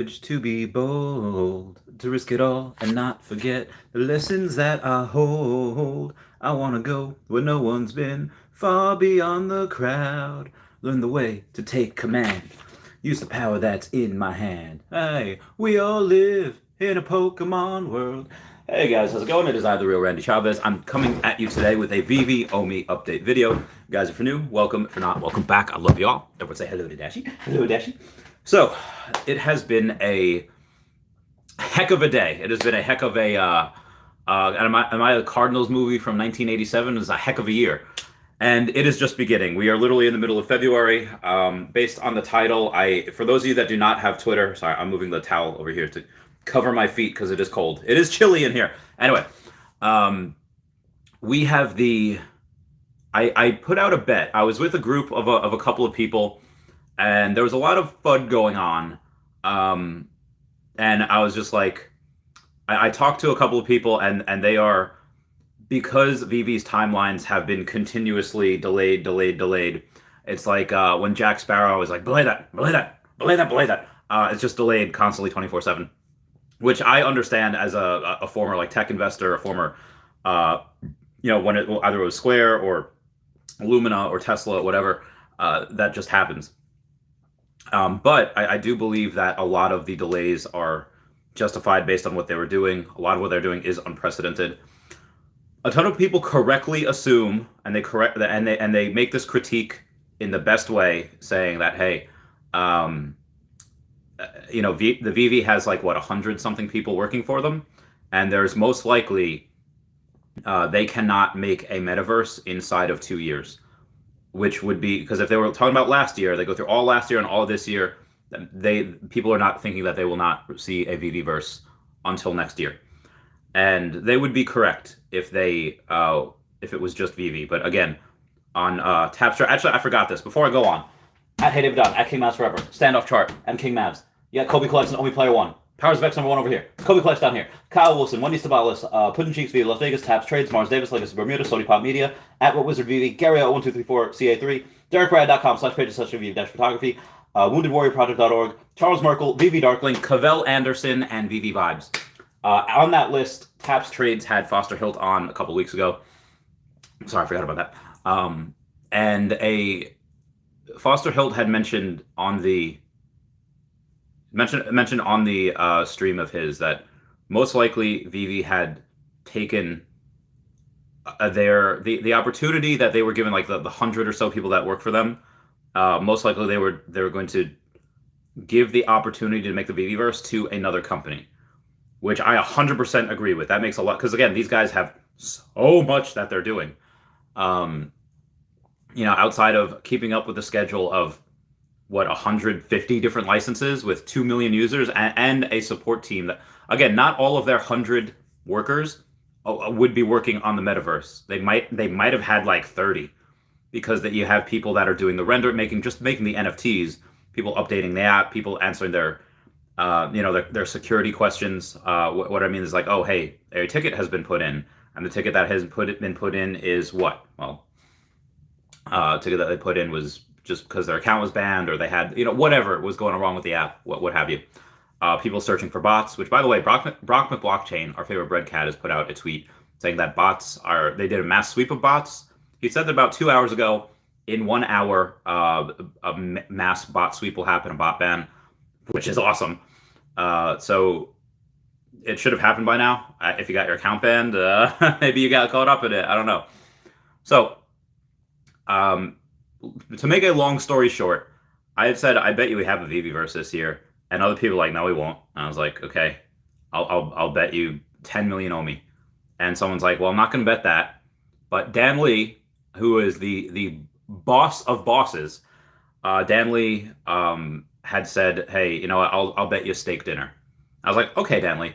Courage to be bold, to risk it all and not forget the lessons that I hold. I want to go where no one's been, far beyond the crowd. Learn the way to take command, use the power that's in my hand. Hey, we all live in a Pokemon world. Hey guys, how's it going? It is I, the real Randy Chavez. I'm coming at you today with a Veve Omi update video. You guys, if you're new, welcome. If you're not, welcome back. I love y'all. Everyone say hello to Dashi. Hello, Dashi. So, it has been a heck of a day. It has been a heck of a, am I a Cardinals movie from 1987? It was a heck of a year. And it is just beginning. We are literally in the middle of February. Based on the title, for those of you that do not have Twitter, sorry, I'm moving the towel over here to cover my feet because it is cold. It is chilly in here. Anyway, we have I put out a bet. I was with a group of a couple of people, and there was a lot of FUD going on. And I was just like, I talked to a couple of people, and they are, because Veve's timelines have been continuously delayed. It's like when Jack Sparrow was like, belay that. It's just delayed constantly 24/7, which I understand as a former like tech investor, a former, when either it was Square or Lumina or Tesla, whatever, that just happens. But I do believe that a lot of the delays are justified based on what they were doing. A lot of what they're doing is unprecedented. A ton of people correctly assume, and they make this critique in the best way, saying that, hey, the Veve has like 100 something people working for them, and there's most likely they cannot make a metaverse inside of 2 years. Which would be, because if they were talking about last year, they go through all last year and all this year, people are not thinking that they will not see a Veveverse until next year, and they would be correct if it was just Veve. But again, on Tapster, actually I forgot this before I go on. At Hey David Dunn, at King Mavs Forever, Standoff Chart, and King Mavs. You got Kobe Collection, Omi Player 1. Powers of X #1 over here. Kobe Collection down here. Kyle Willson, Wendy Stibalis, Puddin' Cheeks via Las Vegas, Taps Trades, Mars Davis, Legacy Bermuda, Sony Pop Media, at What Wizard Veve, Gary 1234 CA3, DerekBrad.com/pages/Veve-photography, WoundedWarriorProject.org, Charles Merkel, Veve Darkling, Cavell Anderson, and Veve Vibes. On that list, Taps Trades had Foster Hilt on a couple weeks ago. Sorry, I forgot about that. And Foster Hilt had mentioned on the stream of his that most likely Veve had taken the opportunity that they were given, like the 100 or so people that work for them. Most likely they were going to give the opportunity to make the Veveverse to another company, which I 100% agree with. That makes a lot, because again, these guys have so much that they're doing. Outside of keeping up with the schedule of 150 different licenses with 2 million users and a support team that, again, not all of their 100 workers would be working on the metaverse. They might have had like 30, because that you have people that are doing the making the NFTs, people updating the app, people answering their security questions. What I mean is like, oh, hey, a ticket has been put in, and the ticket that has been put in is what? Well, ticket that they put in was just because their account was banned, or they had, whatever was going wrong with the app, what have you. People searching for bots, which, by the way, Brock McBlockchain, our favorite bread cat, has put out a tweet saying that they did a mass sweep of bots. He said that about 2 hours ago, in 1 hour, a mass bot sweep will happen, a bot ban, which is awesome. So it should have happened by now. If you got your account banned, maybe you got caught up in it. I don't know. So, to make a long story short, I had said, I bet you we have a Veveverse this year. And other people were like, no, we won't. And I was like, okay, I'll bet you 10 million Omi. And someone's like, well, I'm not going to bet that. But Dan Lee, who is the boss of bosses, Dan Lee had said, hey, you know what, I'll bet you a steak dinner. I was like, okay, Dan Lee.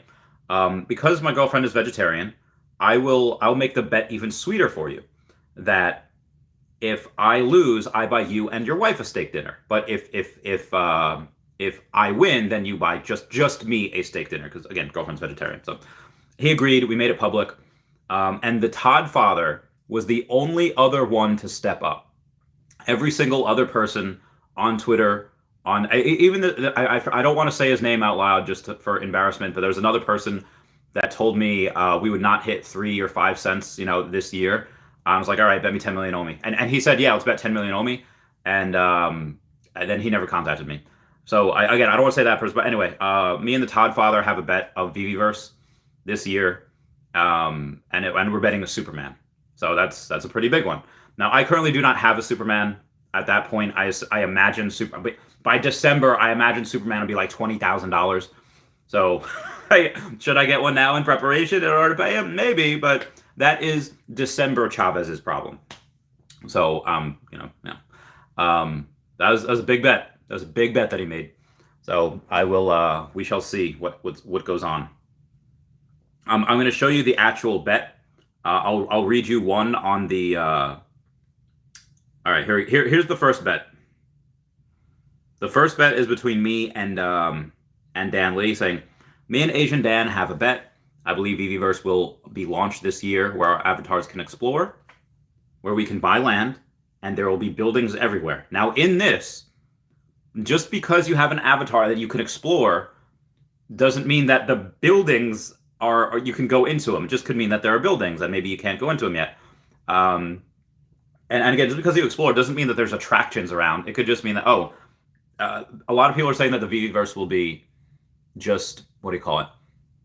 Because my girlfriend is vegetarian, I'll make the bet even sweeter for you. That if I lose, I buy you and your wife a steak dinner. But if I win, then you buy just me a steak dinner, because again, girlfriend's vegetarian. So he agreed. We made it public, and the Todd father was the only other one to step up. Every single other person on Twitter on even I don't want to say his name out loud just for embarrassment, but there's another person that told me we would not hit 3 or 5 cents, this year. I was like, all right, bet me 10 million Omi, and he said, yeah, let's bet 10 million Omi, and then he never contacted me. So again, I don't want to say that person, but anyway, me and the Todd father have a bet of Veveverse this year, and we're betting the Superman. So that's a pretty big one. Now, I currently do not have a Superman. At that point, I imagine by December, I imagine Superman will be like $20,000. So, should I get one now in preparation in order to pay him? Maybe, but that is December Chavez's problem. So, yeah. That was a big bet. That was a big bet that he made. So I will. We shall see what goes on. I'm going to show you the actual bet. I'll read you one on the. All right, here's the first bet. The first bet is between me and Dan Lee, saying, me and Asian Dan have a bet. I believe Veveverse will be launched this year, where our avatars can explore, where we can buy land, and there will be buildings everywhere. Now, in this, just because you have an avatar that you can explore doesn't mean that the buildings are you can go into them. It just could mean that there are buildings and maybe you can't go into them yet. And again, just because you explore doesn't mean that there's attractions around. It could just mean that, a lot of people are saying that the Veveverse will be just, what do you call it?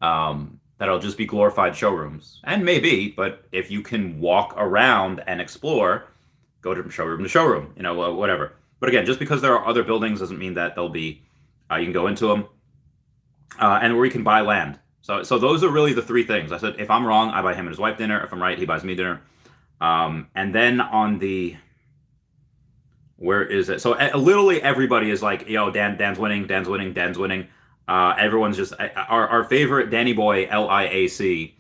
That it'll just be glorified showrooms. And maybe, but if you can walk around and explore, go from showroom to showroom, whatever. But again, just because there are other buildings doesn't mean that they'll be, you can go into them. And where you can buy land. So those are really the three things. I said, if I'm wrong, I buy him and his wife dinner. If I'm right, he buys me dinner. And then on the, where is it? So literally everybody is like, yo, Dan's winning. Everyone's just, our favorite Danny Boy, LIAC,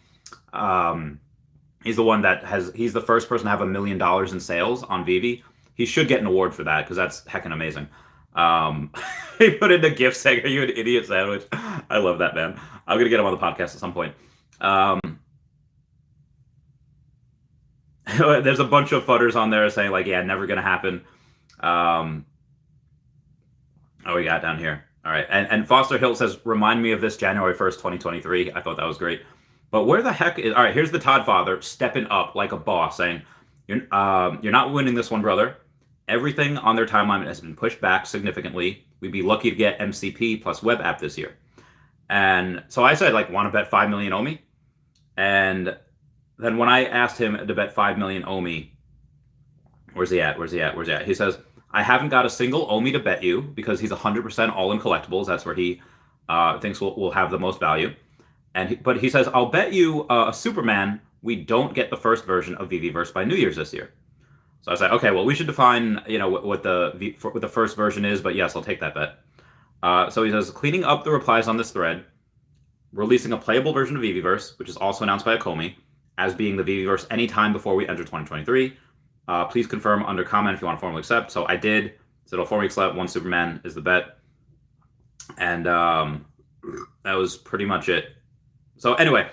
he's the one he's the first person to have $1 million in sales on Veve. He should get an award for that because that's heckin' amazing. He put in the gift saying, "Are you an idiot sandwich?" I love that, man. I'm gonna get him on the podcast at some point. There's a bunch of fudders on there saying like, "Yeah, never gonna happen." We got down here. All right, and Foster Hill says, "Remind me of this January 1st, 2023." I thought that was great. But where the heck is? All right, here's the Todd father stepping up like a boss, saying, "You're not winning this one, brother. Everything on their timeline has been pushed back significantly. We'd be lucky to get MCP plus web app this year." And so I said, like, want to bet 5 million Omi? And then when I asked him to bet 5 million Omi, where's he at? He says, "I haven't got a single Omi to bet you," because he's 100% all in collectibles. That's where he thinks will have the most value. But he says, "I'll bet you a Superman we don't get the first version of Veveverse by New Year's this year." So I was like, okay, well, we should define, what the first version is, but yes, I'll take that bet. So he says, "Cleaning up the replies on this thread, releasing a playable version of Veveverse, which is also announced by Akomi, as being the Veveverse anytime before we enter 2023. Please confirm under comment if you want to formally accept." So I did. So it'll formally accept. One Superman is the bet. And that was pretty much it. So anyway,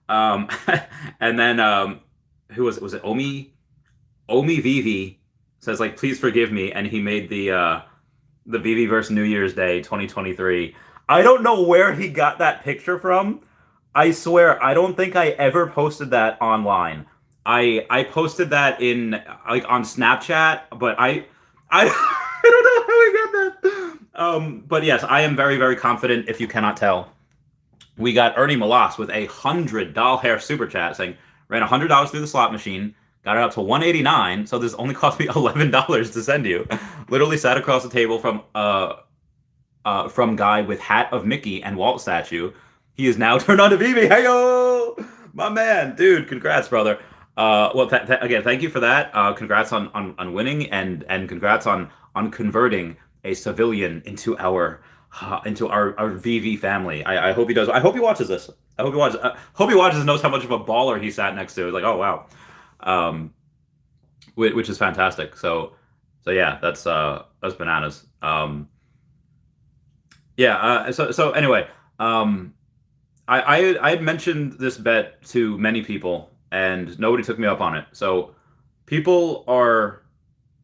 and then who was it? Was it Omi Veve says, like, "Please forgive me," and he made the Veveverse New Year's Day 2023. I don't know where he got that picture from. I swear, I don't think I ever posted that online. I posted that in on Snapchat, but I don't know how I got that. But yes, I am very, very confident. If you cannot tell, we got Ernie Malas with a $100 super chat saying, "Ran $100 through the slot machine. Got it up to $189, so this only cost me $11 to send you." Literally sat across the table from guy with hat of Mickey and Walt statue. He is now turned on to Eevee. Hey-yo! My man. Dude, congrats, brother. Well, again, thank you for that. Congrats on winning, and congrats on converting a civilian into our Veve family. I hope he does. I hope he watches this. I hope he watches. Hope he watches and knows how much of a baller he sat next to. It's like, oh wow. Which is fantastic. So yeah, that's bananas. So anyway, I had mentioned this bet to many people and nobody took me up on it. So people are,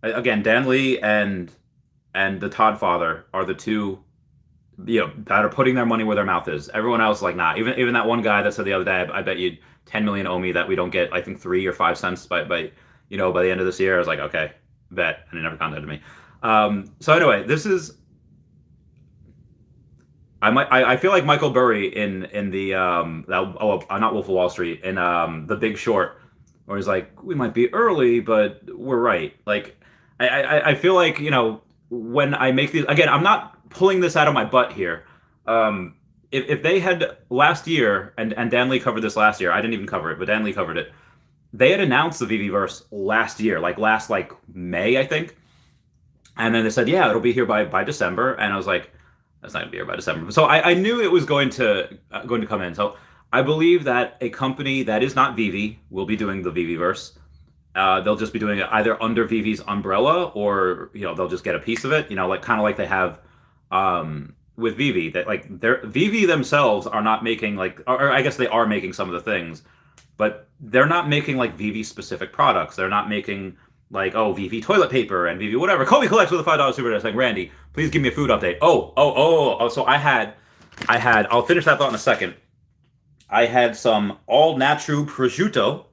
again, Dan Lee and and the Todd father are the two, that are putting their money where their mouth is. Everyone else, like, nah. Even that one guy that said the other day, I bet you 10 million Omi that we don't get, I think 3 or 5 cents by the end of this year. I was like, okay, bet, and he never contacted me. So anyway, this is. I feel like Michael Burry in the not Wolf of Wall Street, in The Big Short, where he's like, we might be early, but we're right. Like, I feel like, when I make these, again, I'm not pulling this out of my butt here. If they had last year, and Dan Lee covered this last year, I didn't even cover it, but Dan Lee covered it. They had announced the Veveverse last year, last May, I think, and then they said, yeah, it'll be here by December, and I was like, that's not gonna be here by December. So I knew it was going to come in. So I believe that a company that is not Veve will be doing the Veveverse. They'll just be doing it either under Veve's umbrella, or they'll just get a piece of it. Kind of like they have with Veve. That Veve themselves are not making or I guess they are making some of the things, but they're not making Veve specific products. They're not making Veve toilet paper and Veve whatever. Kobe collects with a $5 super chat saying, Randy, please give me a food update. So I had, I'll finish that thought in a second. I had some all natural prosciutto.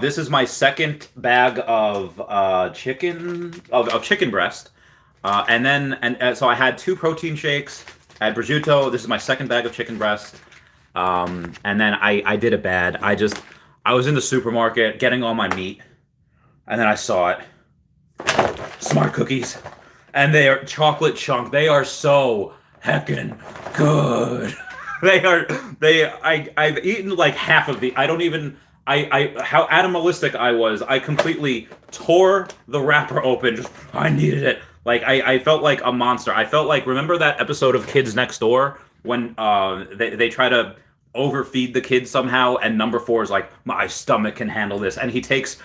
This is my second bag of chicken breast. So I had 2 protein shakes. I had prosciutto. This is my second bag of chicken breast. And then I did a bad. I was in the supermarket getting all my meat. And then I saw it. Smart cookies. And they are chocolate chunk. They are so heckin' good. I've eaten half of the, how animalistic I was. I completely tore the wrapper open. I needed it. I felt like a monster. I felt remember that episode of Kids Next Door when they try to overfeed the kids somehow, and number 4 is my stomach can handle this, and he takes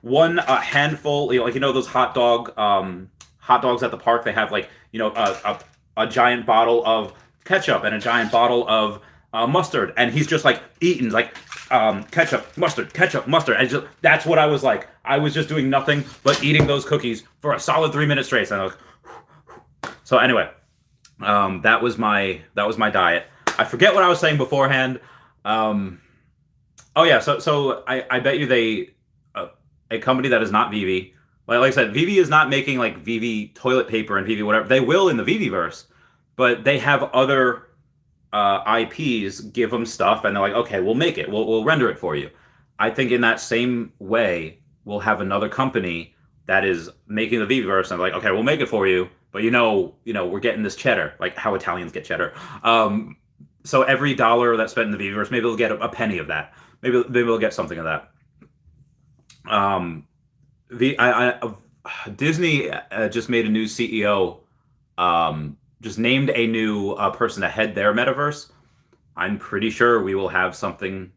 one handful, those hot dogs at the park. They have a giant bottle of ketchup and a giant bottle of mustard, and he's just eating ketchup, mustard, and that's what I was like. I was just doing nothing but eating those cookies for a solid 3 minutes straight. And so anyway, that was my diet. I forget what I was saying beforehand. So I bet you a company that is not Veve, like I said, Veve is not making Veve toilet paper and Veve whatever. They will in the Veveverse, but they have other IPs, give them stuff, and they're like, okay, we'll make it, we'll render it for you. I think in that same way, we'll have another company that is making the Veveverse, and like, okay, we'll make it for you, but we're getting this cheddar, like how Italians get cheddar. So every dollar that's spent in the Veveverse, maybe we'll get a penny of that. Maybe we'll get something of that. Disney just made a new CEO. Just named a new person to head their metaverse. I'm pretty sure we will have something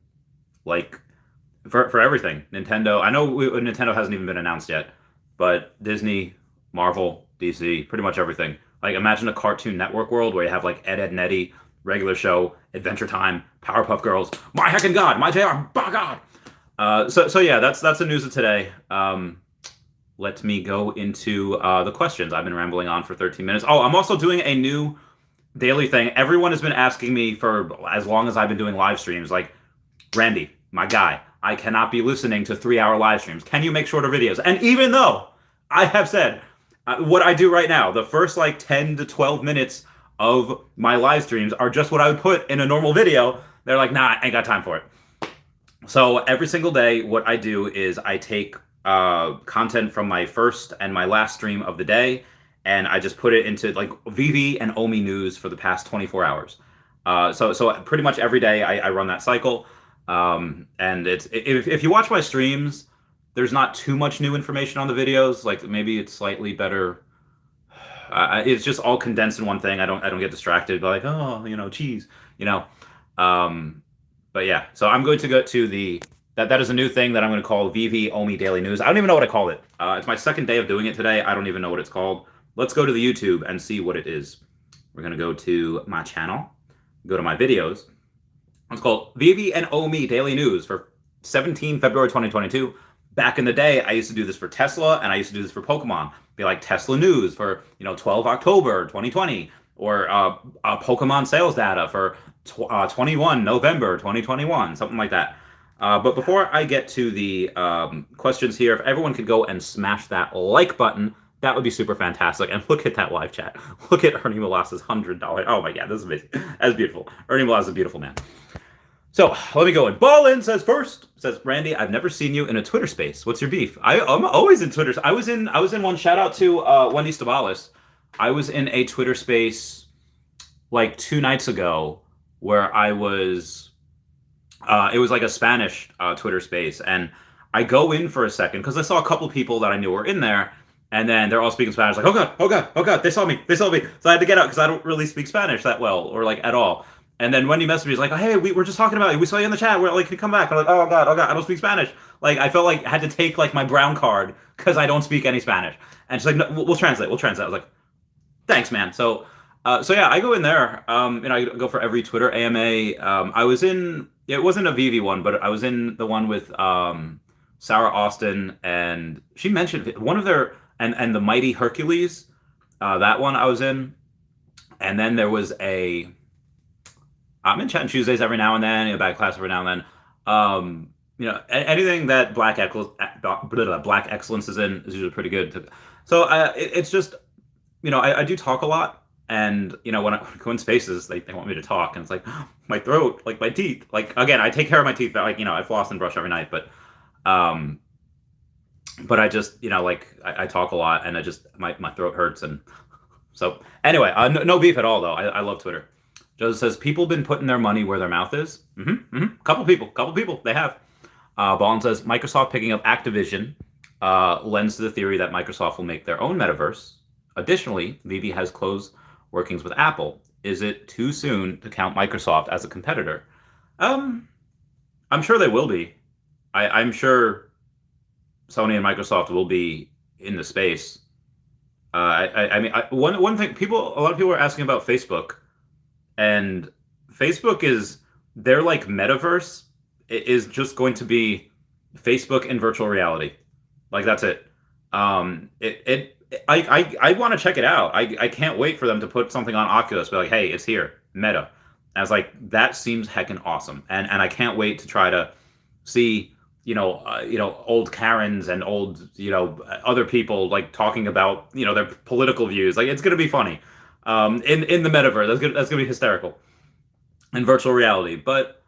for everything. Nintendo. I know Nintendo hasn't even been announced yet, but Disney, Marvel, DC, pretty much everything. Imagine a Cartoon Network world where you have Ed, Edd n Eddy, regular show, Adventure Time, Powerpuff Girls, my heckin' god, my JR, by god. So yeah, that's the news of today. Let me go into the questions. I've been rambling on for 13 minutes. Oh, I'm also doing a new daily thing. Everyone has been asking me for as long as I've been doing live streams, Randy, my guy, I cannot be listening to 3-hour live streams. Can you make shorter videos? And even though I have said what I do right now, the first 10 to 12 minutes of my live streams are just what I would put in a normal video, they're like, nah, I ain't got time for it. So every single day, what I do is I take content from my first and my last stream of the day, and I just put it into Veve and Omi news for the past 24 hours. So pretty much every day I run that cycle. And it's if you watch my streams, there's not too much new information on the videos. Maybe it's slightly better. It's just all condensed in one thing. I don't get distracted by cheese, But yeah, so I'm going to go to that is a new thing that I'm going to call Veve Omi Daily News. I don't even know what I called it. It's my second day of doing it today. I don't even know what it's called. Let's go to the YouTube and see what it is. We're going to go to my channel, go to my videos. It's called Veve and Omi Daily News for 17 February 2022. back in the day, I used to do this for Tesla and I used to do this for Pokemon. Be like Tesla news for 12 October 2020, or Pokemon sales data for 21 November 2021, something like that. But before I get to the questions here, if everyone could go and smash that like button, that would be super fantastic. And look at that live chat. Look at Ernie Molasses' $100. Oh my God, this is amazing. That's beautiful. Ernie Molasses is a beautiful man. So let me go in. Ballin says first, says Randy, I've never seen you in a Twitter space. What's your beef? I'm always in Twitter. I was in one. Shout out to Wendy Stibalis. I was in a Twitter space like 2 nights ago where I was. It was like a Spanish Twitter space, and I go in for a second because I saw a couple people that I knew were in there, and then they're all speaking Spanish. Like, oh God, oh God, oh God, they saw me. So I had to get out because I don't really speak Spanish that well, or like at all. And then Wendy messaged me, he's like, oh, hey, we were just talking about you. We saw you in the chat. We're like, can you come back? I'm like, oh God, I don't speak Spanish. Like, I felt like I had to take like my brown card because I don't speak any Spanish. And she's like, no, we'll translate. I was like, thanks, man. So yeah, I go in there. I go for every Twitter AMA. I was in, it wasn't a Veve one, but I was in the one with Sarah Austin, and she mentioned one of their, and the Mighty Hercules. That one I was in. And then there was I'm in Chat and Tuesdays every now and then, Bad Class every now and then. Anything that Black Excellence is in is usually pretty good. So it's just, I do talk a lot. And, when I go in spaces, they want me to talk. And it's like, my throat, like my teeth. Like, again, I take care of my teeth. Like, I floss and brush every night. But I just, I talk a lot. And my throat hurts. And so, anyway, no beef at all, though. I love Twitter. Joseph says, people been putting their money where their mouth is. Couple people, they have. Ballin says, Microsoft picking up Activision lends to the theory that Microsoft will make their own metaverse. Additionally, Veve has close workings with Apple. Is it too soon to count Microsoft as a competitor? I'm sure they will be. I'm sure Sony and Microsoft will be in the space. One thing, a lot of people are asking about Facebook. And Facebook is, their like metaverse is just going to be Facebook in virtual reality. Like, that's it. I want to check it out. I can't wait for them to put something on Oculus. Be like, hey, it's here, Meta. And I was like, that seems heckin' awesome. And I can't wait to try to see, old Karens and old, other people like talking about, their political views. Like, it's gonna be funny. In the metaverse, that's gonna be hysterical, in virtual reality. But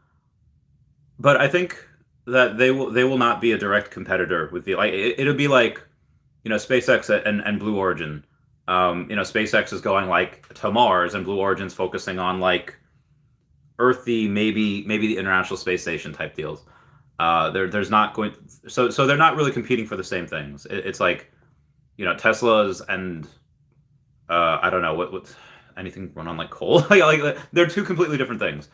I think that they will not be a direct competitor with the, like, it'll be like, SpaceX and Blue Origin. SpaceX is going like to Mars, and Blue Origin's focusing on like earthy, maybe the International Space Station type deals. There's not going, so they're not really competing for the same things. It's like, Tesla's and I don't know what anything run on like coal. like they're two completely different things.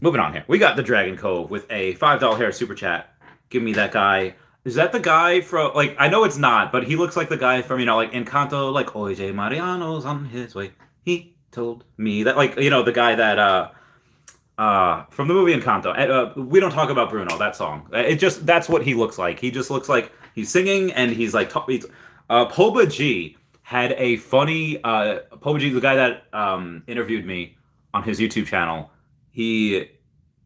Moving on here, we got the Dragon Cove with a $5 hair super chat. Give me that guy. Is that the guy from, like, I know it's not, but he looks like the guy from, like Encanto, like, Oye Mariano's on his way. He told me that, like, the guy that from the movie Encanto. We don't talk about Bruno, that song. That's what he looks like. He just looks like he's singing, and he's like Poba G had a funny Poba G, the guy that interviewed me on his YouTube channel. He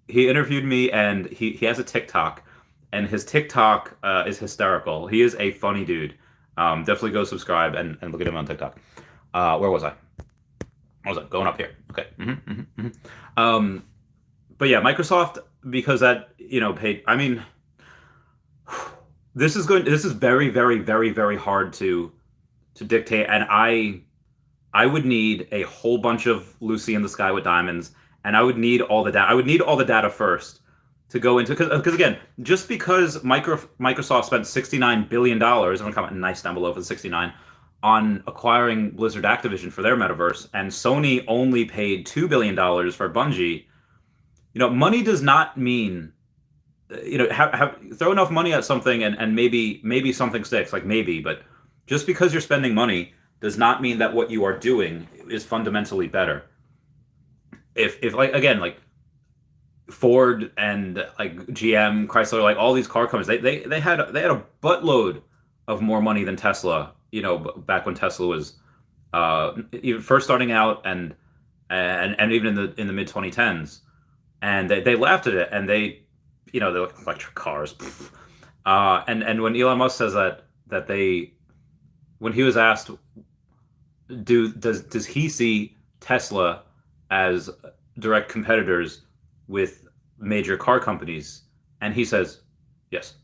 interviewed me, and he has a TikTok, and his TikTok is hysterical. He is a funny dude. Definitely go subscribe and look at him on TikTok. Where was I? Going up here. Okay. But yeah, Microsoft, because that paid. I mean, this is very, very, very, very hard to dictate, and I would need a whole bunch of Lucy in the Sky with Diamonds, and I would need all the data. I would need all the data first to go into, because again, just because Microsoft spent $69 billion, I'm gonna comment nice down below for the 69, on acquiring Blizzard Activision for their metaverse, and Sony only paid $2 billion for Bungie. Money does not mean, throw enough money at something and maybe something sticks, like maybe, but just because you're spending money does not mean that what you are doing is fundamentally better. If like, again, like, Ford and like GM, Chrysler, like all these car companies, they had a buttload of more money than Tesla. Back when Tesla was even first starting out, and even in the mid 2010s, and they laughed at it, and they're like electric cars. And when Elon Musk says that they when he was asked, does he see Tesla as direct competitors with major car companies, and he says yes.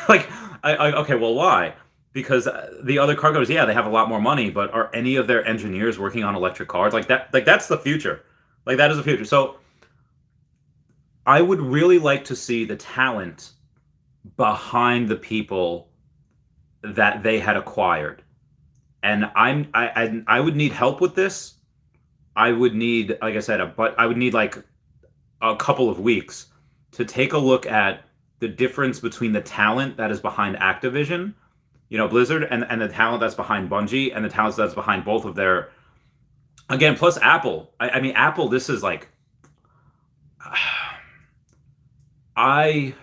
Like, okay, well, why? Because the other car companies, yeah, they have a lot more money, but are any of their engineers working on electric cars? Like that, like that's the future. Like that is the future. So I would really like to see the talent behind the people that they had acquired. And I would need help with this. I would need, like I said, but I would need like a couple of weeks to take a look at the difference between the talent that is behind Activision, Blizzard, and the talent that's behind Bungie, and the talent that's behind both of their, again, plus Apple. I mean, Apple, this is like, I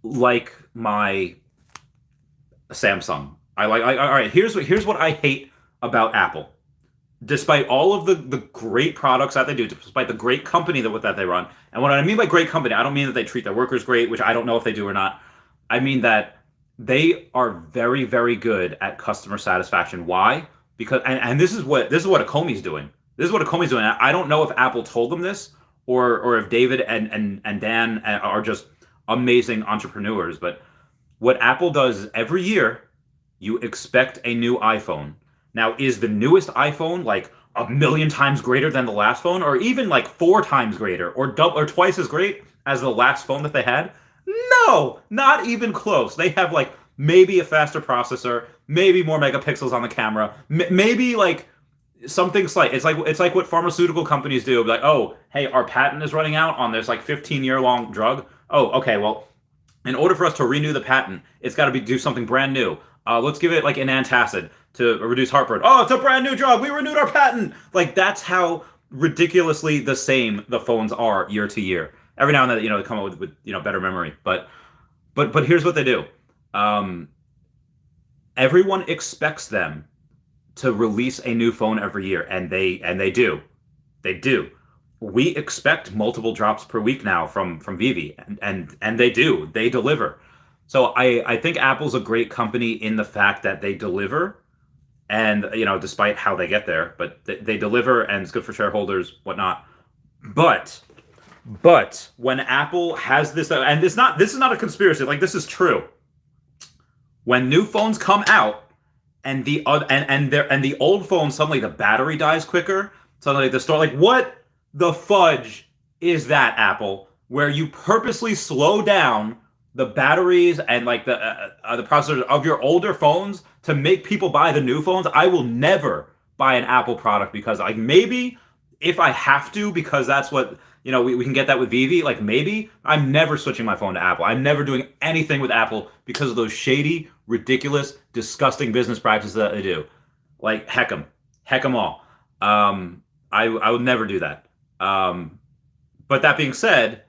like my Samsung. All right, here's what I hate about Apple. Despite all of the great products that they do, despite the great company that they run, and what I mean by great company, I don't mean that they treat their workers great, which I don't know if they do or not. I mean that they are very, very good at customer satisfaction. Why? Because and this is what Akomi's doing. This is what Akomi's doing. I don't know if Apple told them this, or if David and Dan are just amazing entrepreneurs. But what Apple does every year, you expect a new iPhone. Now, is the newest iPhone like a million times greater than the last phone, or even like 4 times greater, or double, or twice as great as the last phone that they had? No, not even close. They have like maybe a faster processor, maybe more megapixels on the camera, maybe like something slight. It's like what pharmaceutical companies do. Like, oh, hey, our patent is running out on this like 15-year long drug. Oh, okay, well, in order for us to renew the patent, it's got to do something brand new. Let's give it like an antacid to reduce heartburn. Oh, it's a brand new drug. We renewed our patent. Like, that's how ridiculously the same the phones are year to year. Every now and then, they come up with better memory. But here's what they do. Everyone expects them to release a new phone every year, and they do. They do. We expect multiple drops per week now from Veve, and they do. They deliver. So I think Apple's a great company in the fact that they deliver, and despite how they get there, but they deliver, and it's good for shareholders, whatnot. But when Apple has this, and this is not a conspiracy, like, this is true. When new phones come out, and the old phone, suddenly the battery dies quicker, suddenly the store, like, what the fudge is that, Apple? Where you purposely slow down the batteries and like the processors of your older phones to make people buy the new phones. I will never buy an Apple product, because like, maybe if I have to, because that's what we can get that with Veve. Like, maybe I'm never switching my phone to Apple. I'm never doing anything with Apple because of those shady, ridiculous, disgusting business practices that they do. Like, heck them all. I would never do that. But that being said,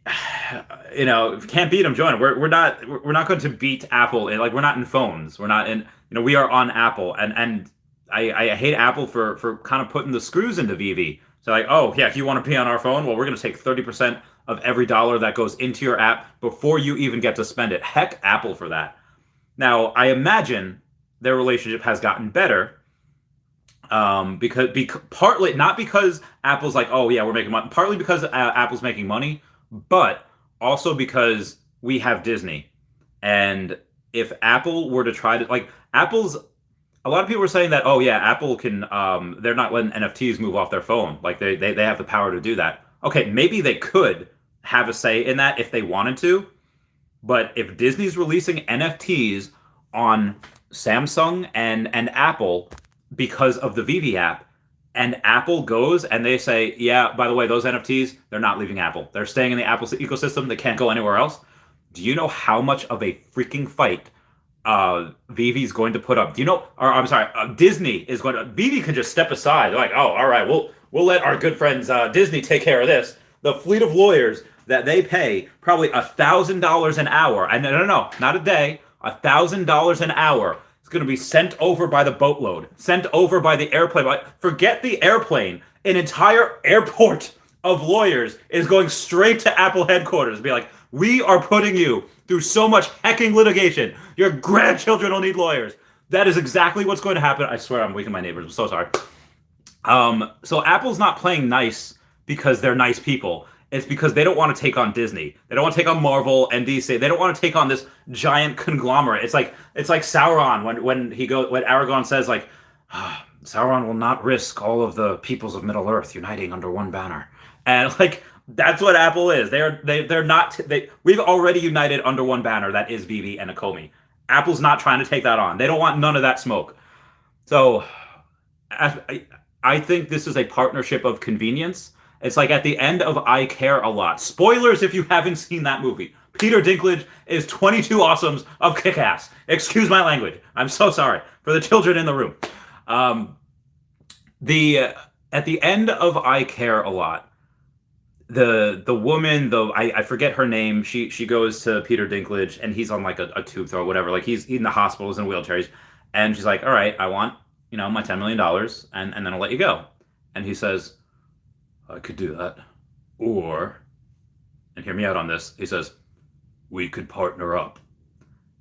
if you can't beat them, join them. We're not going to beat Apple. Like, we're not in phones. We're not in. We are on Apple, and I hate Apple for kind of putting the screws into Veve. So like, oh yeah, if you want to be on our phone, well, we're going to take 30% of every dollar that goes into your app before you even get to spend it. Heck, Apple for that. Now, I imagine their relationship has gotten better. Because partly not because Apple's like, oh yeah, we're making money. Partly because Apple's making money, but also because we have Disney. And if Apple were to try to, like, a lot of people are saying that, oh yeah, Apple can, they're not letting NFTs move off their phone. Like, they have the power to do that. Okay, maybe they could have a say in that if they wanted to. But if Disney's releasing NFTs on Samsung and Apple because of the Veve app, and Apple goes and they say, yeah, by the way, those NFTs, they're not leaving Apple. They're staying in the Apple ecosystem. They can't go anywhere else. Do you know how much of a freaking fight Vivi's going to put up. Do you know? Or I'm sorry, Disney is going to. Vivi can just step aside. They're like, oh, all right, we'll let our good friends Disney take care of this. The fleet of lawyers that they pay probably $1,000 an hour, and no, not a day, $1,000 an hour. It's going to be sent over by the boatload, sent over by the airplane. Forget the airplane. An entire airport of lawyers is going straight to Apple headquarters and be like, we are putting you through so much hecking litigation. Your grandchildren will need lawyers. That is exactly what's going to happen. I swear I'm waking my neighbors. I'm so sorry. So Apple's not playing nice because they're nice people. It's because they don't want to take on Disney. They don't want to take on Marvel and DC. They don't want to take on this giant conglomerate. It's like Sauron when Aragorn says like, Sauron will not risk all of the peoples of Middle Earth uniting under one banner. And like that's what Apple is. They're not. We've already united under one banner that is Veve and Omi. Apple's not trying to take that on. They don't want none of that smoke. So I think this is a partnership of convenience. It's like at the end of I Care a Lot. Spoilers if you haven't seen that movie. Peter Dinklage is 22 awesomes of Kick-Ass. Excuse my language. I'm so sorry for the children in the room. At the end of I Care a Lot, the woman, I forget her name, she goes to Peter Dinklage and he's on like a tube throw or whatever. Like he's in the hospital, he's in wheelchairs, and she's like, all right, I want, my $10 million and then I'll let you go. And he says, I could do that. Or, and hear me out on this, he says, we could partner up.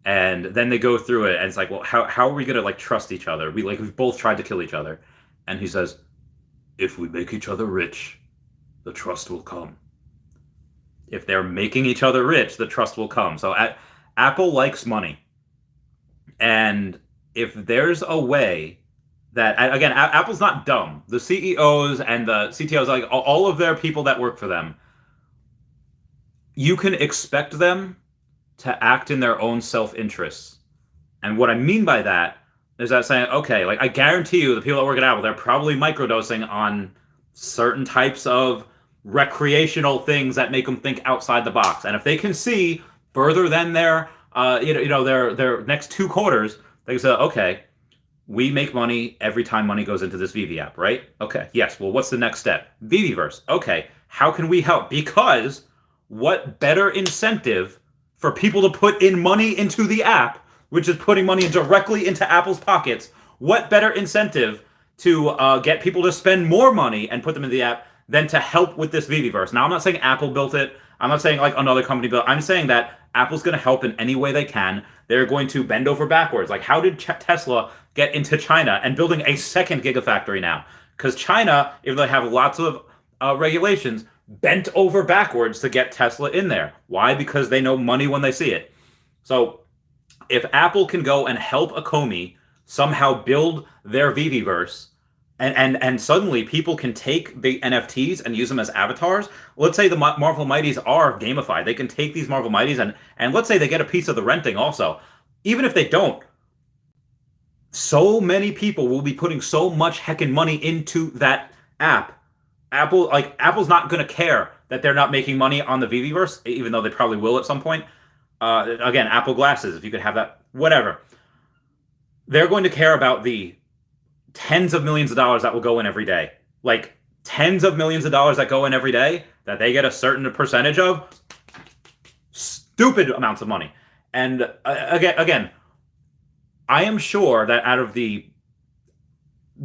And then they go through it and it's like, well, how are we gonna like trust each other? We've both tried to kill each other. And he says, if we make each other rich, the trust will come. If they're making each other rich, the trust will come. So Apple likes money. And if there's a way that, again, Apple's not dumb. The CEOs and the CTOs, like all of their people that work for them, you can expect them to act in their own self-interests. And what I mean by that is that saying, okay, like I guarantee you the people that work at Apple, they're probably microdosing on certain types of recreational things that make them think outside the box. And if they can see further than their next 2 quarters, they can say, okay, we make money every time money goes into this Veve app, right? Okay, yes. Well, what's the next step? Veveverse. Okay, how can we help? Because what better incentive for people to put in money into the app, which is putting money directly into Apple's pockets, what better incentive to get people to spend more money and put them in the app than to help with this Veveverse? Now, I'm not saying Apple built it. I'm not saying like another company built it. I'm saying that Apple's going to help in any way they can. They're going to bend over backwards. Like, how did Tesla get into China and building a second Gigafactory now? Because China, even though they have lots of regulations, bent over backwards to get Tesla in there. Why? Because they know money when they see it. So if Apple can go and help Omi somehow build their Veveverse, and suddenly people can take the NFTs and use them as avatars. Let's say the Marvel Mighties are gamified. They can take these Marvel Mighties and let's say they get a piece of the renting also. Even if they don't, so many people will be putting so much heckin' money into that app. Apple's not going to care that they're not making money on the Veveverse, even though they probably will at some point. Again, Apple glasses, if you could have that, whatever. They're going to care about the tens of millions of dollars that will go in every day. Like tens of millions of dollars that go in every day that they get a certain percentage of. Stupid amounts of money. And again, I am sure that out of the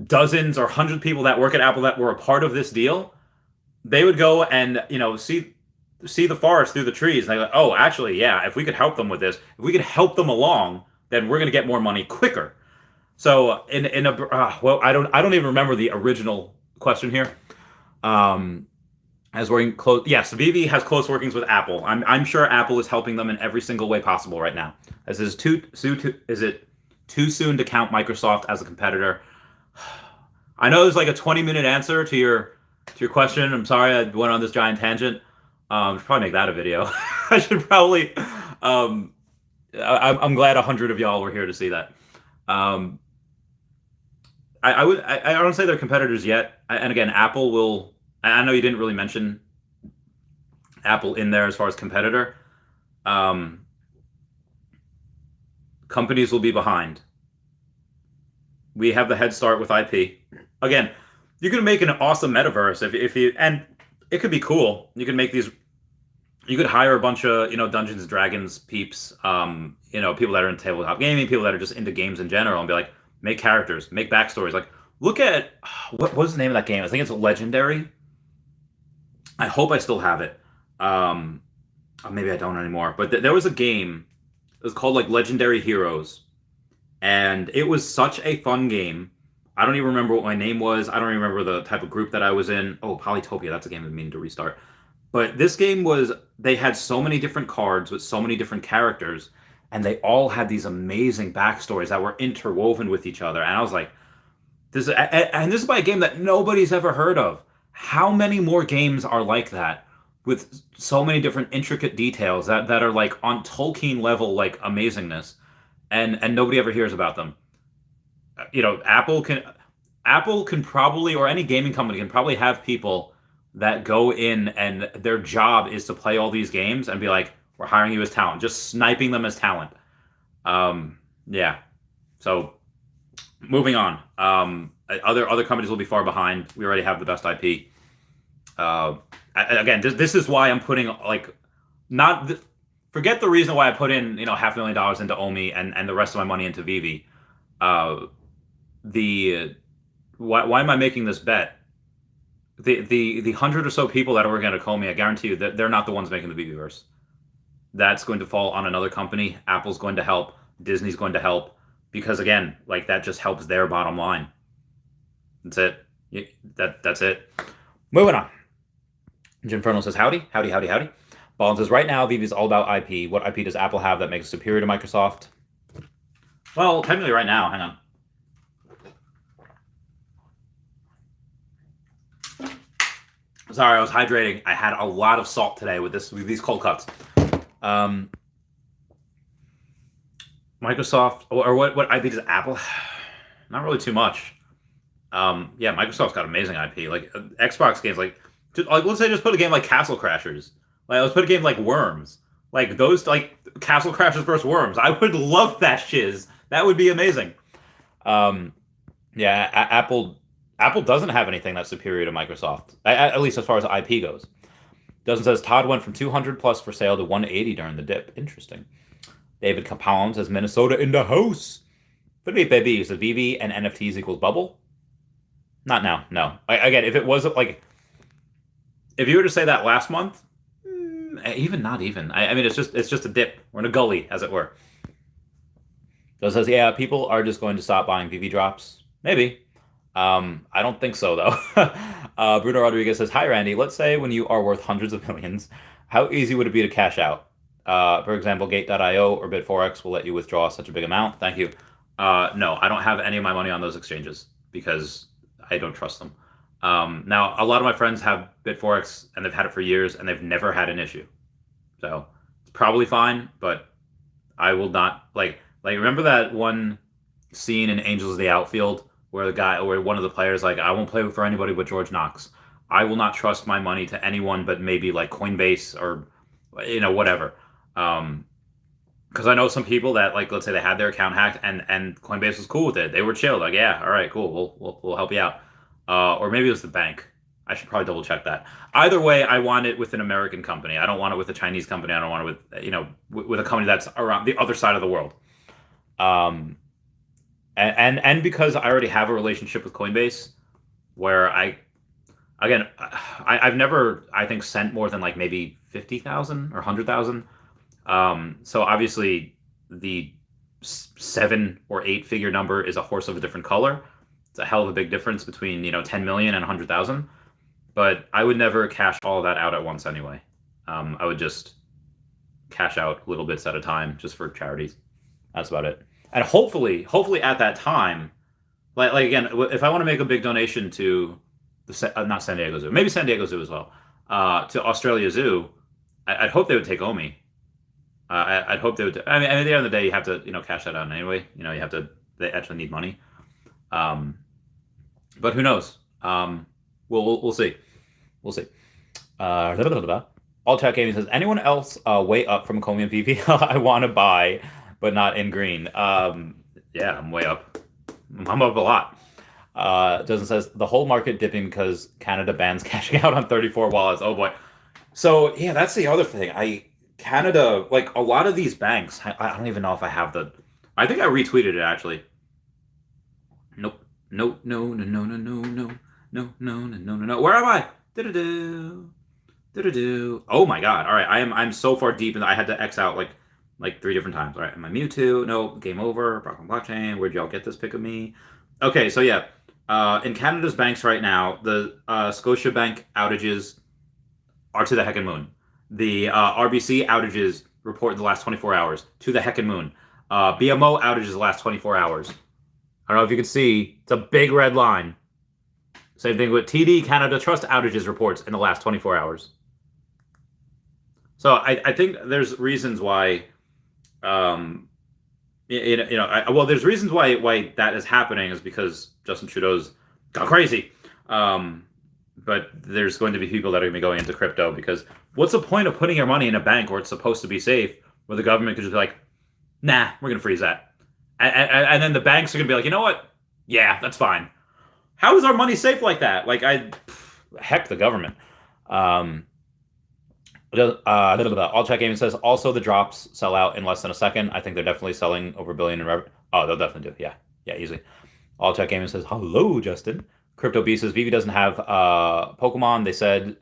dozens or hundreds of people that work at Apple that were a part of this deal, they would go and, see the forest through the trees. And they're like, oh, actually, yeah, if we could help them with this, if we could help them along, then we're going to get more money quicker. So I don't even remember the original question here. As we're in close, yes, Veve has close workings with Apple. I'm sure Apple is helping them in every single way possible right now. Is it too soon to count Microsoft as a competitor? I know there's like a 20-minute answer to your question. I'm sorry I went on this giant tangent. I should probably make that a video. I should probably. I'm glad 100 of y'all were here to see that. I don't say they're competitors yet. And again, Apple will. I know you didn't really mention Apple in there as far as competitor. companies will be behind. We have the head start with IP. Again, you can make an awesome metaverse if you, and it could be cool. You can make these. You could hire a bunch of Dungeons and Dragons peeps, people that are in tabletop gaming, people that are just into games in general, and be like, make characters, make backstories. Like, look at what was the name of that game? I think it's Legendary. I hope I still have it. Maybe I don't anymore. But there was a game. It was called like Legendary Heroes, and it was such a fun game. I don't even remember what my name was. I don't even remember the type of group that I was in. Oh, Polytopia. That's a game I've been meaning to restart. But this game was, they had so many different cards with so many different characters, and they all had these amazing backstories that were interwoven with each other. And I was like, this is by a game that nobody's ever heard of. How many more games are like that with so many different intricate details that are like on Tolkien level, like amazingness, and nobody ever hears about them? Apple can probably, or any gaming company can probably have people that go in and their job is to play all these games and be like, we're hiring you as talent, just sniping them as talent. Yeah. So moving on. Other companies will be far behind. We already have the best IP. Again, this is why I'm putting forget the reason why I put in $500,000 into Omi and the rest of my money into Veve. Why am I making this bet? The 100 or so people that are working at Omi, I guarantee you that they're not the ones making the Veveverse. That's going to fall on another company. Apple's going to help. Disney's going to help, because again, like, that just helps their bottom line. That's it. That's it. Moving on. Jim Fernal says, howdy. Ballin says, right now, Veve is all about IP. What IP does Apple have that makes it superior to Microsoft? Well, technically right now, hang on. Sorry, I was hydrating. I had a lot of salt today with these cold cuts. Microsoft, or what IP does Apple? Not really too much. Microsoft's got amazing IP. Like Xbox games, let's say just put a game like Castle Crashers. Like, let's put a game like Worms. Like those, like Castle Crashers versus Worms. I would love that shiz. That would be amazing. Apple doesn't have anything that's superior to Microsoft, at least as far as IP goes. Doesn't says Todd went from 200 plus for sale to 180 during the dip. Interesting. David Capone says Minnesota in the house. But baby, is the Veve and NFTs equals bubble? Not now. No. Again, if it wasn't like, if you were to say that last month, not even. I mean, it's just a dip. We're in a gully, as it were. So it says, yeah, people are just going to stop buying Veve drops. Maybe. I don't think so, though. Bruno Rodriguez says, hi, Randy. Let's say when you are worth hundreds of millions, how easy would it be to cash out? For example, Gate.io or Bit4X will let you withdraw such a big amount. Thank you. No, I don't have any of my money on those exchanges because I don't trust them. Now, a lot of my friends have Bit4X and they've had it for years and they've never had an issue. So it's probably fine, but I will not, remember that one scene in Angels of the Outfield where one of the players, I won't play for anybody but George Knox. I will not trust my money to anyone but maybe like Coinbase or, whatever. Because I know some people that, let's say they had their account hacked and Coinbase was cool with it. They were chill. Like, yeah, all right, cool. We'll help you out. Or maybe it was the bank. I should probably double check that. Either way, I want it with an American company. I don't want it with a Chinese company. I don't want it with a company that's around the other side of the world. And because I already have a relationship with Coinbase, where I've never, I think, sent more than maybe 50,000 or 100,000. So obviously the 7 or 8 figure number is a horse of a different color. It's a hell of a big difference between 10 million and 100,000. But I would never cash all of that out at once anyway. I would just cash out little bits at a time just for charities. That's about it. And hopefully at that time, again, if I want to make a big donation to not San Diego Zoo, maybe San Diego Zoo as well, to Australia Zoo, I'd hope they would take Omi. I'd hope they would. I mean, at the end of the day, you have to, cash that out anyway. You have to. They actually need money. But who knows? We'll see. We'll see. All Chat Gaming says, anyone else way up from Komi and Veve? I want to buy, but not in green. Yeah, I'm way up. I'm up a lot. Doesn't says the whole market dipping because Canada bans cashing out on 34 wallets. Oh boy. So yeah, that's the other thing. Canada, like a lot of these banks, I don't even know if I have the. I think I retweeted it actually. Nope. No. No. No. No. No. No. No. No. No. No. No. No. Where am I? Do-do-do. Do-do-do. Oh my god. All right. I'm so far deep, and I had to X out like 3 different times. All right. Am I Mewtwo? No. Game over. Blockchain. Where'd y'all get this pic of me? Okay. So yeah. In Canada's banks right now, the Scotiabank outages are to the heckin' moon. The RBC outages report in the last 24 hours to the heckin' moon. BMO outages the last 24 hours. I don't know if you can see, it's a big red line. Same thing with TD Canada Trust outages reports in the last 24 hours. So I think there's reasons why, well, there's reasons why that is happening is because Justin Trudeau's gone crazy. But there's going to be people that are going to be going into crypto because what's the point of putting your money in a bank where it's supposed to be safe, where the government could just be like, nah, we're going to freeze that. And then the banks are going to be like, you know what? Yeah, that's fine. How is our money safe like that? Like, heck the government. All Chat Gaming says, also the drops sell out in less than a second. I think they're definitely selling over $1 billion in revenue. Oh, they'll definitely do. Yeah, easily. All Chat Gaming says, hello, Justin. Crypto Beast says, Veve doesn't have Pokemon. They said,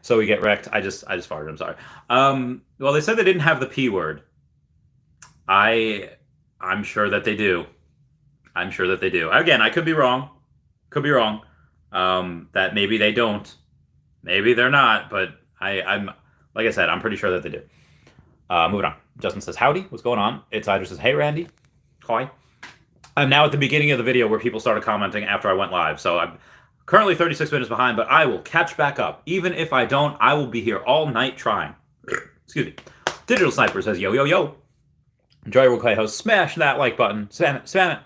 so we get wrecked. I just farted. I'm sorry. Well, they said they didn't have the P word. I'm sure that they do. I'm sure that they do. Again, I could be wrong. That maybe they don't. Maybe they're not. But I'm like I said, I'm pretty sure that they do. Moving on. Justin says, howdy. What's going on? It's Idra says, hey, Randy. Hi. I'm now at the beginning of the video where people started commenting after I went live. So I'm currently 36 minutes behind, but I will catch back up. Even if I don't, I will be here all night trying. Excuse me. Digital Sniper says, yo, yo, yo. Enjoy Real Clay host. Smash that like button. Spam it. Spam it.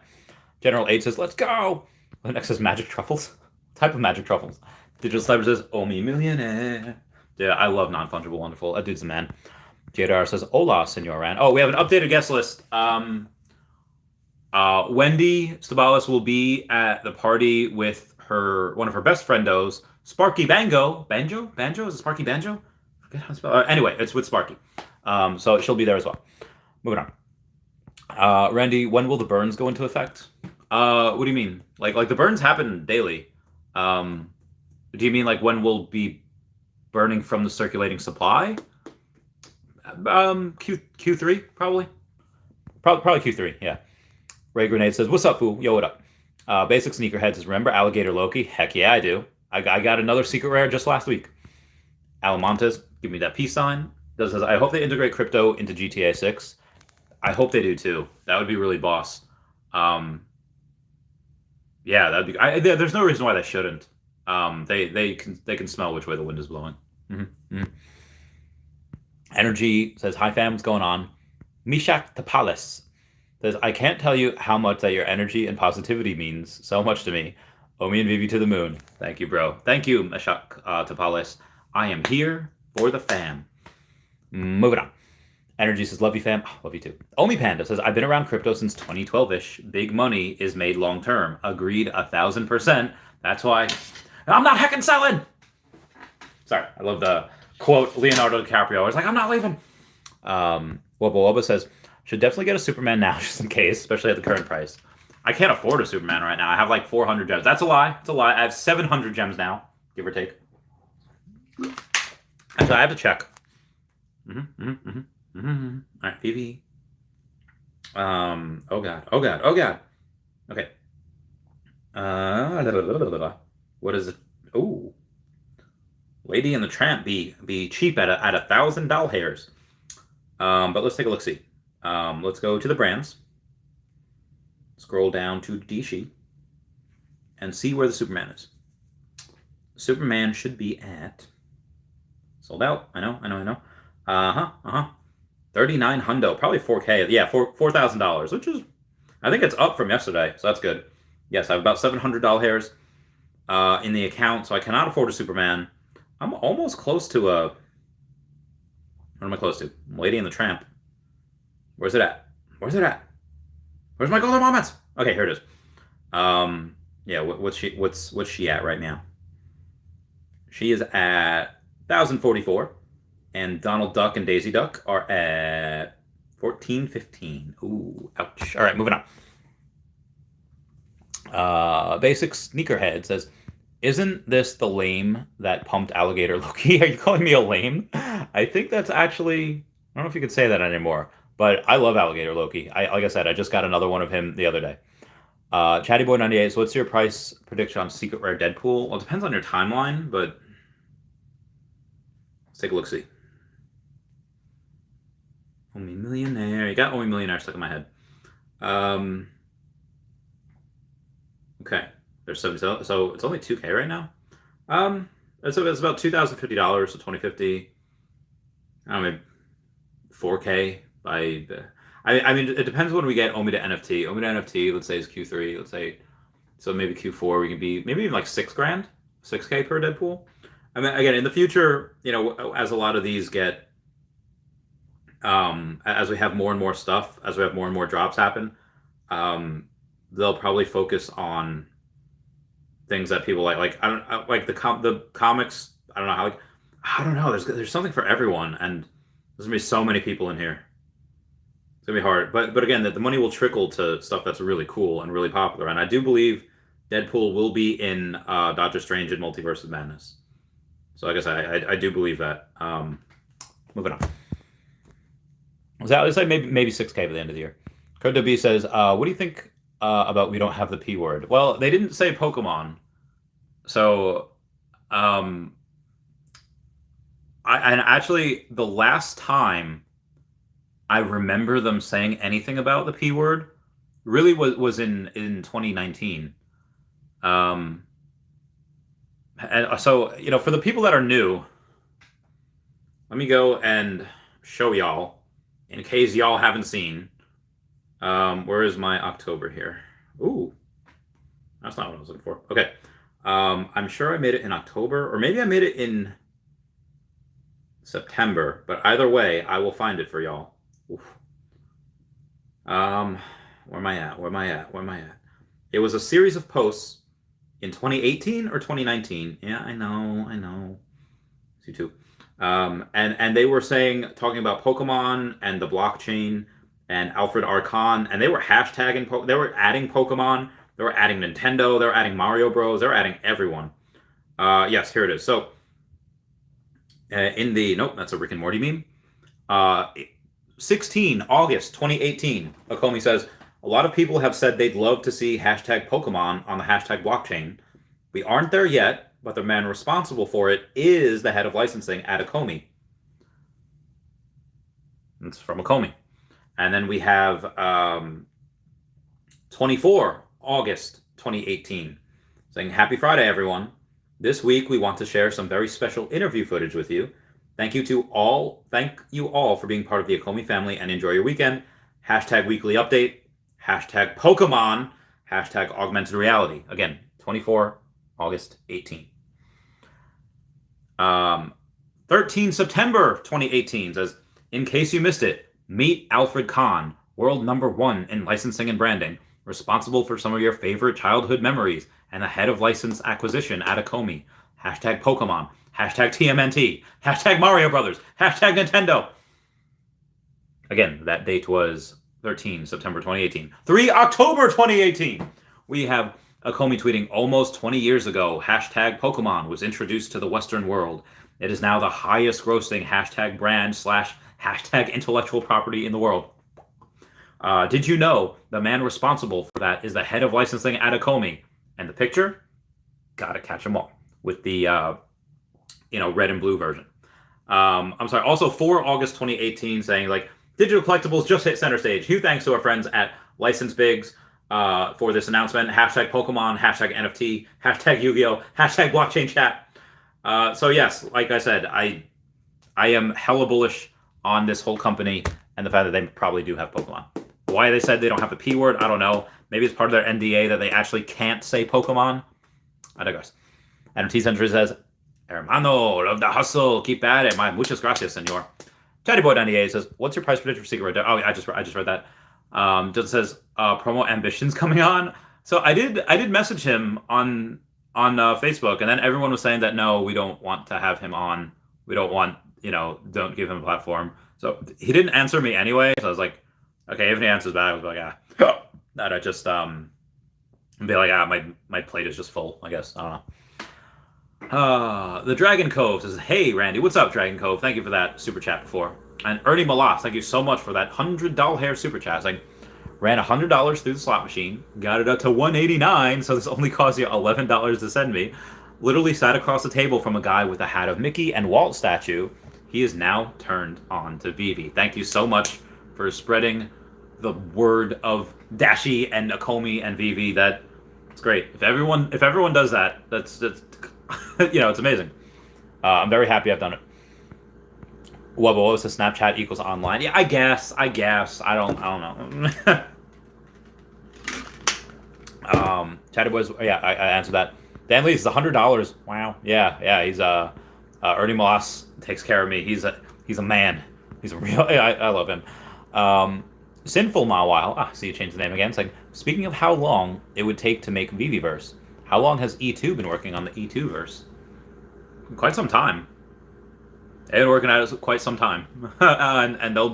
General 8 says, let's go. The next says magic truffles. Type of magic truffles. Digital Sniper says, Omi millionaire. Yeah, I love non-fungible wonderful. That dude's the man. JR says, hola, Senor Ran. Oh, we have an updated guest list. Wendy Stibalis will be at the party with one of her best friendos, Sparky Banjo. Banjo? Is it Sparky Banjo? I forget how to spell it. Anyway, it's with Sparky. So she'll be there as well. Moving on. Randy, when will the burns go into effect? What do you mean? Like the burns happen daily. Do you mean like when we'll be burning from the circulating supply? Q3 probably. Probably Q3. Yeah. Ray Grenade says, what's up, fool? Yo, what up? Basic Sneakerhead says, remember Alligator Loki? Heck yeah, I do. I got another secret rare just last week. Alamontes, give me that peace sign. Says, I hope they integrate crypto into GTA 6. I hope they do too. That would be really boss. Yeah, that'd be. There's no reason why they shouldn't. They can smell which way the wind is blowing. Mm-hmm. Energy says, hi fam, what's going on? Mishak Tapalis says, I can't tell you how much that your energy and positivity means so much to me. Omi and Veve to the moon. Thank you, bro. Thank you, Mishak Tapalis. I am here for the fam. Moving on. Energy says, love you, fam. Oh, love you too. Omi Panda says, I've been around crypto since 2012-ish. Big money is made long-term. Agreed 1,000%. That's why I'm not heckin' selling. Sorry, I love the quote Leonardo DiCaprio. I was like, I'm not leaving. Wubba Wubba says, should definitely get a Superman now, just in case, especially at the current price. I can't afford a Superman right now. I have like 400 gems. That's a lie. It's a lie. I have 700 gems now, give or take. Actually, I have to check. All right, Veve. Oh god. Okay. What is it? Ooh. Lady and the Tramp be cheap at $1,000 hairs. But let's take a look. See. Let's go to the brands. Scroll down to Dishi and see where the Superman is. Superman should be at sold out. I know. 39 hundo, probably 4K. Yeah, $4,000, which is, I think it's up from yesterday, so that's good. Yes, I have about $700 hairs in the account, so I cannot afford a Superman. I'm almost close to what am I close to? Lady and the Tramp. Where's it at? Where's it at? Where's my golden moments? Okay, here it is. Yeah, what's she at right now? She is at 1,044, and Donald Duck and Daisy Duck are at 1415. Ooh, ouch. All right, moving on. Basic Sneakerhead says, isn't this the lame that pumped alligator Loki? Are you calling me a lame? I think that's actually, I don't know if you could say that anymore, but I love alligator Loki. Like I said, I just got another one of him the other day. Chatty Boy 98. So what's your price prediction on Secret Rare Deadpool? Well, it depends on your timeline, but let's take a look. See. Omi Millionaire. You got Omi Millionaire stuck in my head. Okay. There's 70. So it's only 2K right now. It's about $2,050, so 2050. I don't know, maybe 4K by the. I mean, it depends when we get Omi to NFT. Omi to NFT, let's say, is Q3. Let's say, so maybe Q4 we can be maybe even like $6,000, 6K per Deadpool. I mean, again, in the future, as a lot of these get, as we have more and more stuff, as we have more and more drops happen, they'll probably focus on things that people like. Like the comics. I don't know how. I don't know. There's something for everyone, and there's gonna be so many people in here. It's gonna be hard, but again, the money will trickle to stuff that's really cool and really popular. And I do believe Deadpool will be in Doctor Strange and Multiverse of Madness. So I guess I do believe that. Moving on. Let's say maybe 6K by the end of the year. Code B says, "What do you think about we don't have the P word?" Well, they didn't say Pokemon, so and actually the last time I remember them saying anything about the P word really was in 2019. And so, for the people that are new, let me go and show y'all, in case y'all haven't seen. Where is my October here? Ooh, that's not what I was looking for. Okay. I'm sure I made it in October, or maybe I made it in September, but either way, I will find it for y'all. Oof. Where am I at? It was a series of posts in 2018 or 2019. Yeah, I know. You too. And they were talking about Pokemon and the blockchain and Alfred Archon, and they were hashtagging. They were adding Pokemon. They were adding Nintendo. They were adding Mario Bros. They were adding everyone. Yes, here it is. So nope, that's a Rick and Morty meme. 16 August 2018, Okomi says, a lot of people have said they'd love to see hashtag Pokemon on the hashtag blockchain. We aren't there yet, but the man responsible for it is the head of licensing at Okomi. It's from Okomi. And then we have 24 August 2018, saying, happy Friday, everyone. This week, we want to share some very special interview footage with you. Thank you all for being part of the Okomi family, and enjoy your weekend. Hashtag weekly update. Hashtag Pokemon. Hashtag augmented reality. Again, 24 August 18. 13 September 2018 says, in case you missed it, meet Alfred Kahn, world #1 in licensing and branding, responsible for some of your favorite childhood memories, and the head of license acquisition at Okomi. Hashtag Pokemon. Hashtag TMNT. Hashtag Mario Brothers. Hashtag Nintendo. Again, that date was 13 September 2018. 3 October 2018. We have Okomi tweeting, almost 20 years ago, hashtag Pokemon was introduced to the Western world. It is now the highest grossing hashtag brand / hashtag intellectual property in the world. Did you know the man responsible for that is the head of licensing at Okomi? And the picture? Gotta catch them all. With the, red and blue version. I'm sorry. Also, 4 August 2018 saying, digital collectibles just hit center stage. Huge thanks to our friends at License Bigs for this announcement. Hashtag Pokemon, hashtag NFT, hashtag Yu-Gi-Oh, hashtag blockchain chat. So yes, like I said, I am hella bullish on this whole company and the fact that they probably do have Pokemon. Why they said they don't have the P word, I don't know. Maybe it's part of their NDA that they actually can't say Pokemon. I digress. NFT Century says, hermano, love the hustle. Keep at it. Muchas gracias, senor. Chatty Boy 98 says, what's your price prediction for Secret Rare? Oh, I just read that. Just says promo ambitions coming on. So I did message him on Facebook, and then everyone was saying that no, we don't want to have him on. We don't want, don't give him a platform. So he didn't answer me anyway. So I was like, okay, if he answers back, I was like, that I just be like, my plate is just full. I guess I don't know. The Dragon Cove says, hey, Randy, what's up, Dragon Cove? Thank you for that super chat before. And Ernie Malas, thank you so much for that $100 hair super chat. It's like, ran $100 through the slot machine, got it up to $189, so this only cost you $11 to send me. Literally sat across the table from a guy with a hat of Mickey and Walt statue. He is now turned on to Veve. Thank you so much for spreading the word of Dashi and Omi and Veve. That it's great. If everyone does that, that's it's amazing. I'm very happy I've done it. What was the Snapchat equals online? Yeah, I guess. I don't know. Chatted was I answered that. Dan Lee's is $100. Wow. Yeah. He's Ernie Moss takes care of me. He's a man. He's a real. I love him. Sinful Mawile. See, you changed the name again. It's like, speaking of how long it would take to make Veveverse, how long has E2 been working on the E2 verse? Quite some time. They've been working at it quite some time, and they'll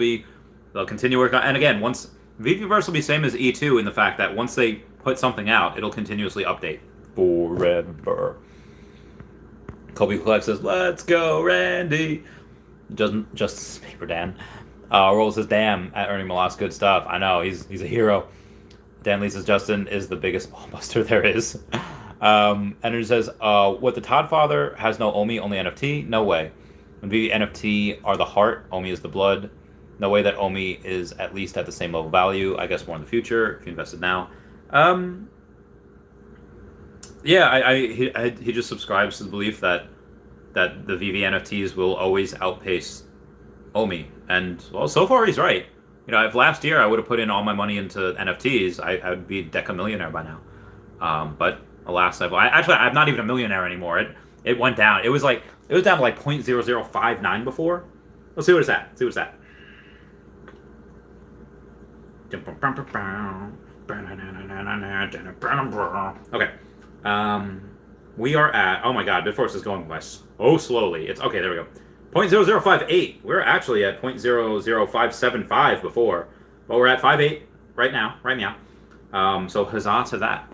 continue working on. And again, once Veveverse will be same as E2 in the fact that once they put something out, it'll continuously update forever. Kobe Collect says, "Let's go, Randy." Just paper Dan. Rolls says, "Damn, at Ernie Malas, good stuff. I know he's a hero." Dan Lee says, "Justin is the biggest ballbuster there is." And it says, "What the Todd father has no Omi, only NFT? No way. When Veve NFT are the heart, Omi is the blood. No way that Omi is at least at the same level value. I guess more in the future if you invested now." He just subscribes to the belief that the Veve NFTs will always outpace Omi, and well, so far he's right. If last year I would have put in all my money into NFTs, I would be Deca millionaire by now. But alas, I'm not even a millionaire anymore. It went down. It was down to like 0.0059 before. Let's see what it's at. Okay. We are at, oh my god, Bitforce is going by so slowly. It's okay, there we go. 0.0058. We're actually at 0.00575 before, but we're at 5.8 right now. So huzzah to that.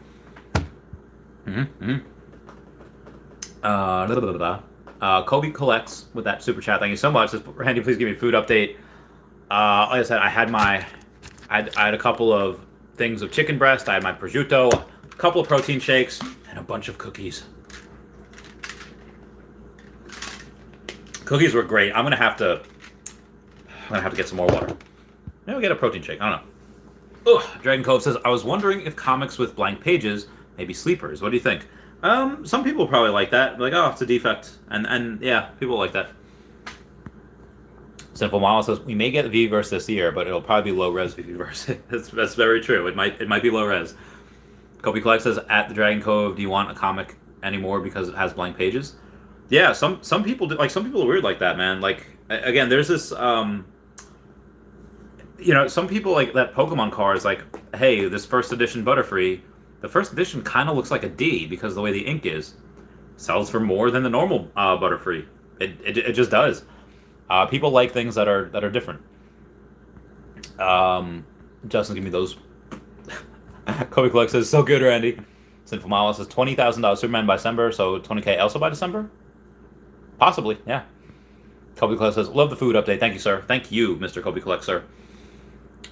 Kobe collects with that super chat. Thank you so much. Randy, please give me a food update. Like I said, I had a couple of things of chicken breast. I had my prosciutto, a couple of protein shakes, and a bunch of cookies. Cookies were great. I'm gonna have to get some more water. Maybe we'll get a protein shake. I don't know. Ugh. Dragon Cove says, I was wondering if comics with blank pages may be sleepers. What do you think? Some people probably like that. Like, oh, it's a defect. And yeah, people like that. Simple Model says, we may get Veveverse this year, but it'll probably be low-res Veveverse. That's very true. It might be low-res. Kobe Collect says, at the Dragon Cove, do you want a comic anymore because it has blank pages? Yeah, some people do. Like, some people are weird like that, man. Like, again, there's this, some people like that Pokemon card is like, hey, this first edition Butterfree, the first edition kind of looks like a D because of the way the ink is. Sells for more than the normal Butterfree. It just does. People like things that are different. Justin, give me those. Kobe Collect says, so good, Randy. Sinful Mala says, $20,000 Superman by December, so $20K also by December? Possibly, yeah. Kobe Collect says, love the food update. Thank you, sir. Thank you, Mr. Kobe Collect, sir.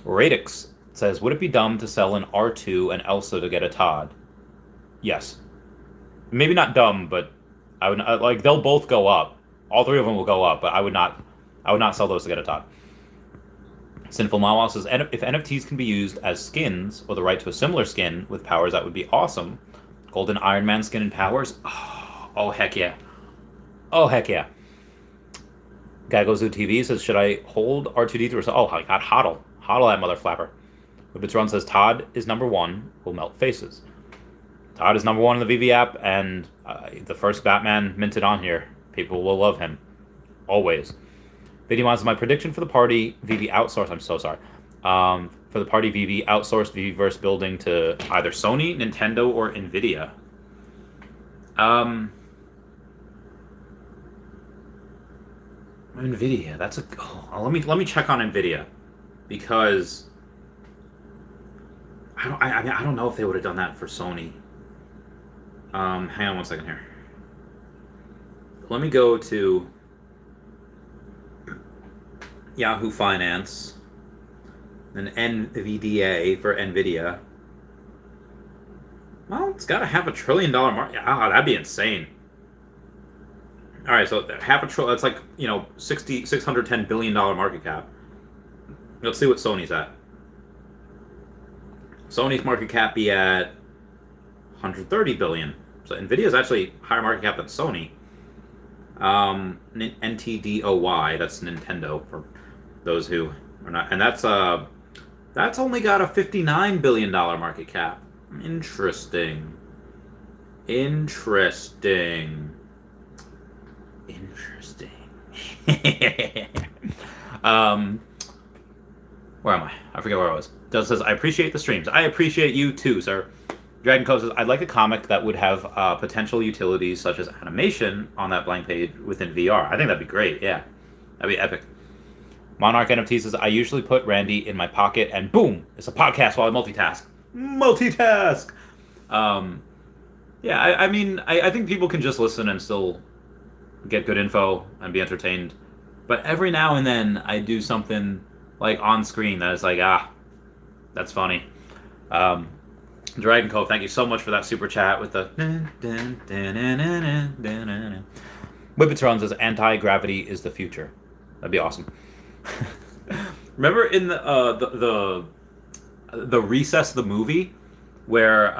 Radix says, would it be dumb to sell an R2 and Elsa to get a Todd? Yes. Maybe not dumb, but I would like they'll both go up. All three of them will go up, but I would not sell those to get a Todd. Sinful Mawa says, if NFTs can be used as skins or the right to a similar skin with powers, that would be awesome. Golden Iron Man skin and powers? Oh heck yeah. Oh heck yeah. Gagozu TV says, should I hold R2D3? Oh, I got hodl. Hodl that mother flapper. Run says, Todd is number one, will melt faces. Todd is number one in the Veve app, and the first Batman minted on here. People will love him. Always. Vidimon says, my prediction for the party, Veve outsource, I'm so sorry. For the party, Veve outsourced Veveverse building to either Sony, Nintendo, or Nvidia. Nvidia. That's a. Oh, let me check on Nvidia, because I don't know if they would have done that for Sony. Hang on one second here. Let me go to Yahoo Finance and NVDA for Nvidia. Well, it's got to have $1 trillion market. Ah, that'd be insane. All right, so half a trillion. That's like, $610 billion market cap. Let's see what Sony's at. Sony's market cap be at 130 billion. So Nvidia's actually higher market cap than Sony. NTDOY, that's Nintendo for those who are not, and that's only got a $59 billion market cap. Interesting. Where am I? I forget where I was. Does says, I appreciate the streams. I appreciate you too, sir. Dragon Coast says, I'd like a comic that would have potential utilities such as animation on that blank page within VR. I think that'd be great, yeah. That'd be epic. Monarch NFT says, I usually put Randy in my pocket and boom, it's a podcast while I multitask. Yeah, I think people can just listen and still get good info and be entertained. But every now and then I do something like on screen that is like, that's funny. Dragon Cove, thank you so much for that super chat with the Whippetron says anti-gravity is the future. That'd be awesome. Remember in the Recess the movie where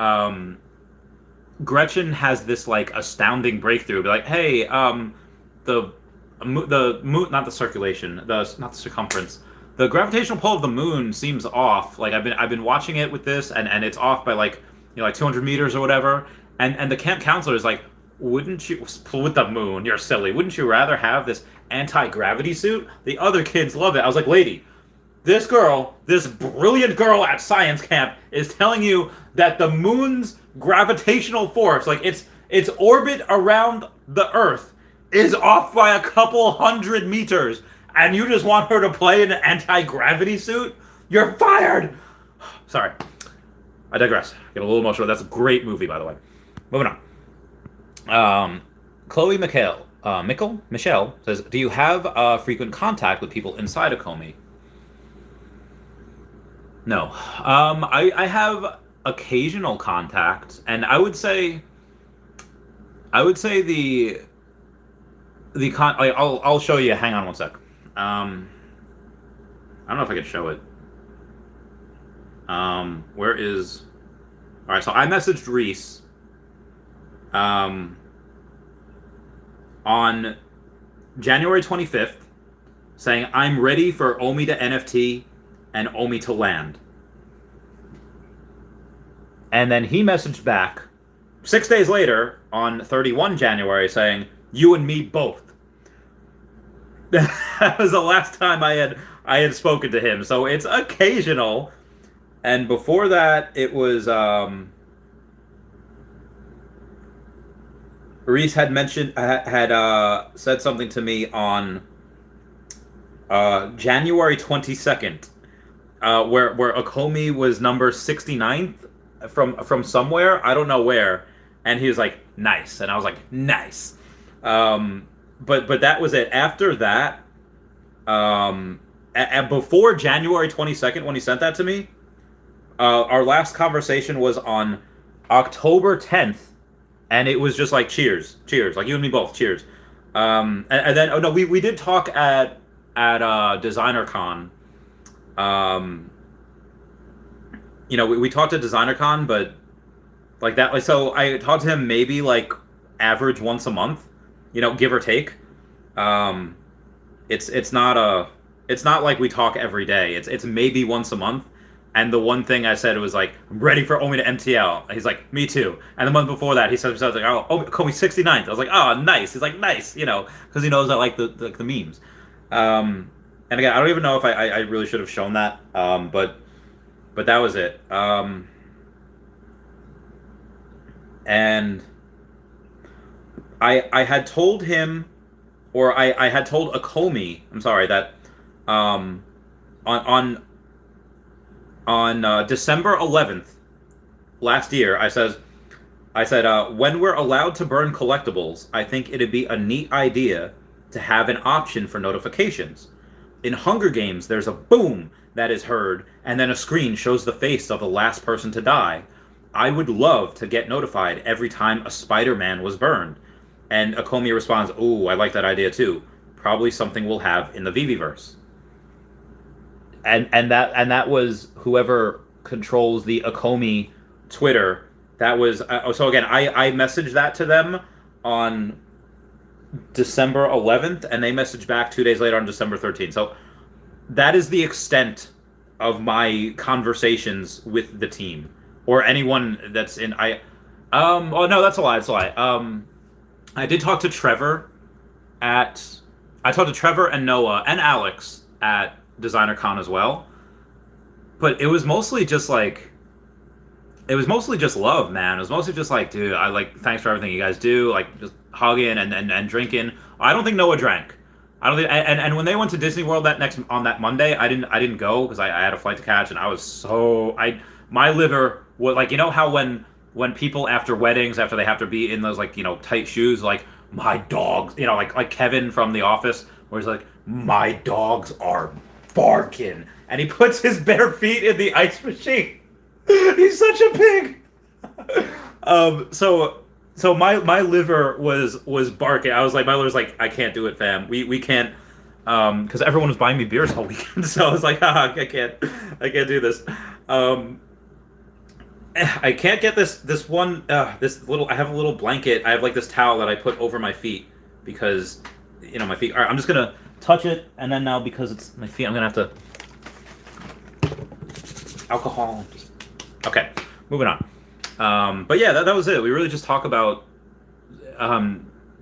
Gretchen has this like astounding breakthrough, be like, hey, the moon, not the circulation, not the circumference. The gravitational pull of the moon seems off. Like I've been watching it with this, and it's off by like 200 meters or whatever. And the camp counselor is like, wouldn't you, with the moon? You're silly. Wouldn't you rather have this anti-gravity suit? The other kids love it. I was like, lady, this brilliant girl at science camp is telling you that the moon's gravitational force, like its orbit around the Earth, is off by a couple hundred meters. And you just want her to play in an anti-gravity suit? You're fired! Sorry. I digress. Get a little emotional. That's a great movie, by the way. Moving on. Chloe Michelle says, do you have frequent contact with people inside of Comey? No. I have occasional contact, and I would say I'll show you. Hang on one sec. I don't know if I can show it. Where is... Alright, so I messaged Reese on January 25th saying, I'm ready for Omi to NFT and Omi to land. And then he messaged back 6 days later on 31 January saying, you and me both. That was the last time I had spoken to him. So it's occasional. And before that, it was Reese had mentioned said something to me on January 22nd, where Okomi was number 69th from somewhere, I don't know where, and he was like, nice, and I was like, nice. But that was it. After that, before January 22nd, when he sent that to me, our last conversation was on October 10th, and it was just like, cheers, like you and me both, cheers. And then, we did talk at DesignerCon. We talked at DesignerCon, but like that, like, so I talked to him maybe like average once a month, give or take. It's not like we talk every day. It's maybe once a month. And the one thing I said was like, I'm ready for Omi to MTL. And he's like, me too. And the month before that, he said like, oh, call me 69th. I was like, oh, nice. He's like, nice, because he knows I like the memes. And And again, I don't even know if I really should have shown that, but that was it. And I had told him, or I had told Akomi, I'm sorry, that on December 11th last year, I said, when we're allowed to burn collectibles, I think it'd be a neat idea to have an option for notifications. In Hunger Games, there's a boom that is heard, and then a screen shows the face of the last person to die. I would love to get notified every time a Spider-Man was burned. And Akomi responds, ooh, I like that idea too. Probably something we'll have in the Veveverse. And that was whoever controls the Akomi Twitter. That was so again. I messaged that to them on December 11th, and they messaged back 2 days later on December 13th. So that is the extent of my conversations with the team or anyone that's in. Oh no, that's a lie. That's a lie. I did talk to Trevor I talked to Trevor and Noah and Alex at DesignerCon as well. But it was mostly just like, it was mostly just love, man. It was mostly just like, dude, I like, thanks for everything you guys do. Like, just hugging and drinking. I don't think Noah drank. I don't think, and when they went to Disney World on that Monday, I didn't go because I had a flight to catch, and I was my liver was like, you know how when people after weddings, after they have to be in those like, you know, tight shoes, like my dogs, you know, like Kevin from The Office, where he's like, my dogs are barking, and he puts his bare feet in the ice machine. He's such a pig. So my liver was barking. I was like, my liver's like, I can't do it, fam. We can't, because everyone was buying me beers all weekend. So I was like, I can't do this. I can't get this little. I have a little blanket. I have like this towel that I put over my feet because, you know, my feet. All right, I'm just gonna touch it, and then now because it's my feet, I'm gonna have to alcohol. Okay, moving on. But yeah, that was it. We really just talk about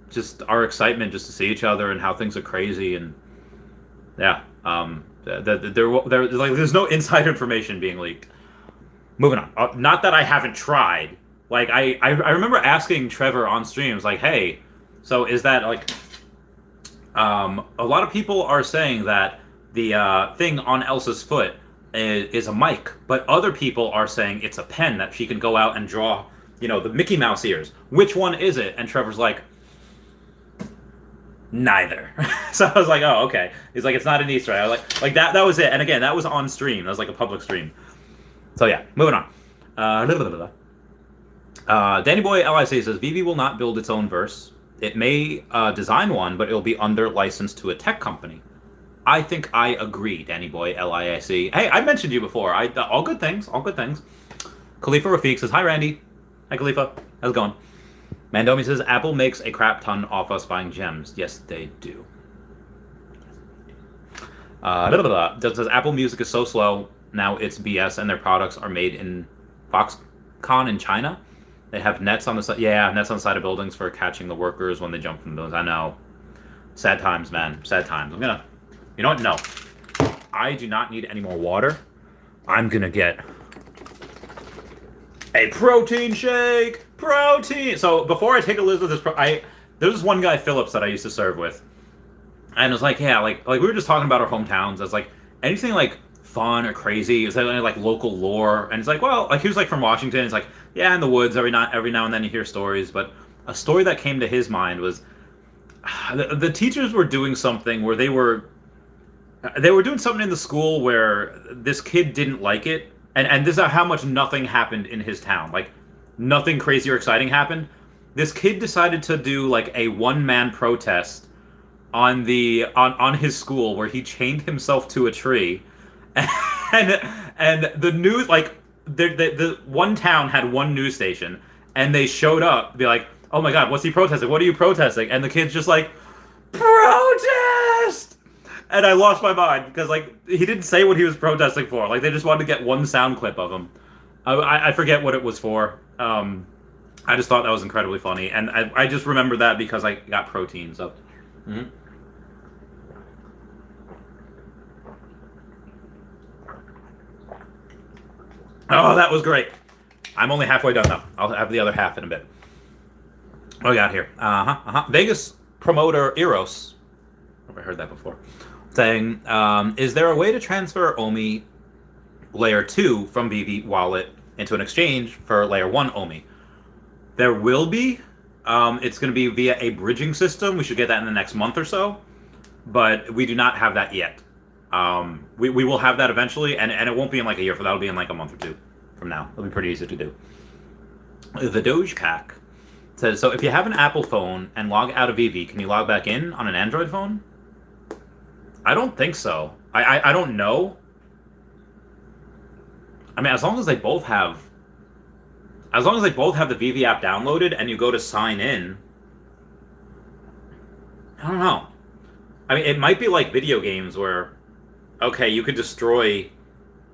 just our excitement just to see each other and how things are crazy, and yeah, there's no inside information being leaked. Moving on. Not that I haven't tried. Like I remember asking Trevor on streams, like, hey, so is that like a lot of people are saying that the thing on Elsa's foot is a mic, but other people are saying it's a pen that she can go out and draw, you know, the Mickey Mouse ears. Which one is it? And Trevor's like, neither. So I was like, oh, okay. He's like, it's not an Easter egg. I was like that was it. And again, that was on stream. That was like a public stream. So yeah, moving on. Danny Boy LIC says, Veve will not build its own verse. It may design one, but it'll be under license to a tech company. I think I agree, Danny Boy LIC. Hey, I mentioned you before. All good things, all good things. Khalifa Rafiq says, hi, Randy. Hi, Khalifa. How's it going? Mandomi says, Apple makes a crap ton off us buying gems. Yes, they do. Says, Apple Music is so slow. Now it's BS, and their products are made in Foxconn in China. They have nets on the side. Yeah, nets on the side of buildings for catching the workers when they jump from the buildings. I know. Sad times, man. Sad times. You know what? No. I do not need any more water. I'm gonna get a protein shake. Protein. So before I take a list of this, there's this one guy, Phillips, that I used to serve with, and it was like, yeah, like we were just talking about our hometowns. As like anything like fun or crazy. Is there any like local lore? And it's like, well, like he was like from Washington. It's like, yeah, in the woods every now and then you hear stories. But a story that came to his mind was the teachers were doing something where they were doing something in the school where this kid didn't like it, and this is how much nothing happened in his town. Like nothing crazy or exciting happened. This kid decided to do like a one-man protest on his school where he chained himself to a tree. And the news, like the one town had one news station, and they showed up to be like, oh my god, what's he protesting? What are you protesting? And the kid's just like, protest! And I lost my mind because like he didn't say what he was protesting for. Like they just wanted to get one sound clip of him. I forget what it was for. I just thought that was incredibly funny, and I just remember that because I got protein. So. Mm-hmm. Oh, that was great. I'm only halfway done though. I'll have the other half in a bit. What we got here? Vegas promoter Eros. Have I heard that before? Saying, is there a way to transfer Omi layer 2 from Veve wallet into an exchange for layer 1 Omi? There will be. It's going to be via a bridging system. We should get that in the next month or so. But we do not have that yet. We will have that eventually, and it won't be in like a year. That'll be in like a month or two from now. It'll be pretty easy to do. The Doge Pack says, so if you have an Apple phone and log out of Eevee, can you log back in on an Android phone? I don't think so. I don't know. I mean, as long as they both have the Veve app downloaded and you go to sign in, I don't know. I mean, it might be like video games where, okay, you could destroy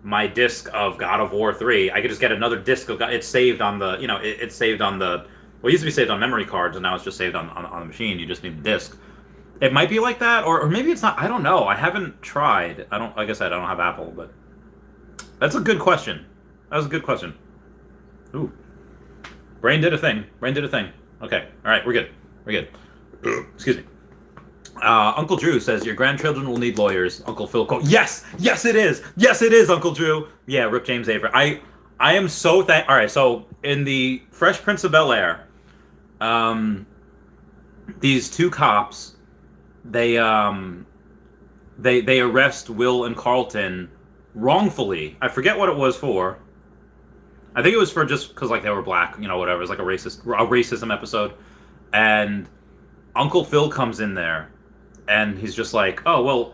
my disc of God of War 3. I could just get another disc of God. It's saved on the, it's saved on the, well, it used to be saved on memory cards, and now it's just saved on the machine. You just need the disc. It might be like that, or maybe it's not. I don't know. I haven't tried. Like I said, I don't have Apple, but that's a good question. That was a good question. Ooh. Brain did a thing. Okay. All right. We're good. Excuse me. Uncle Drew says, your grandchildren will need lawyers. Uncle Phil quote, yes it is, Uncle Drew. Yeah, Rip James Avery. I am so all right, so in the Fresh Prince of Bel-Air, these two cops, they arrest Will and Carlton wrongfully. I forget what it was for. I think it was for just because like they were black, whatever. It was like a racism episode. And Uncle Phil comes in there and he's just like, oh well,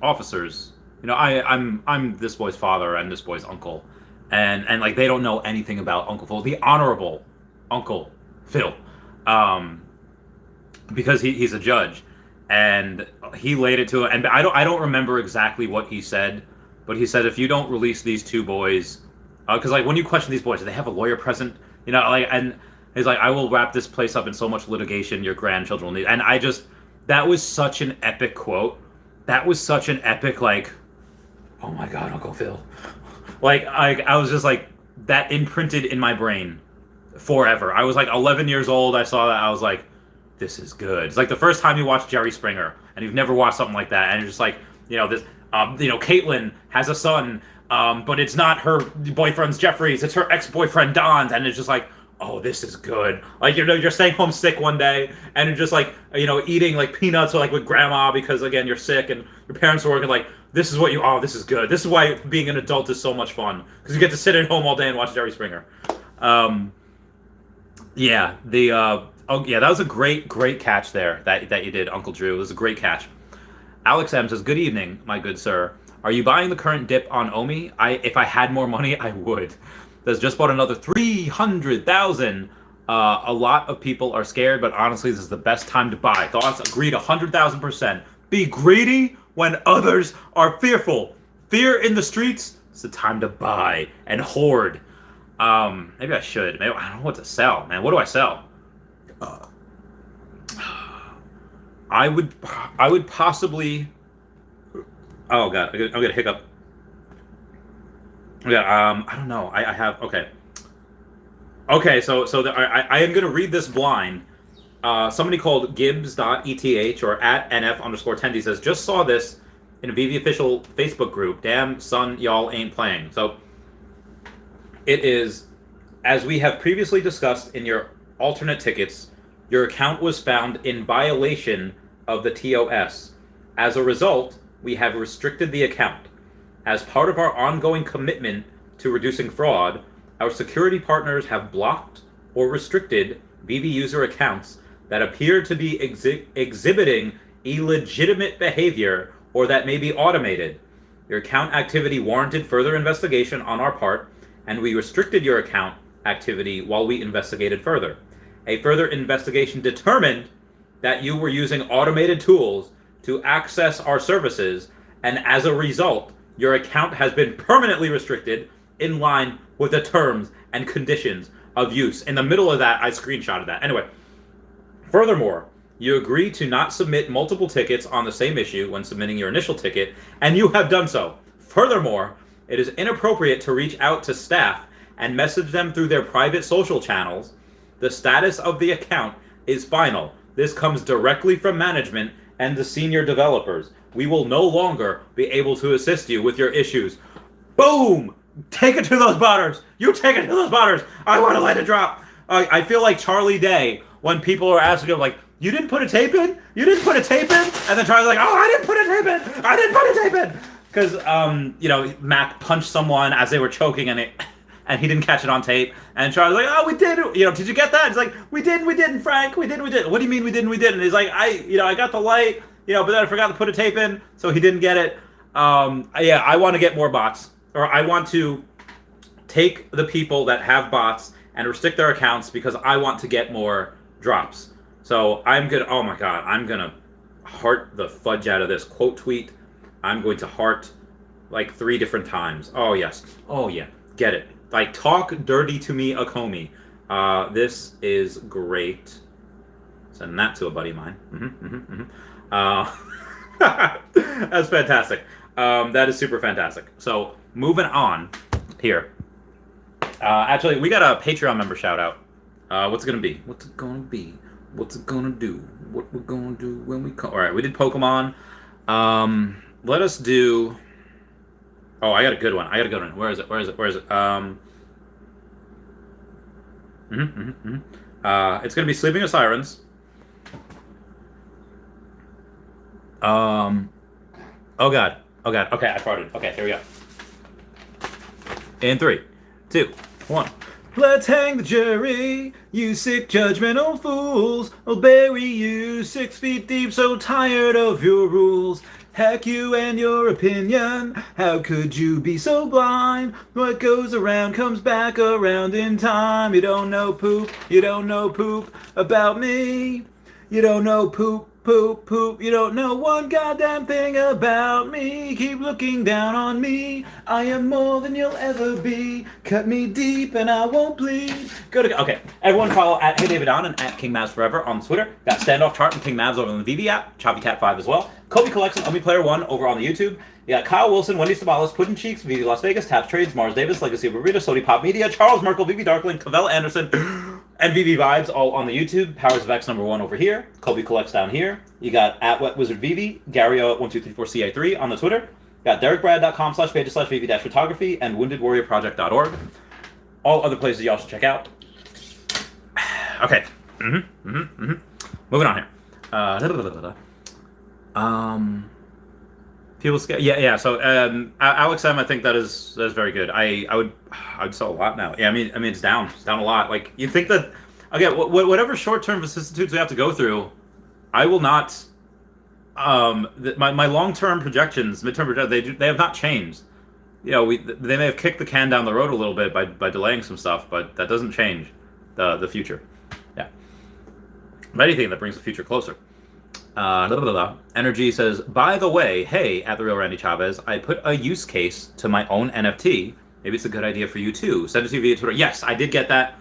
officers, I'm this boy's father and this boy's uncle. And like they don't know anything about Uncle Phil, the honorable Uncle Phil. Because he's a judge. And he laid it to him, and I don't remember exactly what he said, but he said, if you don't release these two boys, because like when you question these boys, do they have a lawyer present? And he's like, I will wrap this place up in so much litigation your grandchildren will need. And that was such an epic quote. That was such an epic, like, oh my God, Uncle Phil. Like, I was just like, that imprinted in my brain forever. I was like 11 years old. I saw that. I was like, this is good. It's like the first time you watch Jerry Springer and you've never watched something like that. And you're just like, this, Caitlyn has a son, but it's not her boyfriend's Jeffrey's. It's her ex-boyfriend Don's. And it's just like, oh, this is good. Like, you're staying home sick one day and you're just like, eating like peanuts or like with grandma because again, you're sick and your parents are working. Like, this is this is good. This is why being an adult is so much fun, because you get to sit at home all day and watch Jerry Springer. That was a great catch there that you did, Uncle Drew. It was a great catch. Alex M says, good evening, my good sir. Are you buying the current dip on Omi? If I had more money, I would. There's just bought another 300,000. A lot of people are scared, but honestly, this is the best time to buy. Thoughts? Agreed 100,000%. Be greedy when others are fearful. Fear in the streets, it's the time to buy and hoard. Maybe I should. Maybe I don't know what to sell, man. What do I sell? I would possibly. Oh God, I'm gonna hiccup. Yeah, I don't know. I have okay. So I am gonna read this blind. Somebody called Gibbs.eth or at NF_10D says, just saw this in a Veve official Facebook group. Damn son, y'all ain't playing. So it is, as we have previously discussed in your alternate tickets, your account was found in violation of the TOS. As a result, we have restricted the account. As part of our ongoing commitment to reducing fraud, our security partners have blocked or restricted Veve user accounts that appear to be exhibiting illegitimate behavior or that may be automated. Your account activity warranted further investigation on our part, and we restricted your account activity while we investigated further. A further investigation determined that you were using automated tools to access our services, and as a result, your account has been permanently restricted in line with the terms and conditions of use. In the middle of that, I screenshotted that. Anyway, furthermore, you agree to not submit multiple tickets on the same issue when submitting your initial ticket, and you have done so. Furthermore, It is inappropriate to reach out to staff and message them through their private social channels. The status of the account is final. This comes directly from management and the senior developers. We will no longer be able to assist you with your issues. Boom! Take it to those botters! You take it to those botters! I want to let it drop! I feel like Charlie Day when people are asking him, like, you didn't put a tape in? You didn't put a tape in? And then Charlie's like, oh, I didn't put a tape in! I didn't put a tape in! Because, you know, Mac punched someone as they were choking and he didn't catch it on tape. And Charlie's like, oh, we did it. You know, did you get that? It's like, we didn't, Frank. We didn't. What do you mean we didn't? And he's like, I got the light, you know, but then I forgot to put a tape in, so he didn't get it. Yeah, I want to get more bots. Or I want to take the people that have bots and restrict their accounts because I want to get more drops. So I'm going to, oh my God, I'm going to heart the fudge out of this quote tweet. I'm going to heart like 3 different times. Oh, yes. Oh, yeah. Get it. Like, talk dirty to me, Omi. This is great. Send that to a buddy of mine. That's fantastic. That is super fantastic. So, moving on here. Actually, we got a Patreon member shout out. What's it going to be? What's it going to be? What's it going to do? What we're going to do when we come? All right, we did Pokemon. Let us do... Oh, I got a good one. Where is it? It's going to be Sleeping with Sirens. Oh, God. Okay, I farted. Okay, here we go. In 3, 2, 1. Let's hang the jury, you sick judgmental fools. I'll bury you 6 feet deep, so tired of your rules. Heck you and your opinion, how could you be so blind? What goes around comes back around in time. You don't know poop about me. You don't know poop. You don't know one goddamn thing about me. Keep looking down on me. I am more than you'll ever be. Cut me deep and I won't bleed. Okay, everyone follow at HeyDavidOn and at KingMavsForever on Twitter. Got Standoff Chart and King Mavs over on the Veve app. ChoppyCat5 as well. Kobe Collection, Omi Player 1 over on the YouTube. You got Kyle Willson, Wendy Stibalis, Puddin' Cheeks, Veve Las Vegas, Taps Trades, Mars Davis, Legacy of Burrito, Sody Pop Media, Charles Merkel, Veve Darkling, Cavell Anderson, and Veve Vibes all on the YouTube. Powers of X #1 over here. Kobe Collects down here. You got at Wet Wizard Veve, Gario1234CA3 on the Twitter. Got DerekBrad.com/pages/Veve-photography and WoundedWarriorProject.org. All other places y'all should check out. Okay. Moving on here. People scale. Yeah. So Alex M, I think that is very good. I'd sell a lot now. Yeah, I mean it's down a lot. Like, you think that, again, whatever short-term vicissitudes we have to go through, I will not. My long-term projections, midterm projections, they have not changed. You know, they may have kicked the can down the road a little bit by delaying some stuff, but that doesn't change the future. Yeah. If anything, that brings the future closer. Energy says, by the way, hey, at the real Randy Chavez, I put a use case to my own NFT. Maybe it's a good idea for you too. Send it to you via Twitter. Yes, I did get that.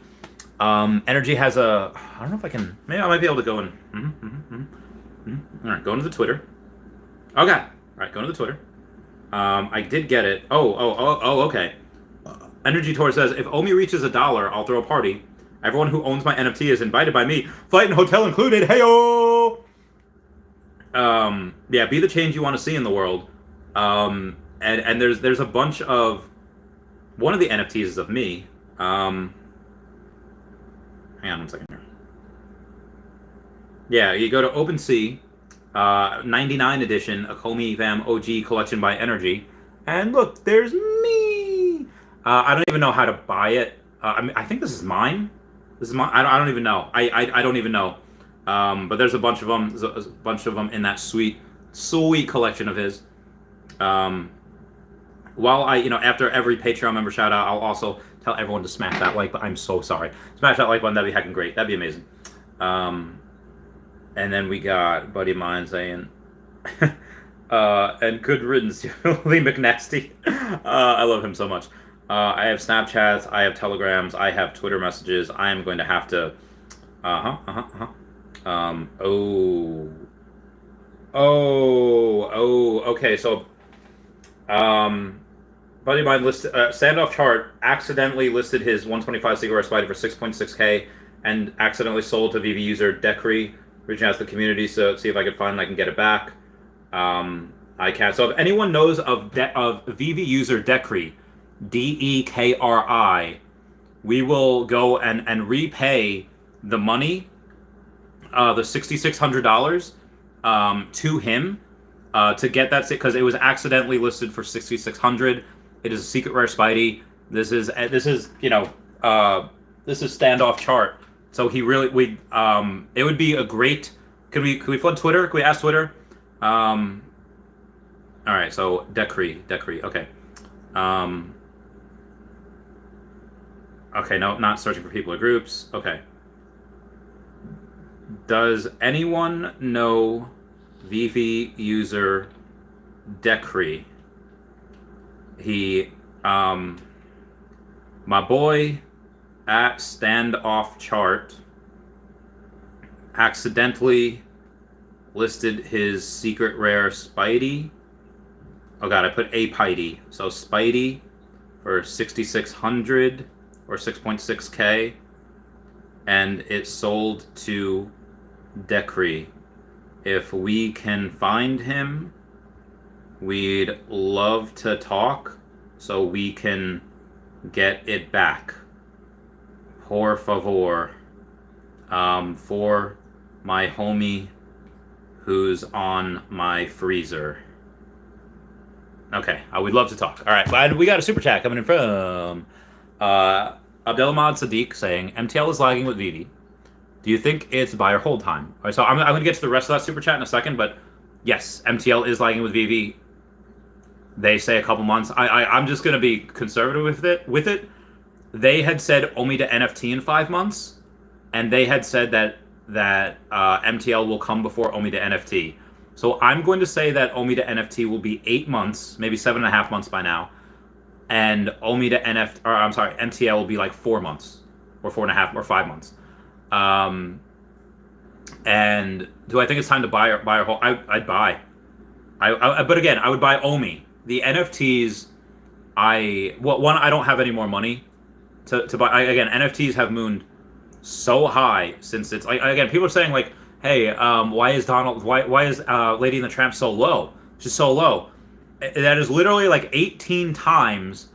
Energy has I don't know if I can, maybe I might be able to go in. All right, go into the Twitter. Oh, God. All right, go into the Twitter. I did get it. Oh, okay. Energy Tour says, if Omi reaches $1, I'll throw a party. Everyone who owns my NFT is invited by me. Flight and hotel included. Hey-o! Yeah, be the change you want to see in the world. And there's a bunch of, one of the NFTs is of me. Hang on 1 second here. Yeah, you go to OpenSea, 99 edition, a Omi Fam OG collection by Energy, and look, there's me. I don't even know how to buy it. I think this is mine. This is mine. I don't even know. I don't even know. But there's a bunch of them. There's a bunch of them in that sweet collection of his. While after every Patreon member shout out, I'll also tell everyone to smash that like button. I'm so sorry. Smash that like button. That'd be heckin' great. That'd be amazing. And then we got buddy of mine saying, and good riddance, Lee McNasty. I love him so much. I have Snapchats, I have Telegrams, I have Twitter messages. I am going to have to. Okay, so, but buddy of mine listed standoff chart accidentally listed his 125 Cigarette Spidey for 6.6k and accidentally sold to Veve user Decree. Reaching out to the community so see if I can find it. I can get it back. I can't. So if anyone knows of Veve user Decree, Dekri, we will go and repay the money, the $6,600 to him to get that, because it was accidentally listed for 6,600. It is a secret rare Spidey. This is standoff chart. So he really it would be a great. Could we flood Twitter? Could we ask Twitter? All right. So Decree. Okay. Okay. No, not searching for people or groups. Okay. Does anyone know Veve user Decree? He, my boy at standoff chart accidentally listed his secret rare Spidey. Oh god, I put a Spidey. So Spidey for 6,600 or 6.6k, and it sold to Decree. If we can find him, we'd love to talk so we can get it back. Por favor. For my homie who's on my freezer. Okay, we'd love to talk. All right, and we got a super chat coming in from Abdelhamid Sadiq saying, MTL is lagging with Veve. Do you think it's buy or hold time? All right, so I'm going to get to the rest of that super chat in a second, but yes, MTL is lagging with Veve. They say a couple months. I'm just going to be conservative with it. They had said Omi to NFT in 5 months, and they had said that MTL will come before Omi to NFT. So I'm going to say that Omi to NFT will be 8 months, maybe 7.5 months by now, and Omi to MTL will be like 4 months, or 4.5 or 5 months. And do I think it's time to buy or hold? I'd buy. But again, I would buy Omi. The NFTs, I don't have any more money to buy. Again, NFTs have mooned so high since it's like, again, people are saying like, hey, why is Lady and the Tramp so low? She's so low. That is literally like 18 times,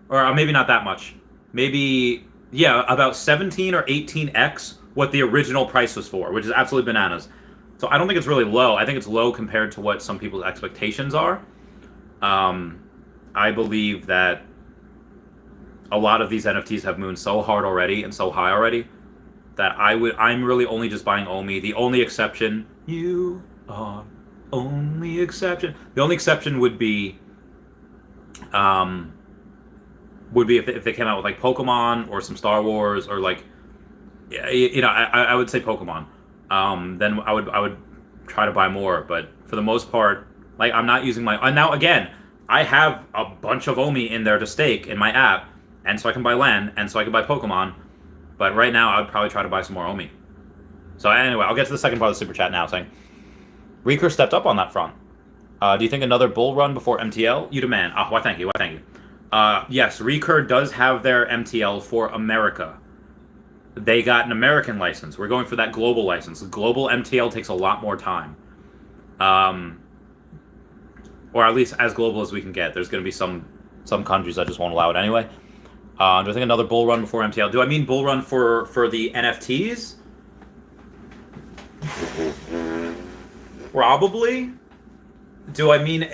or maybe not that much. Maybe, yeah, about 17 or 18x what the original price was for, which is absolutely bananas. So I don't think it's really low. I think it's low compared to what some people's expectations are. I believe that a lot of these NFTs have mooned so hard already and so high already that I'm really only just buying Omi. The only exception, you are only exception. The only exception would be if they came out with like Pokemon or some Star Wars or like, I would say Pokemon. Then I would try to buy more, but for the most part, like I'm not using my. Now again, I have a bunch of Omi in there to stake in my app, and so I can buy land, and so I can buy Pokemon. But right now, I would probably try to buy some more Omi. So anyway, I'll get to the second part of the super chat now, saying Reeker stepped up on that front. Do you think another bull run before MTL? You demand. Why thank you. Yes, Reeker does have their MTL for America. They got an American license. We're going for that global license. The global MTL takes a lot more time. Or at least as global as we can get. There's going to be some countries that just won't allow it anyway. Do I think another bull run before MTL? Do I mean bull run for the NFTs? Probably. Do I mean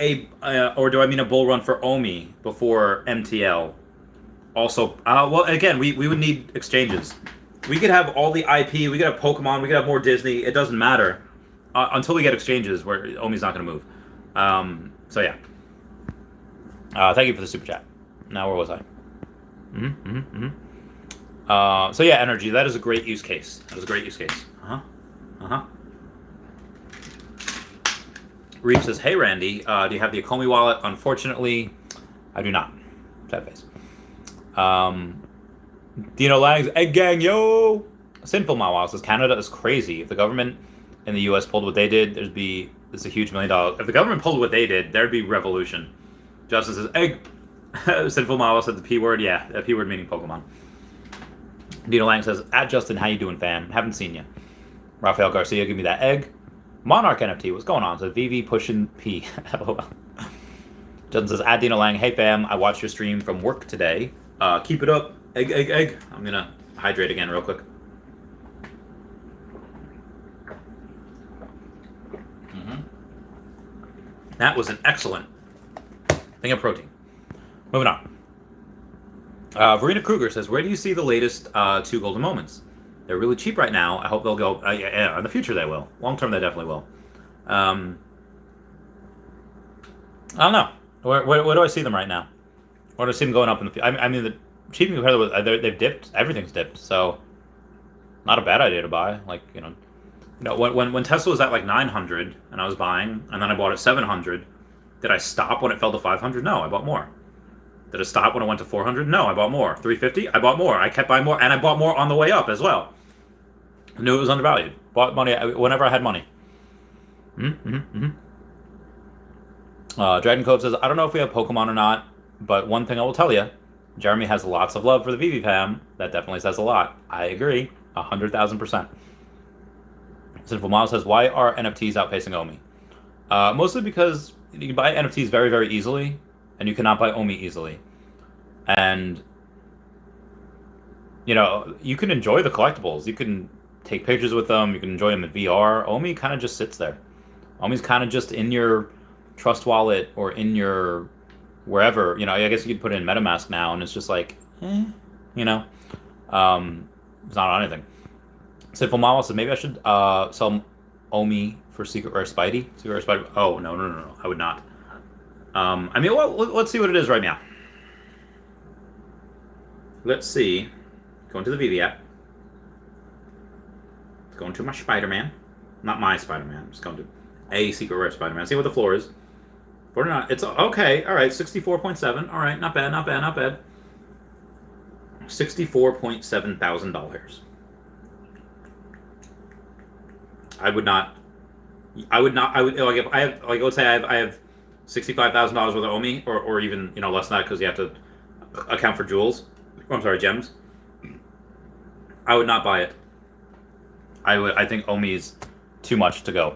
or do I mean a bull run for Omi before MTL? Also, well, again, we would need exchanges. We could have all the IP, we could have Pokemon, we could have more Disney, it doesn't matter. Until we get exchanges where Omi's not going to move. So yeah. Thank you for the super chat. Now where was I? So yeah, energy, that is a great use case. Reef says, hey Randy, do you have the Akomi wallet? Unfortunately, I do not. Sad face. Dino Lags, egg gang, yo! Sinful Mawal says, Canada is crazy. If the government in the US pulled what they did, there's a huge $1 million. If the government pulled what they did, there'd be revolution. Justin says, egg Sinful Mama said the P word. Yeah, the P word meaning Pokemon. Dino Lang says, at Justin, how you doing, fam? Haven't seen you. Rafael Garcia, give me that egg. Monarch NFT, what's going on? Says Veve pushing P. LOL. Justin says, at Dino Lang, hey fam, I watched your stream from work today. Keep it up. Egg, egg, egg. I'm gonna hydrate again real quick. That was an excellent thing of protein. Moving on. Verena Kruger says, where do you see the latest 2 golden moments? They're really cheap right now. I hope they'll go. Yeah, in the future they will. Long term, they definitely will. I don't know. Where do I see them right now? Where do I see them going up in the future? I mean, the cheap compared with they've dipped. Everything's dipped. So, not a bad idea to buy. Like, when Tesla was at like 900 and I was buying, and then I bought at 700, did I stop when it fell to 500? No, I bought more. Did it stop when it went to 400? No, I bought more. 350? I bought more. I kept buying more, and I bought more on the way up as well. I knew it was undervalued. Bought money whenever I had money. Dragon Cove says, I don't know if we have Pokemon or not, but one thing I will tell you, Jeremy has lots of love for the Veve fam. That definitely says a lot. I agree, 100,000%. Sinful Miles says, why are NFTs outpacing Omi? Mostly because you can buy NFTs very, very easily, and you cannot buy Omi easily. And, you can enjoy the collectibles. You can take pictures with them. You can enjoy them in VR. Omi kind of just sits there. Omi's kind of just in your Trust Wallet or in your wherever. I guess you could put it in MetaMask now, and it's just like, it's not on anything. Sinful Mama said, maybe I should sell Omi for Secret Rare Spidey. Secret Rare Spidey. Oh, no. I would not. Let's see what it is right now. Let's see. Going to the Veve app. Going to my Spider-Man. Not my Spider-Man. I'm just going to a Secret Rare Spider-Man. See what the floor is. Or not. It's okay. All right. 64.7. All right. Not bad. $64.7 thousand. I would like if I have let's say I have $65,000 worth of Omi, or even less than that, because you have to account for jewels. I'm sorry, gems. I would not buy it. I think Omi's too much to go.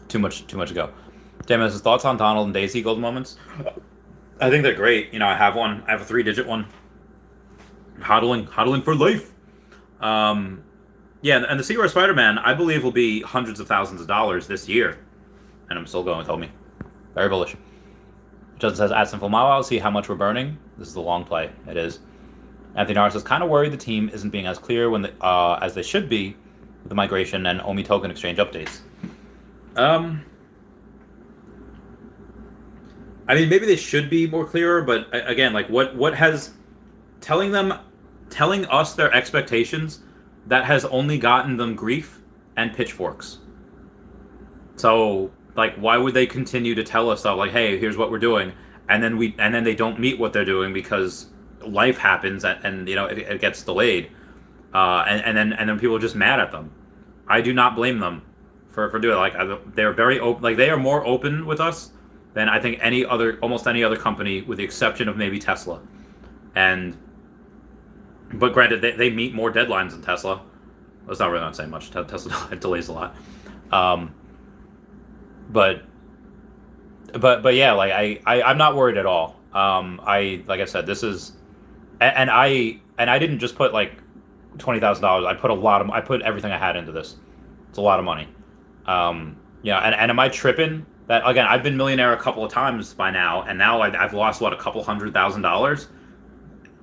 Too much to go. Damn, his thoughts on Donald and Daisy golden moments? I think they're great. I have one. I have a 3-digit one. Hodling for life. Yeah, and the Secret Spider-Man, I believe, will be hundreds of thousands of dollars this year. And I'm still going with Omi. Very bullish. Justin says, at Sinful Mile, see how much we're burning. This is a long play. It is. Anthony Nara says, kind of worried the team isn't being as clear as they should be with the migration and Omi token exchange updates. Maybe they should be more clearer, but again, like what has telling us their expectations, that has only gotten them grief and pitchforks. So, like, why would they continue to tell us stuff like, hey, here's what we're doing, and then they don't meet what they're doing because life happens and it gets delayed, and then people are just mad at them. I do not blame them for doing it. Like, they're very open. Like, they are more open with us than I think almost any other company, with the exception of maybe Tesla. But granted, they meet more deadlines than Tesla. That's not really not saying much. Tesla delays a lot. But yeah, like I'm not worried at all. Like I said, this is, and I didn't just put like $20,000. I put everything I had into this. It's a lot of money. And am I tripping? That, again, I've been millionaire a couple of times by now, and now I've lost a couple $100,000.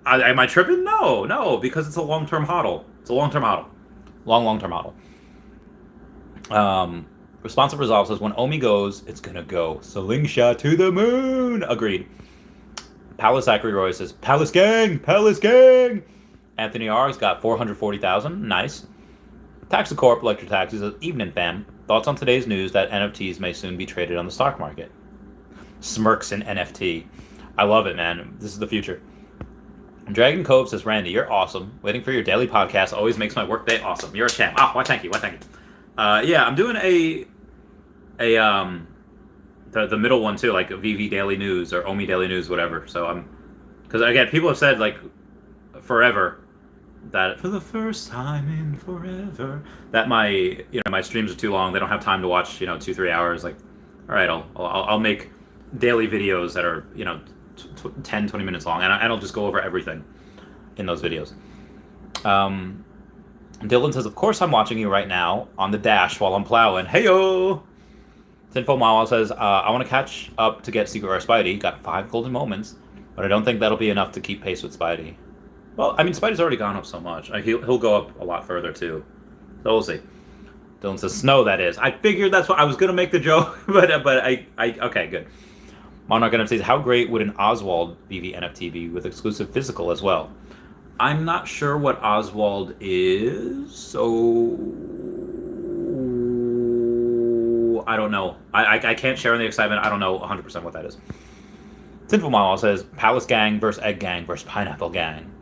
Am I tripping? No, because it's a long-term hodl. It's a long-term hodl. Long-term hodl. Responsive Resolve says, when Omi goes, it's gonna go slingshot to the moon. Agreed. Palace Zachary Roy says, Palace Gang. Anthony R's got 440,000. Nice. Taxicorp Electric Taxi says, evening fam. Thoughts on today's news that NFTs may soon be traded on the stock market? Smirks in NFT. I love it, man. This is the future. Dragon Cove says, Randy, you're awesome. Waiting for your daily podcast always makes my workday awesome. You're a champ. Why thank you. Yeah, I'm doing a the middle one too, like Veve Daily News or Omi Daily News, whatever. So because again, people have said like forever that for the first time in forever that my streams are too long. They don't have time to watch 2-3 hours. Like, all right, I'll make daily videos that are 10-20 minutes long, and I'll just go over everything in those videos. Dylan says, of course I'm watching you right now on the dash while I'm plowing. Heyo! Sinful Mawa says, I want to catch up to get Secret Rare Spidey. Got 5 golden moments, but I don't think that'll be enough to keep pace with Spidey. Well, I mean, Spidey's already gone up so much. He'll go up a lot further, too. So we'll see. Dylan says, snow, that is. I figured that's what I was going to make the joke, but okay, good. Monarch NFT says, how great would an Oswald Veve NFT be with exclusive physical as well? I'm not sure what Oswald is, so I don't know. I can't share in the excitement. I don't know 100% what that is. Sinful Mile says, Palace Gang versus Egg Gang versus Pineapple Gang.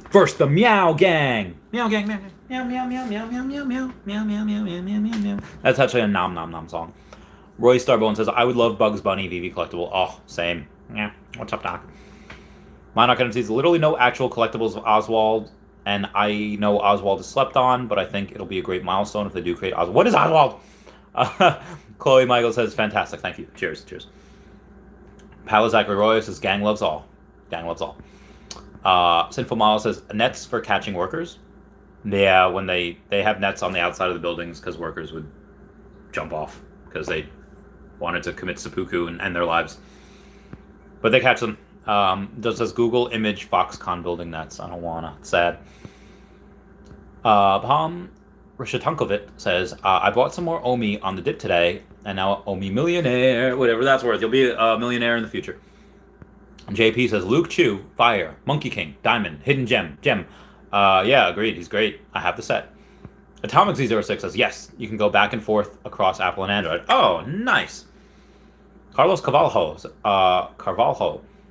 First, the Meow Gang. Meow Gang, meow, meow, meow, meow, meow, meow, meow, meow, meow, meow, meow, meow, meow, meow, meow. That's actually a nom nom nom song. Roy Starbone says, I would love Bugs Bunny Veve collectible. Oh, same. Yeah. What's up, Doc? Monarch NFTs literally no actual collectibles of Oswald, and I know Oswald is slept on, but I think it'll be a great milestone if they do create Oswald. What is Oswald? Chloe Michael says, fantastic. Thank you. Cheers. Cheers. Paolo Zachary Roy says, gang loves all. Gang loves all. Sinful Model says, nets for catching workers. Yeah, when they have nets on the outside of the buildings because workers would jump off because they wanted to commit seppuku and end their lives. But they catch them. Just says Google image Foxconn building nets. I don't wanna. It's sad. Palm Rishatunkovic says, I bought some more Omi on the dip today, and now Omi millionaire, whatever that's worth. You'll be a millionaire in the future. JP says, Luke Chu, Fire, Monkey King, Diamond, Hidden Gem. Yeah, agreed. He's great. I have the set. Atomic Z06 says, yes, you can go back and forth across Apple and Android. Oh, nice. Carlos Carvalho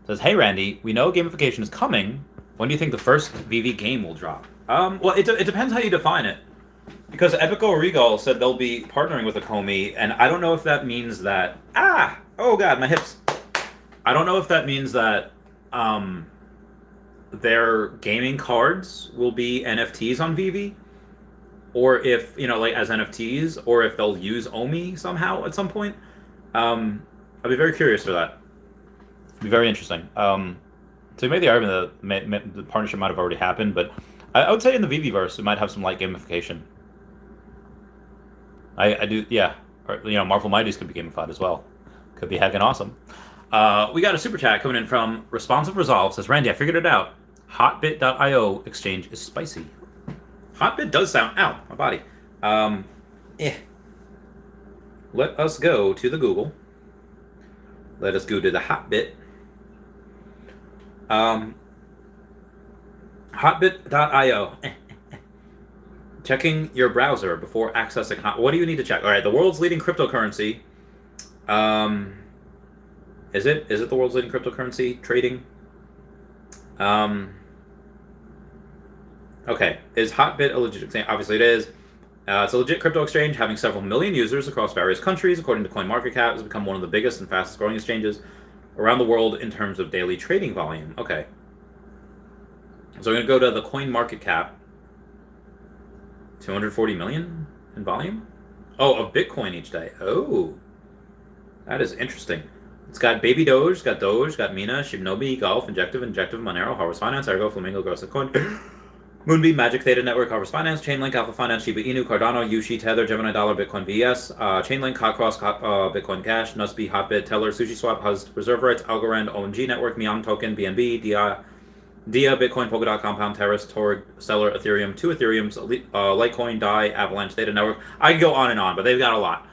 says, hey, Randy, we know gamification is coming. When do you think the first Veve game will drop? Well, it depends how you define it. Because Epico Regal said they'll be partnering with Akomi, and I don't know if that means that... Oh, God, my hips. I don't know if that means that their gaming cards will be NFTs on Veve, or if, like as NFTs, or if they'll use Omi somehow at some point. I'd be very curious for that. It'd be very interesting. So you made the argument that the partnership might have already happened, but I would say in the Veveverse, we might have some light gamification. I do, yeah. Or, Marvel Mighties could be gamified as well. Could be heckin' awesome. We got a super chat coming in from Responsive Resolve. Says, Randy, I figured it out. Hotbit.io exchange is spicy. Hotbit does sound... Ow, my body. Let us go to the Google. Let us go to the Hotbit. Hotbit.io. Checking your browser before accessing Hot. What do you need to check? All right, the world's leading cryptocurrency. Is it the world's leading cryptocurrency trading? Okay, is Hotbit a legit exchange? Obviously it is. It's a legit crypto exchange having several million users across various countries. According to CoinMarketCap, it's become one of the biggest and fastest growing exchanges around the world in terms of daily trading volume. Okay. So we're going to go to the CoinMarketCap. 240 million in volume? Oh, of Bitcoin each day. Oh. That is interesting. It's got Baby Doge, it's got Doge, it's got Mina, Shibnobi, Golf, Injective, Monero, Harvest Finance, Ergo, Flamingo, Gross Coin, Moonbeam, Magic Theta Network, Harvest Finance, Chainlink, Alpha Finance, Shiba Inu, Cardano, Yushi, Tether, Gemini Dollar, Bitcoin VS, Chainlink, Hotcross, Bitcoin Cash, Nusby, Hotbit, Teller, Sushi Swap, Huz, Reserve Rights, Algorand, OMG Network, Mian Token, BNB, Dia, Bitcoin, Polkadot, Compound, Terrace, Torg, Stellar, Ethereum, 2 Ethereums, Litecoin, Dai, Avalanche, Theta Network. I could go on and on, but they've got a lot.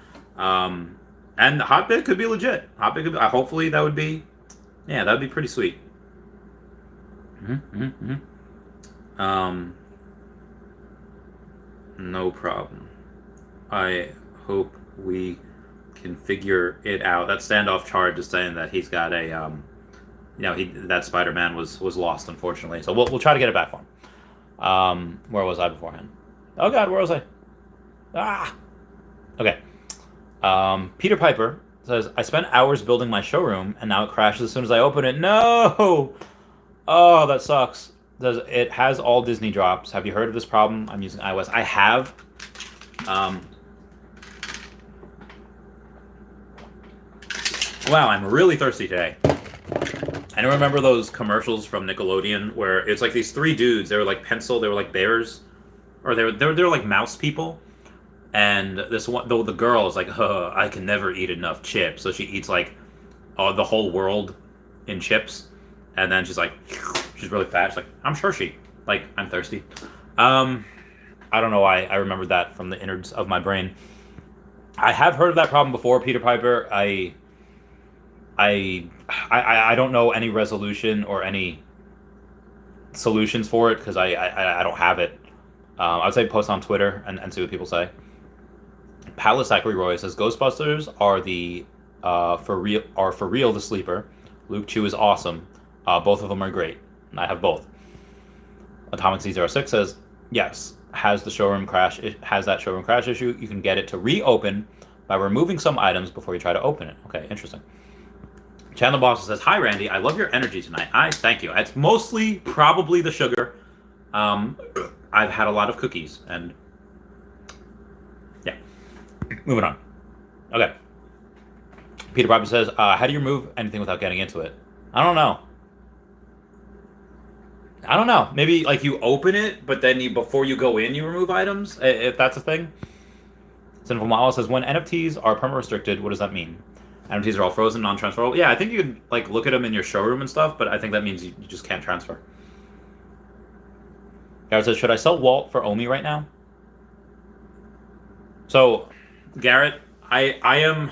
And Hotbit could be legit. Hotbit could be, hopefully that would be, yeah, that would be pretty sweet. No problem. I hope we can figure it out. That standoff charge is saying that he's got a, that Spider-Man was lost, unfortunately. So we'll try to get it back for him. Where was I beforehand? Oh God, where was I? Okay. Peter Piper says, I spent hours building my showroom and now it crashes as soon as I open it. No! Oh, that sucks. Does it has all Disney drops? Have you heard of this problem? I'm using iOS. I have. Um, wow, I'm really thirsty today. I don't remember those commercials from Nickelodeon where it's like these three dudes. They were like pencil. They were like bears, or they were like mouse people. And this one, the girl is like, I can never eat enough chips, so she eats like the whole world in chips, and then she's like, she's really fat. She's like, I'm sure I'm thirsty. I don't know why I remembered that from the innards of my brain. I have heard of that problem before, Peter Piper. I don't know any resolution or any solutions for it because I don't have it. I would say post on Twitter and see what people say. Palace Zachary Roy says Ghostbusters are for real the sleeper. Luke Chu is awesome. Both of them are great. I have both. Atomic C06 says yes. Has that showroom crash issue? You can get it to reopen by removing some items before you try to open it. Okay, interesting. Chandler Boston says, hi Randy, I love your energy tonight. I thank you. It's mostly probably the sugar. I've had a lot of cookies and yeah. Moving on. Okay. Peter Piper says, how do you remove anything without getting into it? I don't know. Maybe like you open it, but then before you go in, you remove items, if that's a thing. Sinful Mala says, when NFTs are perma-restricted, what does that mean? NFTs are all frozen, non-transferable. Yeah, I think you could like look at them in your showroom and stuff, but I think that means you just can't transfer. Garrett says, should I sell Walt for Omi right now? So, Garrett, I am.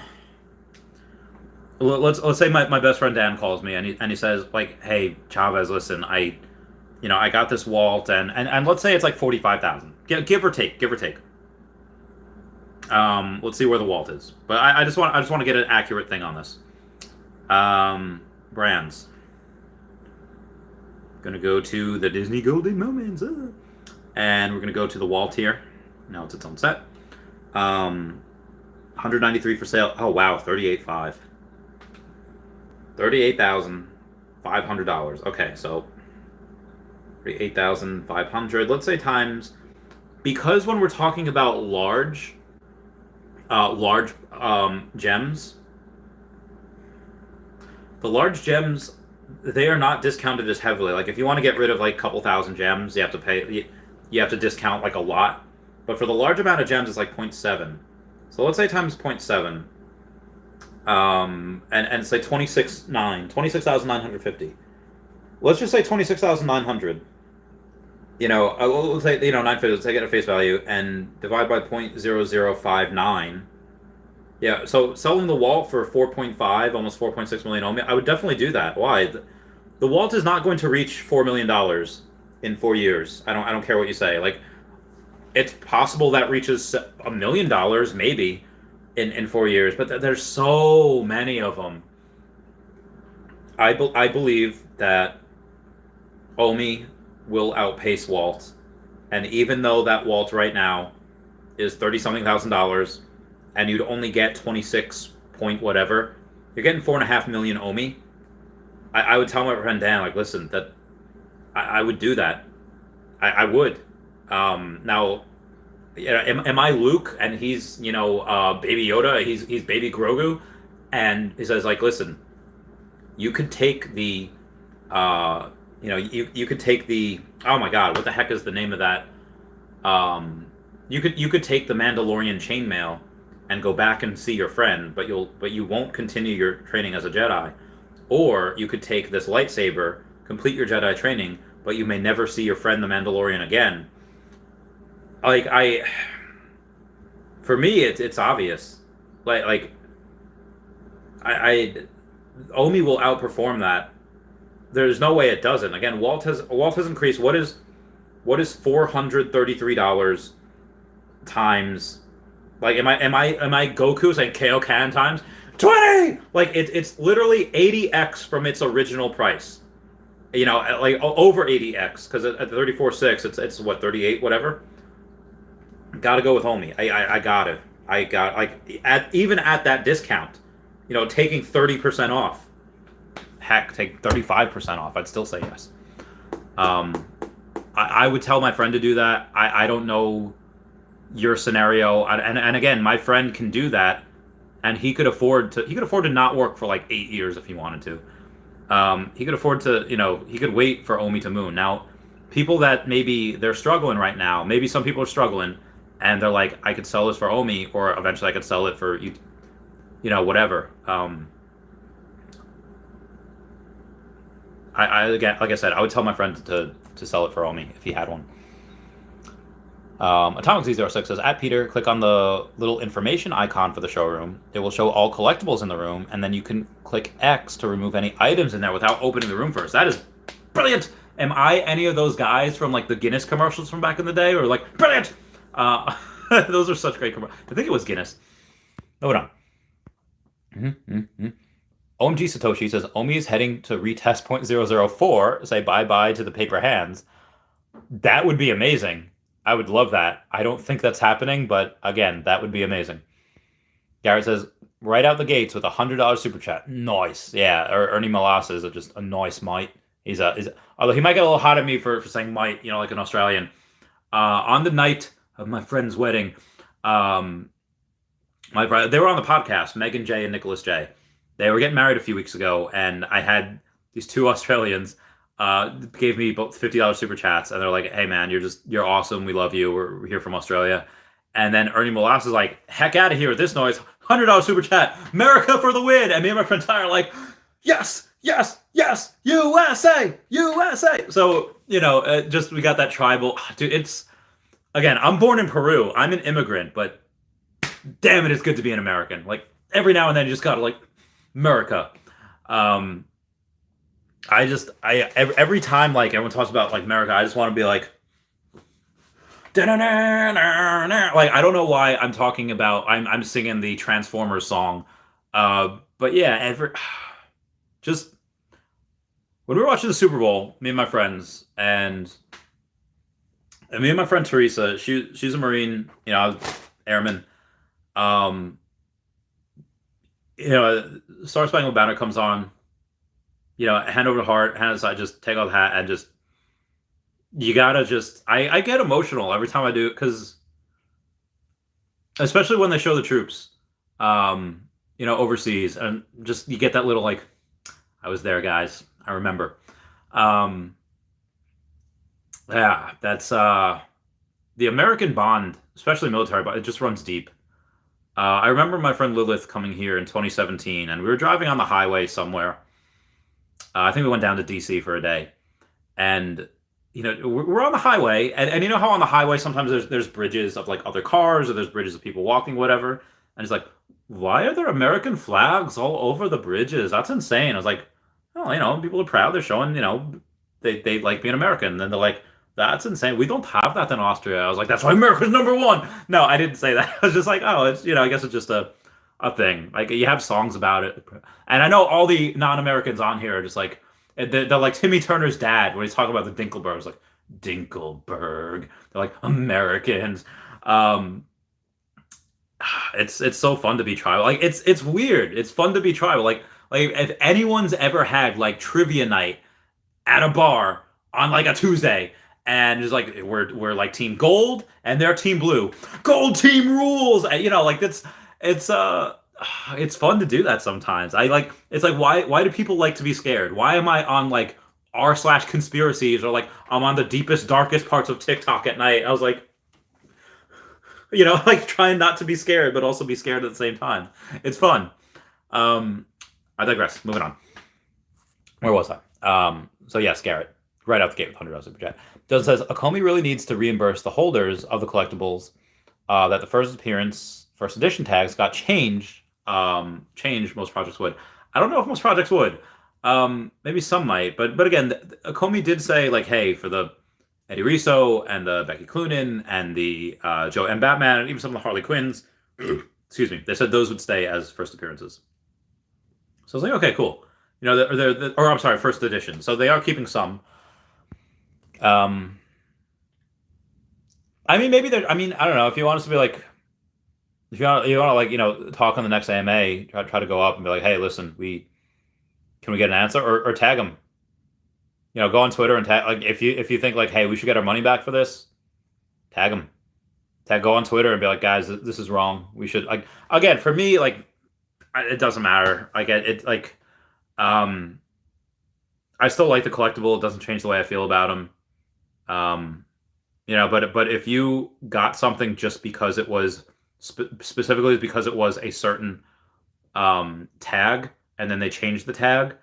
Let's say my best friend Dan calls me and he says like, hey Chavez, listen, I got this Walt and let's say it's like 45,000, give or take. Let's see where the Walt is, but I just want to get an accurate thing on this. Brands. Gonna go to the Disney Golden Moments, and we're gonna go to the Walt here. Now it's its own set. 193 for sale. Oh wow, 38.5. $38,500. Okay, so 38,500. Let's say times, because when we're talking about large gems, the large gems, they are not discounted as heavily. Like if you want to get rid of like a couple thousand gems, you have to pay. You have to discount like a lot. But for the large amount of gems, it's like 0.7. So let's say times 0.7. And say 26,950. Let's just say 26,900. Let's say 950. Let's take it at face value and divide by 0.0059. Yeah, so selling the Walt for 4.5, almost 4.6 million Omi, I would definitely do that. Why? The Walt is not going to reach $4 million in 4 years. I don't care what you say. Like, it's possible that reaches $1 million maybe in 4 years, but there's so many of them. I believe that Omi will outpace Walt, and even though that Walt right now is $30-something thousand, and you'd only get 26 point whatever, you're getting 4.5 million Omi. I would tell my friend Dan, like, listen, that I would do that. I would. Now, am I Luke and he's Baby Yoda? He's Baby Grogu, and he says like, listen, you could take the you could take the, oh my god, what the heck is the name of that? You could take the Mandalorian chainmail and go back and see your friend, but you won't continue your training as a Jedi. Or you could take this lightsaber, complete your Jedi training, but you may never see your friend the Mandalorian again. Like for me, it's obvious. Like Omi will outperform that. There's no way it doesn't. Again, Walt has increased. What is $433 times? Like, am I Goku saying Kaioken times 20? Like it's literally 80x from its original price. Like over 80x, because at 34.6 it's what, 38 whatever. Got to go with Omi. I got it. I got like even at that discount, taking 30% off. Heck, take 35% off. I'd still say yes. Um, I would tell my friend to do that. I don't know your scenario, and again, my friend can do that, and he could afford to not work for like 8 years if he wanted to. He could afford to, he could wait for Omi to moon. Now, people that maybe they're struggling right now, maybe some people are struggling, and they're like, I could sell this for Omi, or eventually I could sell it for whatever. Again, like I said, I would tell my friend to sell it for Omi if he had one. Atomic Z06 says, at Peter, click on the little information icon for the showroom. It will show all collectibles in the room, and then you can click X to remove any items in there without opening the room first. That is brilliant. Am I any of those guys from like the Guinness commercials from back in the day, or like brilliant? Those are such great commercials. I think it was Guinness. Hold on. OMG Satoshi says, Omi is heading to retest 0.004. Say bye-bye to the paper hands. That would be amazing. I would love that. I don't think that's happening, but again, that would be amazing. Garrett says, right out the gates with $100 super chat. Nice. Yeah, Ernie Molasses is just a nice mite. Although he might get a little hot at me for saying mite, like an Australian. On the night of my friend's wedding, they were on the podcast, Megan J and Nicholas J. They were getting married a few weeks ago, and I had these two Australians gave me both $50 super chats, and they're like, hey man, you're awesome, we love you, we're here from Australia. And then Ernie Molasses is like, heck out of here with this noise, $100 super chat, America for the win. And me and my friend Ty are like, yes, yes, yes, USA, USA. So just we got that tribal, dude. It's, again, I'm born in Peru, I'm an immigrant, but damn it, it's good to be an American. Like every now and then you just gotta like America. Every time like everyone talks about like America, I just want to be like, like I don't know why I'm talking about I'm singing the Transformers song, but yeah, just when we were watching the Super Bowl, me and my friends and me and my friend Teresa, she's a Marine, I was airman. Star Spangled Banner comes on. Hand over the heart, hand aside, just take off the hat, and just, you gotta just, I get emotional every time I do it, because, especially when they show the troops, overseas, and just, you get that little, like, I was there, guys, I remember. Yeah, that's, the American bond, especially military bond, it just runs deep. I remember my friend Lilith coming here in 2017, and we were driving on the highway somewhere. I think we went down to DC for a day, and we're on the highway, and you know how on the highway sometimes there's bridges of like other cars, or there's bridges of people walking, whatever. And it's like, why are there American flags all over the bridges? That's insane. I was like, oh, people are proud. They're showing, they like being American. And then they're like, that's insane. We don't have that in Austria. I was like, that's why America's #1. No, I didn't say that. I was just like, oh, it's I guess it's just a thing. Like you have songs about it, and I know all the non-Americans on here are just like they're like Timmy Turner's dad when he's talking about the Dinkelbergs, like Dinkelberg. They're like Americans. It's so fun to be tribal. Like it's weird. It's fun to be tribal. Like if anyone's ever had like trivia night at a bar on like a Tuesday, and it's like we're like team gold and they're team blue. Gold team rules. And, like it's fun to do that sometimes. It's like why do people like to be scared? Why am I on like r/conspiracies, or like I'm on the deepest darkest parts of TikTok at night? I was like, like trying not to be scared but also be scared at the same time. It's fun. I digress. Moving on. Where was I? So yes, Garrett, right out the gate with $100 super chat. Does says Omi really needs to reimburse the holders of the collectibles that the first edition tags got changed. Most projects would. I don't know if most projects would. Maybe some might, but again, Omi did say like, hey, for the Eddie Rizzo and the Becky Cloonan and the Joe M. Batman and even some of the Harley Quinns, excuse me, they said those would stay as first appearances. So I was like, okay, cool. Or I'm sorry, first edition. So they are keeping some. I mean, maybe I don't know, if you want us to be like, if you want to like talk on the next AMA, try to go up and be like, hey, listen, we can we get an answer or tag them. Go on Twitter and tag like if you think like, hey, we should get our money back for this, tag them. Go on Twitter and be like, guys, this is wrong. We should like again for me like it doesn't matter. Like it like um I still like the collectible. It doesn't change the way I feel about them. Um, but if you got something just because it was specifically because it was a certain tag and then they changed the tag,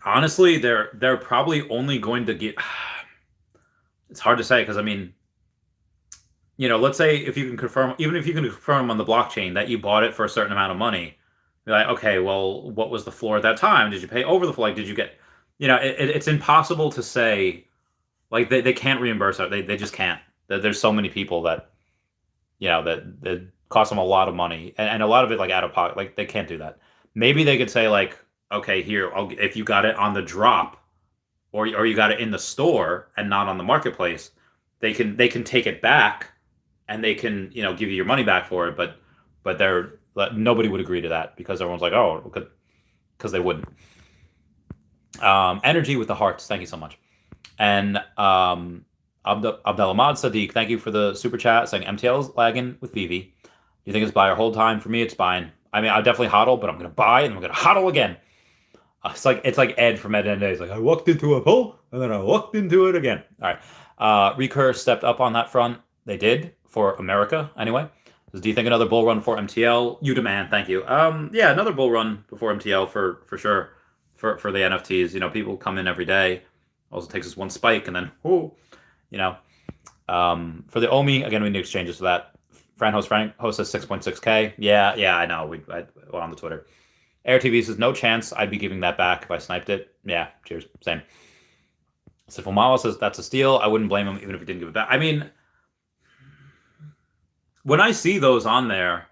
honestly, they're probably only going to get. It's hard to say because I mean, let's say if you can confirm, even if you can confirm on the blockchain that you bought it for a certain amount of money, you're like, okay, well, what was the floor at that time? Did you pay over the floor? Like, did you get, it's impossible to say, like, they can't reimburse it. They just can't. There's so many people that, that cost them a lot of money and a lot of it, like, out of pocket. Like, they can't do that. Maybe they could say, like, okay, here, if you got it on the drop or you got it in the store and not on the marketplace, they can take it back and they can give you your money back for it, but nobody would agree to that because everyone's like, oh, because they wouldn't. Energy with the hearts, thank you so much. And Abdelhamad Sadiq, thank you for the super chat saying MTL's lagging with Veve. You think it's buy or hold time? For me, it's buying. I mean, I definitely hodl, but I'm gonna buy and I'm gonna hodl again. It's like Ed from Ed and Ed. He's like, I walked into a hole and then I walked into it again. All right. Recur stepped up on that front. They did for America anyway. Do you think another bull run for MTL? You demand. Thank you. Yeah, another bull run before MTL for sure. For the NFTs, people come in every day. Also takes us one spike and then for the Omi again, we need exchanges for that. Frank host says 6.6K. Yeah, I know. I went on the Twitter. Air TV says no chance. I'd be giving that back if I sniped it. Yeah, cheers. Same. Sifumala says that's a steal. I wouldn't blame him even if he didn't give it back. I mean, when I see those on there,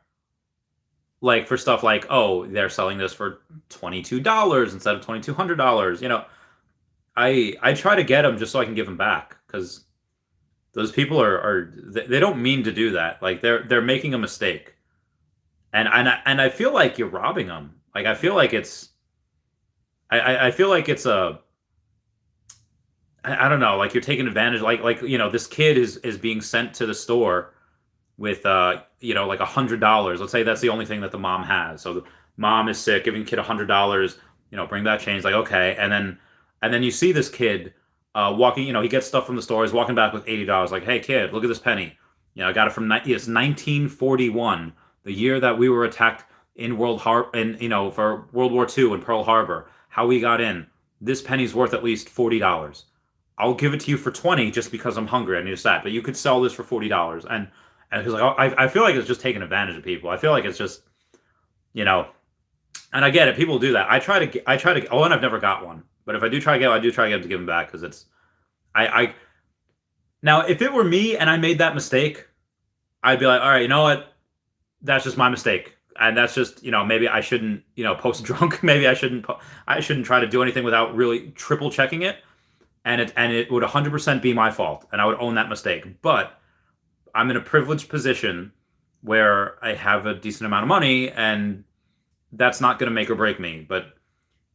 like for stuff like, oh, they're selling this for $22 instead of $2,200, I try to get them just so I can give them back because those people they don't mean to do that. Like they're making a mistake, and I feel like you're robbing them. Like I feel like it's, I feel like it's a, I don't know, like you're taking advantage. Like this kid is being sent to the store with like $100. Let's say that's the only thing that the mom has. So the mom is sick, giving the kid $100. Bring back change. Like okay, and then you see this kid walking. He gets stuff from the store. He's walking back with $80. Like hey kid, look at this penny. I got it from it's 1941, the year that we were attacked in for World War II in Pearl Harbor. How we got in. This penny's worth at least $40. I'll give it to you for 20 just because I'm hungry. I need a snack. But you could sell this for $40. And he's like, oh, I feel like it's just taking advantage of people. I feel like it's just, and I get it. People do that. I try to. Oh, and I've never got one. But if I do try to get, I do try to get to give them back because it's, Now if it were me and I made that mistake, I'd be like, all right, you know what? That's just my mistake, and that's just maybe I shouldn't post drunk. Maybe I shouldn't try to do anything without really triple checking it, and it would 100% be my fault, and I would own that mistake. But I'm in a privileged position where I have a decent amount of money, and that's not going to make or break me. But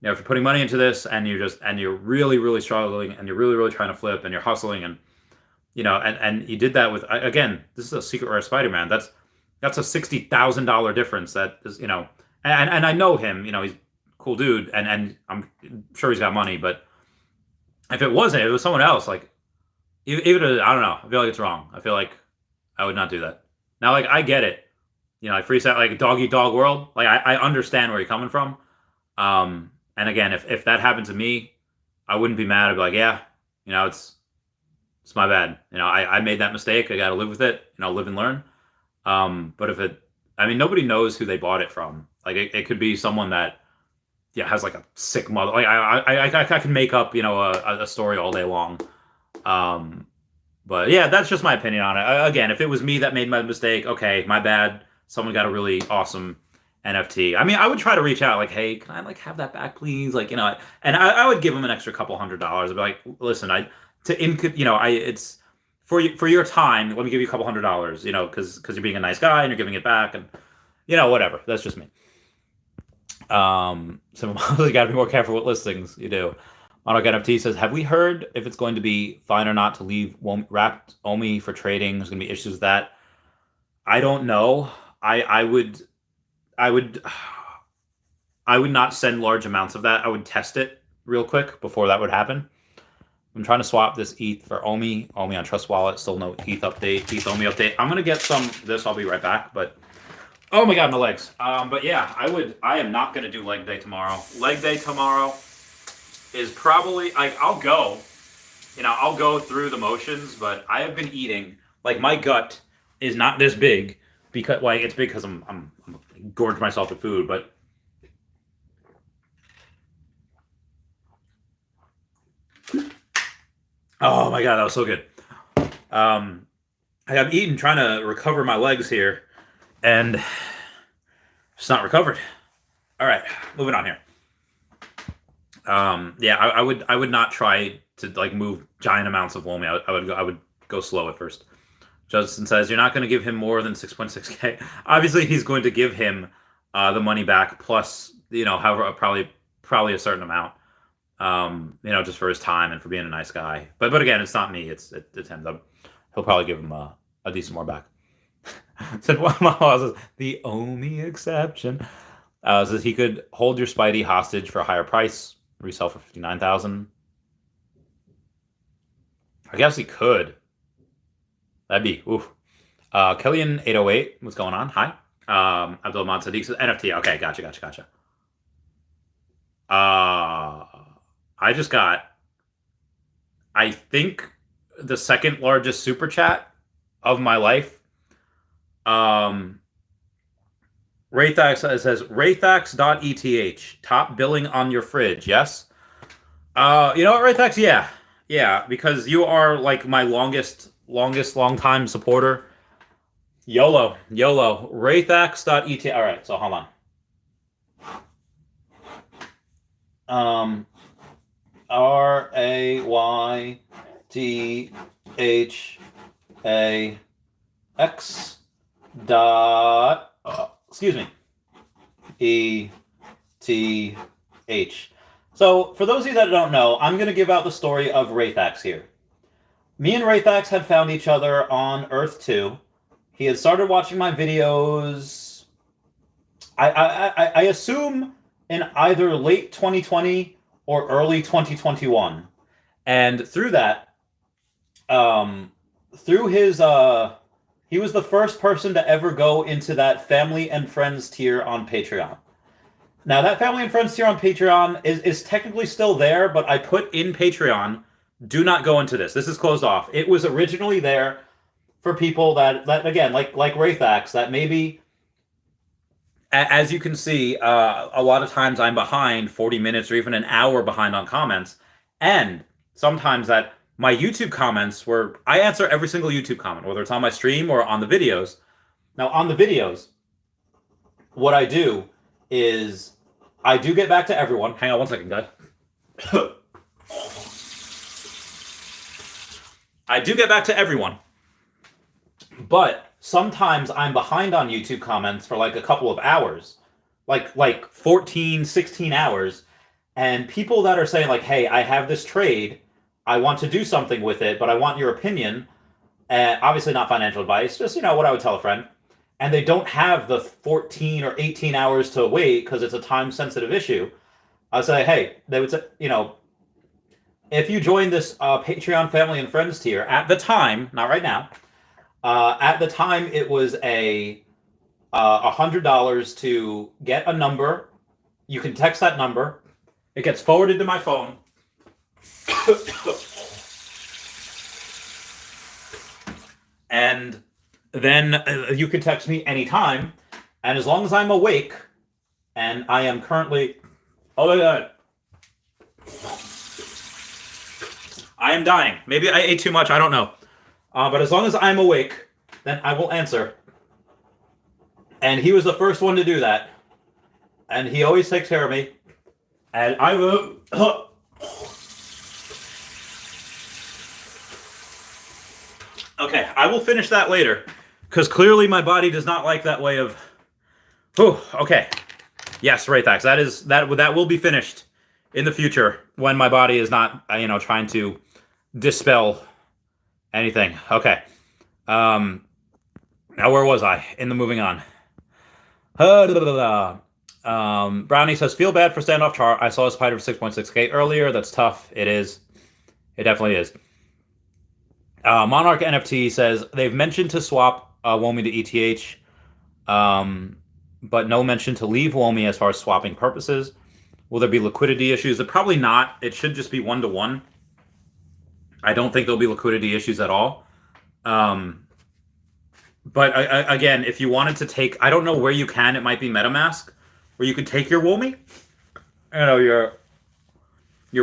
if you're putting money into this and you're really, really struggling and you're really, really trying to flip and you're hustling and and you did that with, again, this is a secret rare Spider-Man. That's a $60,000 difference. That is, and I know him. He's a cool dude, and I'm sure he's got money. But if it wasn't, if it was someone else, like even I don't know. I feel like it's wrong. I feel like I would not do that. Now, like I get it. Like freestyle, like dog eat dog world. Like I understand where you're coming from. And again, if that happened to me, I wouldn't be mad. I'd be like, yeah, it's my bad. I made that mistake. I got to live with it. Live and learn. But nobody knows who they bought it from. Like it could be someone that, has like a sick mother. Like I can make up, a story all day long. But yeah, that's just my opinion on it. Again, if it was me that made my mistake, okay, my bad. Someone got a really awesome NFT. I would try to reach out like, hey, can I like have that back, please? Like, and I would give them an extra couple $100. I'd be like, listen, it's for your time, let me give you a couple $100, you know, because you're being a nice guy and you're giving it back, and you know, whatever. That's just me. So you got to be more careful with listings. You do. Monarch NFT says, have we heard if it's going to be fine or not to leave wrapped Omi for trading? There's going to be issues with that. I don't know. I would not send large amounts of that. I would test it real quick before that would happen. I'm trying to swap this ETH for Omi on Trust Wallet. Still no ETH update, ETH Omi update. I'm gonna get some of this. I'll be right back. But oh my god, my legs. But yeah, I am not gonna do leg day tomorrow. Leg day tomorrow is probably like I'll go through the motions, but I have been eating like my gut is not this big because like it's big because I'm gorged myself with food, but oh my god, that was so good. I'm eating, trying to recover my legs here, and it's not recovered. All right, moving on here. Yeah, I would not try to like move giant amounts of Omi. I would go slow at first. Justin says you're not going to give him more than 6.6K. Obviously, he's going to give him the money back plus, you know, however, probably a certain amount. You know, just for his time and for being a nice guy. But again, it's not me. It's him. He'll probably give him a decent more back. Said the Omi exception. Says he could hold your Spidey hostage for a higher price, resell for 59,000. I guess he could. That'd be oof. Killian 808, what's going on? Hi. Abdul Ahmad Sadiq says NFT. Okay, gotcha. I just got, I think, the second largest super chat of my life. Raythax says Raythax.eth, top billing on your fridge. Yes. You know what, Raythax? Yeah, because you are like my longest long time supporter. YOLO. Raythax.eth. All right, so hold on. RAYTHAX dot excuse me, ETH. So for those of you that don't know, I'm going to give out the story of Raythax here. Me and Raythax had found each other on Earth 2. He had started watching my videos, I assume, in either late 2020 or early 2021. And through that, through his, he was the first person to ever go into that family and friends tier on Patreon. Now, that family and friends tier on Patreon is technically still there, but I put in Patreon, do not go into this. This is closed off. It was originally there for people that again, like Raythax, that maybe, as you can see, a lot of times I'm behind 40 minutes or even an hour behind on comments. And sometimes that my YouTube comments where I answer every single YouTube comment, whether it's on my stream or on the videos. Now, on the videos, what I do is I do get back to everyone. Hang on one second, guys. I do get back to everyone. But sometimes I'm behind on YouTube comments for like a couple of hours, like 14, 16 hours. And people that are saying like, hey, I have this trade, I want to do something with it, but I want your opinion. Obviously not financial advice, just, you know, what I would tell a friend. And they don't have the 14 or 18 hours to wait because it's a time-sensitive issue. I'll say, hey, they would say, you know, if you join this Patreon family and friends tier at the time, not right now, at the time it was a $100 to get a number. You can text that number. It gets forwarded to my phone. And then you can text me anytime. And as long as I'm awake, and I am currently... Oh my God. I am dying. Maybe I ate too much. I don't know. But as long as I'm awake, then I will answer. And he was the first one to do that. And he always takes care of me. And I will... Okay, I will finish that later, because clearly my body does not like that way of. Whew, okay. Yes, right, Thax. That will be finished in the future when my body is not, trying to dispel anything. Okay. Now where was I in the moving on? Brownie says, feel bad for standoff chart. I saw a spider for 6.6k earlier. That's tough. It is. It definitely is. Monarch NFT says they've mentioned to swap Womi to ETH, but no mention to leave Womi as far as swapping purposes. Will there be liquidity issues? Probably not. It should just be 1-to-1. I don't think there'll be liquidity issues at all. But again, if you wanted to take, I don't know where you can. It might be MetaMask, where you could take your Womi, your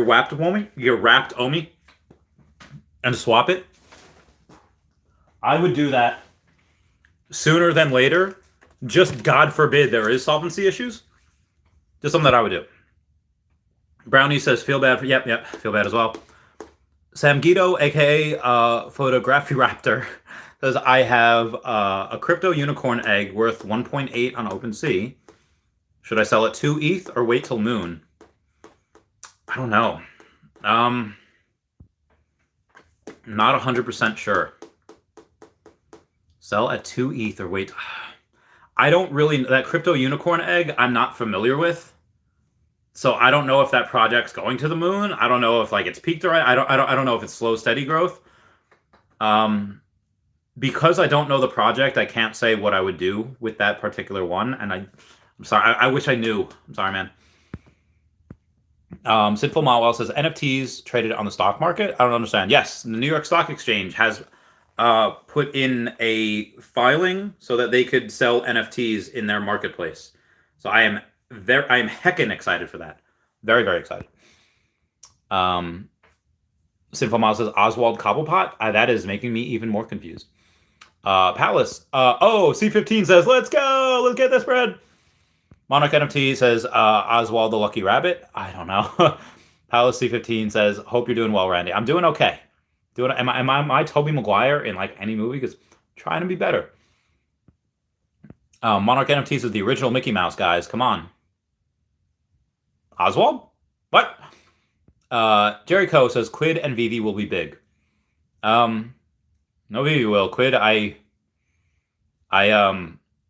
wrapped Womi, your wrapped Omi, and swap it. I would do that sooner than later. Just God forbid there is solvency issues. Just something that I would do. Brownie says, feel bad for, yep, feel bad as well. Sam Guido, aka Photography Raptor, says, I have a crypto unicorn egg worth 1.8 on OpenSea. Should I sell it 2 ETH or wait till Moon? I don't know. Not 100% sure. Sell at 2 ETH or wait. I don't really, that crypto unicorn egg I'm not familiar with. So I don't know if that project's going to the moon. I don't know if it's peaked or I don't know if it's slow, steady growth. Because I don't know the project, I can't say what I would do with that particular one. And I'm sorry, I wish I knew. I'm sorry, man. Sinful Mawel says NFTs traded on the stock market. I don't understand. Yes, the New York Stock Exchange has put in a filing so that they could sell NFTs in their marketplace. So I am heckin' excited for that. Very, very excited. Sinful Mawel says Oswald Cobblepot. That is making me even more confused. Palace. C15 says, let's go. Let's get this bread. Monarch NFT says, Oswald the Lucky Rabbit. I don't know. Palace C15 says, hope you're doing well, Randy. I'm doing okay. Am I Tobey Maguire in any movie? Because trying to be better. Monarch NFTs is the original Mickey Mouse, guys. Come on. Oswald? What? Jerry Coe says, Quid and Veve will be big. No, Veve will. Quid,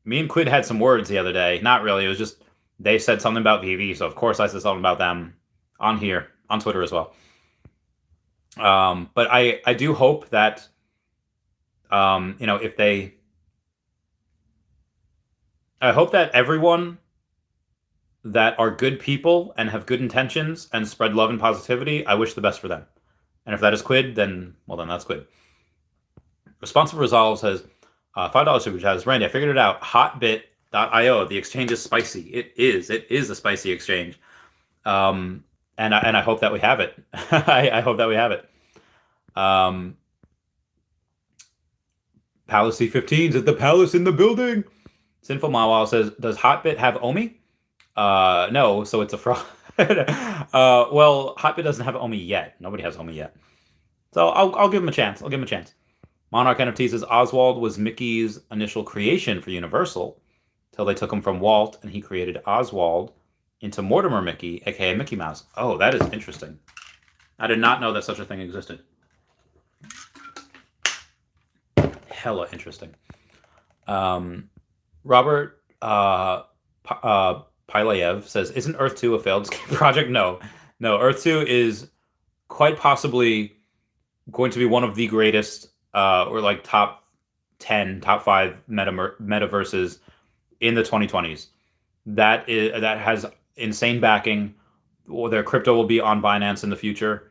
me and Quid had some words the other day. Not really. It was just they said something about Veve, so of course I said something about them on here, on Twitter as well. But I do hope that, if they, I hope that everyone that are good people and have good intentions and spread love and positivity, I wish the best for them. And if that is Quid, then that's Quid. Responsive Resolve says, $5 super chat. Randy, I figured it out. Hotbit.io. The exchange is spicy. It is a spicy exchange. And I hope that we have it. I hope that we have it. Palace C15 is the palace in the building. Sinful Mawal says, does Hotbit have Omi? No, so it's a fraud. Well, Hotbit doesn't have Omi yet. Nobody has Omi yet. So I'll give him a chance. Monarch NFT says Oswald was Mickey's initial creation for Universal till they took him from Walt and he created Oswald into Mortimer Mickey, aka Mickey Mouse. Oh, that is interesting. I did not know that such a thing existed. Hella interesting. Robert Pilayev says, isn't Earth 2 a failed escape project? No, Earth 2 is quite possibly going to be one of the greatest or top 10, top 5 metaverses in the 2020s. That has insane backing. Their crypto will be on Binance in the future.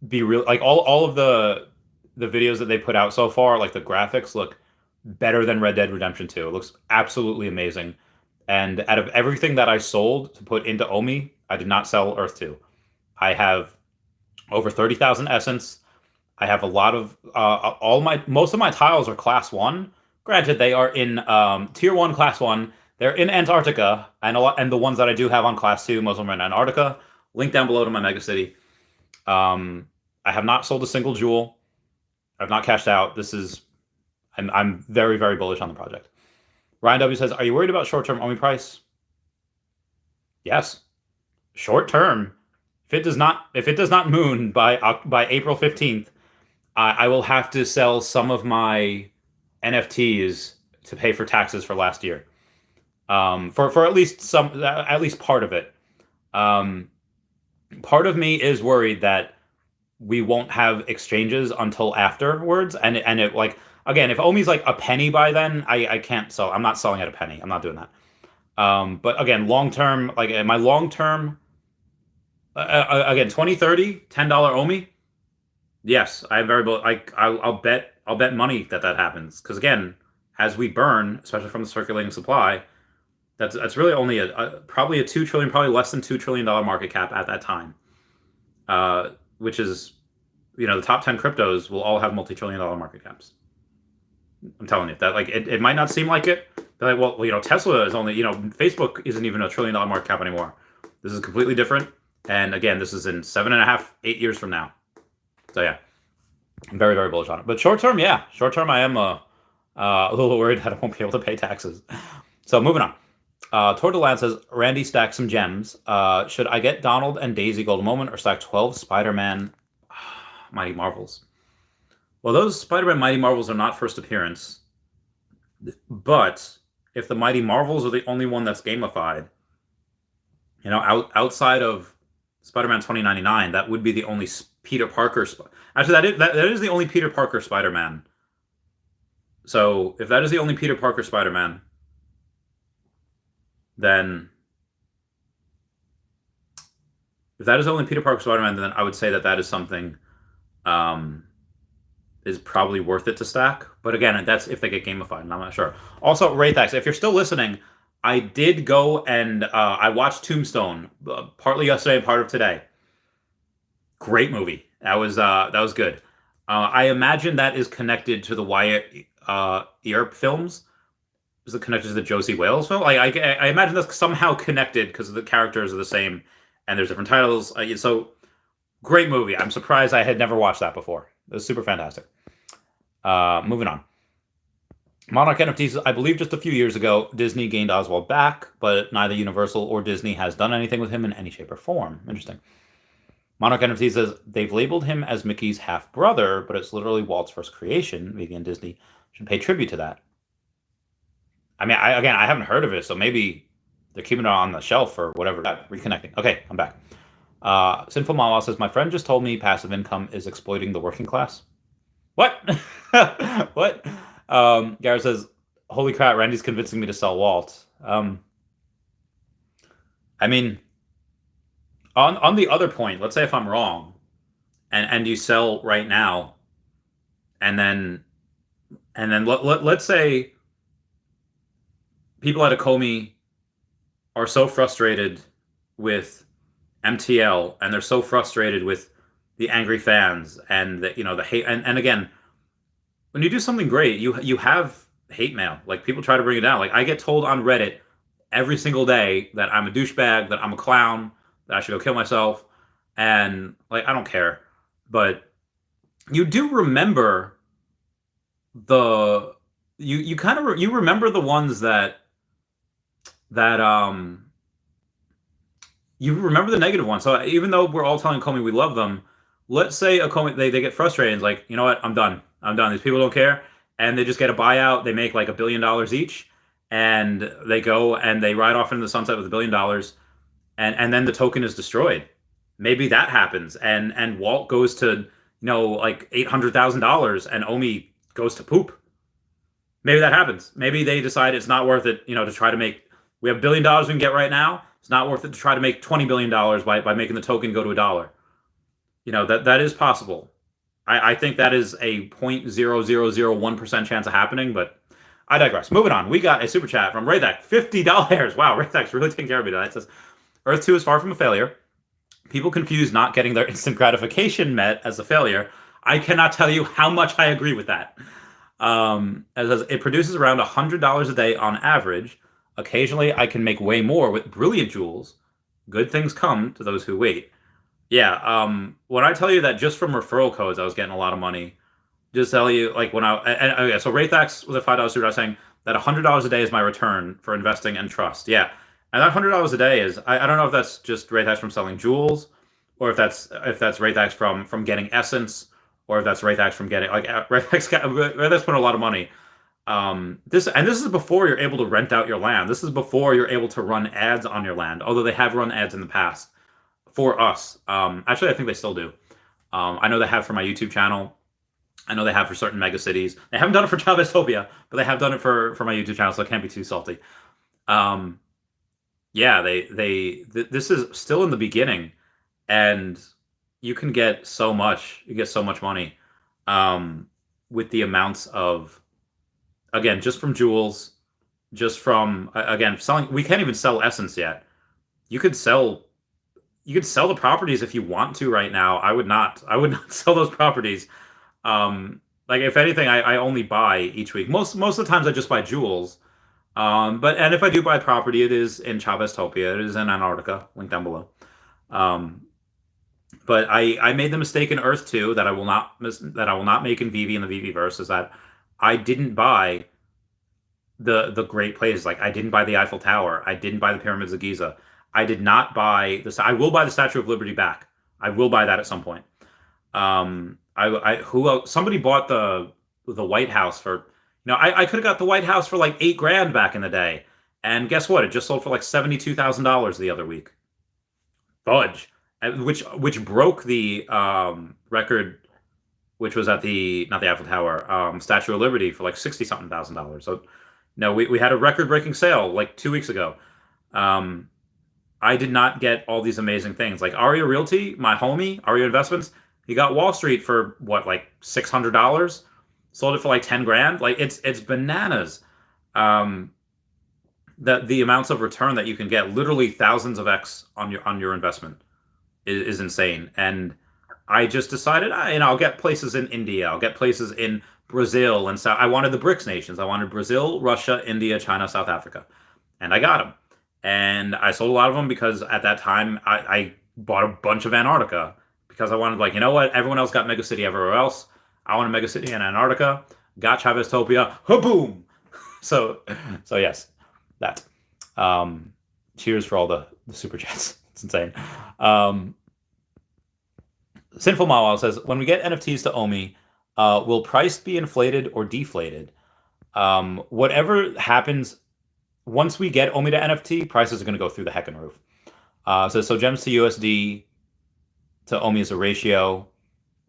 Be real, all of the videos that they put out so far, the graphics look better than Red Dead Redemption 2. It looks absolutely amazing. And out of everything that I sold to put into Omi, I did not sell Earth 2. I have over 30,000 Essence. I have a lot of most of my tiles are class 1. Granted, they are in tier 1 class 1. They're in Antarctica, and the ones that I do have on class 2, most of them are in Antarctica. Link down below to my Megacity. I have not sold a single jewel. I've not cashed out. I'm very, very bullish on the project. Ryan W says, "Are you worried about short-term Omi price?" Yes. Short-term, if it does not moon by April 15th, I will have to sell some of my NFTs to pay for taxes for last year. For at least part of it. Part of me is worried that we won't have exchanges until afterwards, and it like again, if Omi's like a penny by then, I can't sell. I'm not selling at a penny. I'm not doing that. But again, long term, like my long term, again, 2030, $10 Omi. Yes, I'm very like I'll bet money that happens because again, as we burn, especially from the circulating supply, that's really only probably a 2 trillion, probably less than $2 trillion market cap at that time, which is, the top 10 cryptos will all have multi-trillion-dollar market caps. I'm telling you that, like, it might not seem like it. They're like, well, Tesla is only, Facebook isn't even a $1 trillion market cap anymore. This is completely different. And again, this is in 7.5, 8 years from now. So yeah, I'm very, very bullish on it. But short term, I am a little worried that I won't be able to pay taxes. So moving on. Tour de Land says, Randy stacked some gems. Should I get Donald and Daisy Golden Moment or stack 12 Spider-Man Mighty Marvels? Well, those Spider-Man Mighty Marvels are not first appearance. But if the Mighty Marvels are the only one that's gamified, outside of Spider-Man 2099, that would be the only Peter Parker. Actually, that is the only Peter Parker Spider-Man. So if that is the only Peter Parker Spider-Man, then if that is only Peter Parker Spider-Man, then I would say that is something is probably worth it to stack. But again, that's if they get gamified, and I'm not sure. Also, Wraithax, if you're still listening, I did go and I watched Tombstone partly yesterday and part of today. Great movie. That was good. I imagine that is connected to the Wyatt Earp films. Is it connected to the Josie Wales film? Like I imagine that's somehow connected because the characters are the same and there's different titles. So great movie. I'm surprised I had never watched that before. It was super fantastic. Moving on. Monarch NFTs, I believe just a few years ago, Disney gained Oswald back, but neither Universal or Disney has done anything with him in any shape or form. Interesting. Monarch NFT says they've labeled him as Mickey's half-brother, but it's literally Walt's first creation. Maybe and Disney should pay tribute to that. I mean, I haven't heard of it, so maybe they're keeping it on the shelf or whatever. Reconnecting. Okay, I'm back. Sinful Mama says, my friend just told me passive income is exploiting the working class. What? What? Garrett says, holy crap, Randy's convincing me to sell Walt. I mean, on the other point, let's say if I'm wrong, and you sell right now, and then let's say people at Akomi are so frustrated with MTL, and they're so frustrated with the angry fans and the hate. And again, when you do something great, you have hate mail. Like, people try to bring it down. Like, I get told on Reddit every single day that I'm a douchebag, that I'm a clown, that I should go kill myself, and like, I don't care. But you do remember you remember the ones that you remember the negative ones. So even though we're all telling Comey we love them, let's say Comey they get frustrated. It's like, you know what, I'm done. These people don't care, and they just get a buyout. They make like $1 billion each, and they go and they ride off into the sunset with $1 billion, and then the token is destroyed. Maybe that happens, and Walt goes to like $800,000, and Omi goes to poop. Maybe that happens. Maybe they decide it's not worth it, to try to make. We have $1 billion we can get right now. It's not worth it to try to make $20 billion by making the token go to $1. That is possible. I think that is a 0.0001% chance of happening, but I digress. Moving on. We got a super chat from Raythak, $50. Wow, Raythak's really taking care of me tonight. It says, Earth 2 is far from a failure. People confuse not getting their instant gratification met as a failure. I cannot tell you how much I agree with that. As it produces around $100 a day on average. Occasionally, I can make way more with brilliant jewels. Good things come to those who wait. Yeah, when I tell you that just from referral codes, I was getting a lot of money, just tell you, like when okay, so Raythax was a $5 suit. I was saying that $100 a day is my return for investing in trust. Yeah, and that $100 a day is I don't know if that's just Raythax from selling jewels, or if that's Raythax from getting essence, or if that's Raythax from getting like Raythax put a lot of money. This is before you're able to rent out your land. This is before you're able to run ads on your land. Although they have run ads in the past for us. Actually, I think they still do. I know they have for my YouTube channel. I know they have for certain mega cities. They haven't done it for Chaveztopia, but they have done it for my YouTube channel, so it can't be too salty. Um, yeah, this is still in the beginning, and you can get so much. You get so much money with the amounts of, again, just from jewels, just from again selling. We can't even sell essence yet. You could sell you could sell the properties if you want to right now. I would not. I would not sell those properties. Like if anything, I only buy each week. Most of the times I just buy jewels. And if I do buy property, it is in Chaveztopia. It is in Antarctica. Link down below. Um, but I made the mistake in Earth 2 that I will not make in Veve and the Veveverse, is that I didn't buy the great places. Like I didn't buy the Eiffel Tower. I didn't buy the Pyramids of Giza. I did not buy this. I will buy the Statue of Liberty back. I will buy that at some point. Who else? Somebody bought the White House for, I could have got the White House for like $8,000 back in the day, and guess what? It just sold for like $72,000 the other week. Fudge, which broke the record, which was at the not the Eiffel Tower, Statue of Liberty for like 60 something thousand dollars. So no, we had a record breaking sale like 2 weeks ago. I did not get all these amazing things. Like Arya Realty, my homie, Arya Investments, he got Wall Street for what, like $600? Sold it for like 10 grand. Like it's bananas. That the amounts of return that you can get, literally thousands of X on your investment, is insane. And I just decided, I'll get places in India, I'll get places in Brazil, and so I wanted the BRICS nations. I wanted Brazil, Russia, India, China, South Africa, and I got them. And I sold a lot of them because at that time I bought a bunch of Antarctica because I wanted, like, you know what? Everyone else got megacity everywhere else. I want a megacity in Antarctica. Got Chaveztopia. Ha-boom! So yes, that. Cheers for all the super chats. It's insane. Sinful Mawal says, when we get NFTs to Omi, will price be inflated or deflated? Whatever happens, once we get Omi to NFT, prices are going to go through the heckin' roof. So gems to USD to Omi is a ratio,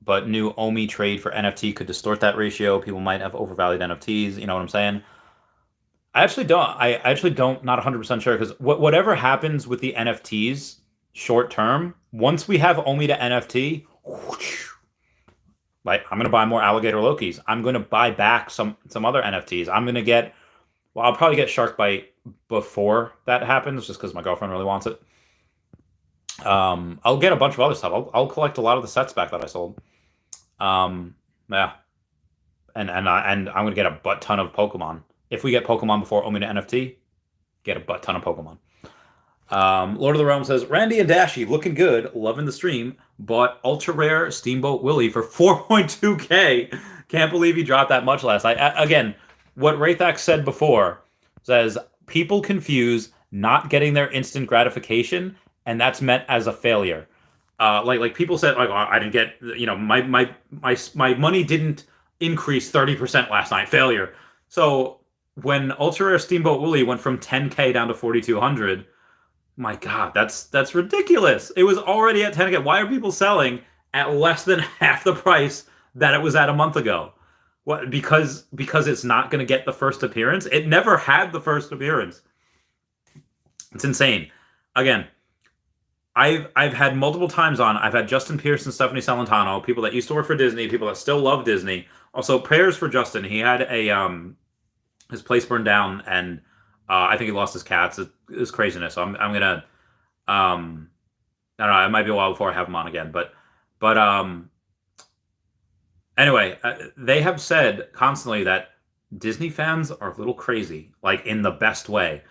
but new Omi trade for NFT could distort that ratio. People might have overvalued NFTs. You know what I'm saying? I actually don't, not 100% sure, because whatever happens with the NFTs short term, once we have Omi to NFT, like I'm going to buy more alligator Lokis. I'm going to buy back some other NFTs. I'll probably get Shark Bite before that happens, just because my girlfriend really wants it. I'll get a bunch of other stuff. I'll collect a lot of the sets back that I sold. Yeah, and I'm gonna get a butt ton of Pokemon. If we get Pokemon before Omi to NFT, get a butt ton of Pokemon. Lord of the Realm says, Randy and Dashy looking good, loving the stream. Bought ultra rare Steamboat Willie for 4.2K. Can't believe he dropped that much last night. Again, what Raythax said before says people confuse not getting their instant gratification, and that's meant as a failure. Like people said, like, oh, I didn't get, my money didn't increase 30% last night. Failure. So when ultra rare Steamboat Willie went from 10K down to 4,200, my God, that's ridiculous. It was already at 10K. Why are people selling at less than half the price that it was at a month ago? What? Because it's not going to get the first appearance. It never had the first appearance. It's insane. Again, I've had multiple times on. I've had Justin Pierce and Stephanie Celentano, people that used to work for Disney, people that still love Disney. Also, prayers for Justin. He had his place burned down, and I think he lost his cats. It's craziness. So I'm gonna I don't know. It might be a while before I have him on again, but anyway, they have said constantly that Disney fans are a little crazy, like in the best way,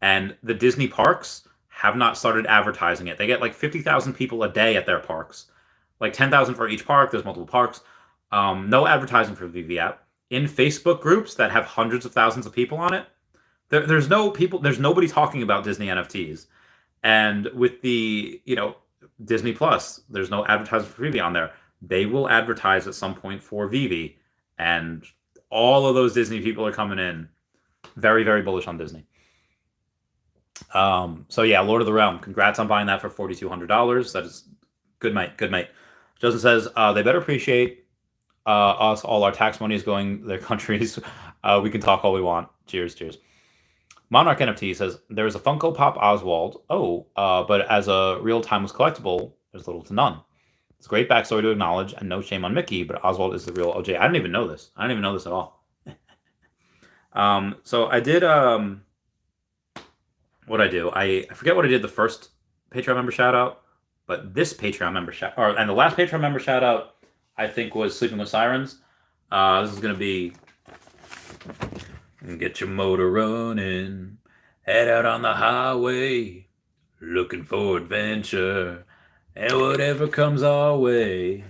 and the Disney parks have not started advertising it. They get like 50,000 people a day at their parks, like 10,000 for each park. There's multiple parks. No advertising for the Veve app. In Facebook groups that have hundreds of thousands of people on it, there's nobody talking about Disney NFTs. And with the, Disney Plus, there's no advertising for Veve on there. They will advertise at some point for Veve, and all of those Disney people are coming in. Very, very bullish on Disney. So yeah, Lord of the Realm. Congrats on buying that for $4,200. That is good, mate. Good, mate. Justin says they better appreciate us. All our tax money is going their countries. We can talk all we want. Cheers, cheers. Monarch NFT says there's a Funko Pop Oswald. But as a real timeless collectible, there's little to none. It's a great backstory to acknowledge, and no shame on Mickey, but Oswald is the real OJ. I didn't even know this. I didn't even know this at all. So I did what I do. I forget what I did the first Patreon member shout out, but this Patreon member and the last Patreon member shout out I think was Sleeping with Sirens. This is gonna be get your motor running, head out on the highway, looking for adventure, and whatever comes our way,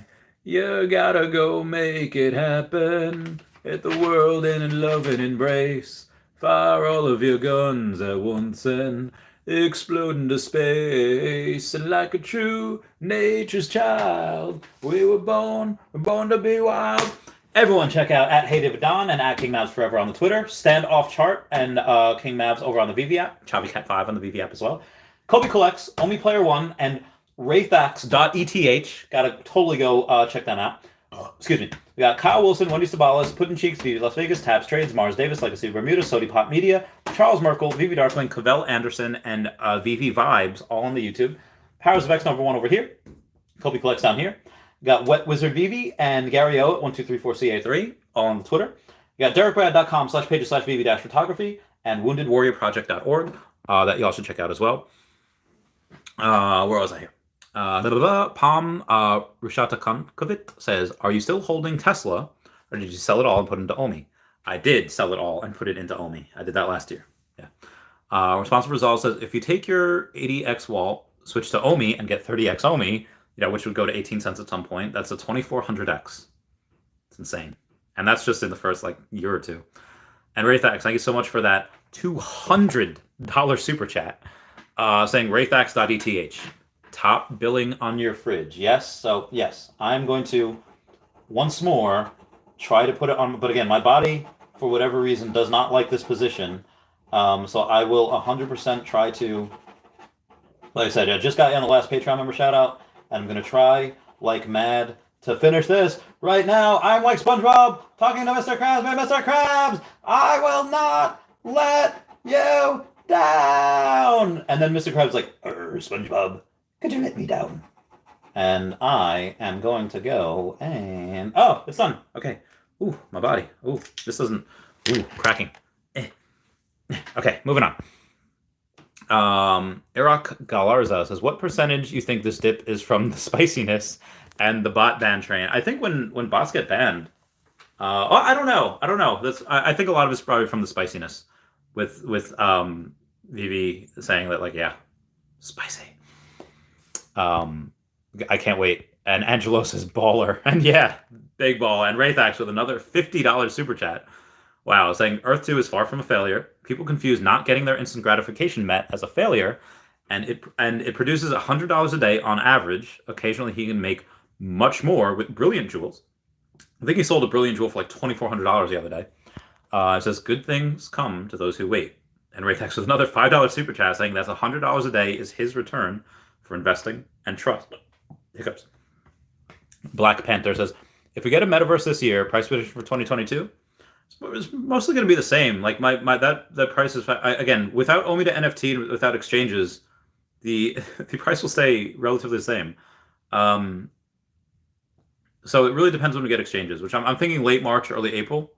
you gotta go make it happen. Hit the world in a loving embrace. Fire all of your guns at once and explode into space. And like a true nature's child, we were born to be wild. Everyone check out at HeyDavidDon and at King Mavs Forever on the Twitter. Standoff Chart and King Mavs over on the Veve app. Chavez Cat 5 on the Veve app as well. Kobe Collects, Omi Player 1, and Wraithbacks.eth. Gotta totally go check them out. Excuse me. We got Kyle Willson, Wendy Stibalis, Puddin' Cheeks, Veve Las Vegas, Taps Trades, Mars Davis, Legacy of Bermuda, Sody Pop Media, Charles Merkel, Veve Darkling, Cavell Anderson, and Veve Vibes, all on the YouTube. Powers of X #1 over here. Kobe Collects down here. We got Wet Wizard Veve and Gary O at 1234CA3, all on the Twitter. We got DerekBrad.com/pages/Veve-photography and WoundedWarriorProject.org that y'all should check out as well. Where was I here? Palm Rushata Kankovit says, are you still holding Tesla, or did you sell it all and put it into Omi? I did sell it all and put it into Omi. I did that last year. Yeah. Responsible Resolve says, if you take your 80x wall, switch to Omi, and get 30x Omi, which would go to 18 cents at some point, that's a 2400x. It's insane. And that's just in the first year or two. And Wraithax, thank you so much for that $200 super chat, saying Wraithax.eth. Top billing on your fridge. Yes, I'm going to once more try to put it on, but again, my body, for whatever reason, does not like this position. So I will 100% try to, like I said, I just got in the last Patreon member shout out, and I'm going to try like mad to finish this right now. I'm like SpongeBob talking to Mr. Krabs. Mr. Krabs, I will not let you down. And then Mr. Krabs like, SpongeBob, could you let me down? And I am going to go and... Oh, it's done. Okay. Ooh, my body. Ooh, this doesn't... Ooh, cracking. Okay, moving on. Iraq Galarza says, what percentage you think this dip is from the spiciness and the bot ban train? I think when bots get banned... I don't know. I think a lot of it's probably from the spiciness. With Veve saying that, yeah, spicy. I can't wait. And Angelo says baller. And yeah, big ball. And Wraithax with another $50 super chat. Wow, saying Earth 2 is far from a failure. People confuse not getting their instant gratification met as a failure, and it produces $100 a day on average. Occasionally he can make much more with brilliant jewels. I think he sold a brilliant jewel for $2,400 the other day. It says good things come to those who wait. And Wraithax with another $5 super chat saying that's $100 a day is his return for investing and trust. Hiccups. Black Panther says, if we get a metaverse this year, price prediction for 2022, it's mostly going to be the same. That price is, again, without Omi to NFT, without exchanges, the price will stay relatively the same. So it really depends when we get exchanges, which I'm thinking late March, early April.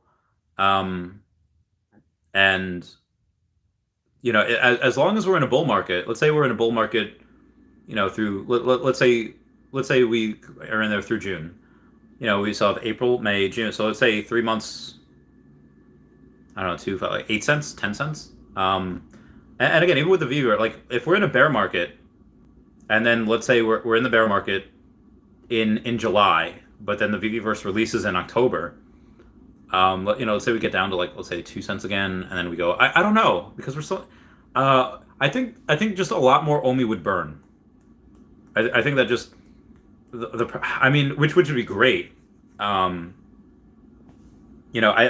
And as long as we're in a bull market, let's say we're in a bull market, through let's say we are in there through June. We still have April, May, June. So let's say 3 months. I don't know, 8 cents, 10 cents. And again, even with the viewer, if we're in a bear market, and then let's say we're in the bear market in July, but then the Veveverse releases in October. Let's say we get down to let's say 2 cents again, and then we go. I don't know because we're still. I think just a lot more Omi would burn. I think that just I mean, which would be great. I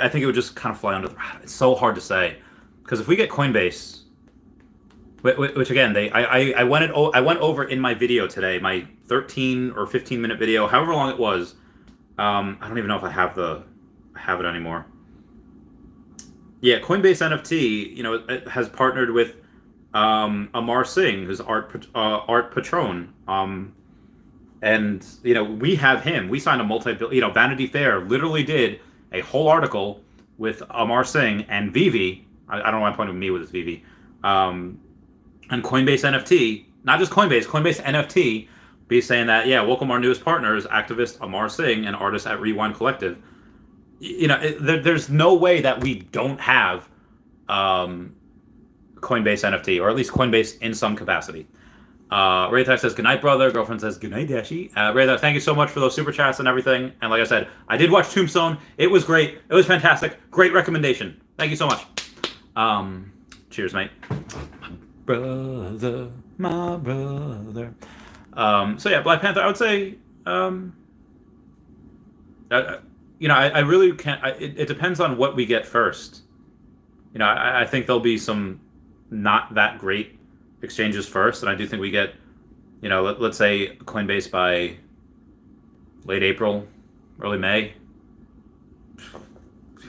think it would just kind of fly under. It's so hard to say because if we get Coinbase, which again I went over in my video today, my 13 or 15-minute video, however long it was. I don't even know if I have it anymore. Yeah, Coinbase NFT, it has partnered with Amar Singh, who's art patron. And we have him. We signed a Vanity Fair literally did a whole article with Amar Singh and Veve. I don't know why I'm pointing me with this Veve. And Coinbase NFT, not just Coinbase NFT, be saying that, yeah, welcome our newest partners, activist Amar Singh and artist at Rewind Collective. There's no way that we don't have Coinbase NFT, or at least Coinbase in some capacity. Raythak says, good night, brother. Girlfriend says, good night, Dashi. Raythak, thank you so much for those super chats and everything. And like I said, I did watch Tombstone. It was great. It was fantastic. Great recommendation. Thank you so much. Cheers, mate. My brother. So yeah, Black Panther, I would say, I really can't. It depends on what we get first. I think there'll be some not that great exchanges first, and I do think we get, let's say Coinbase by late April, early May.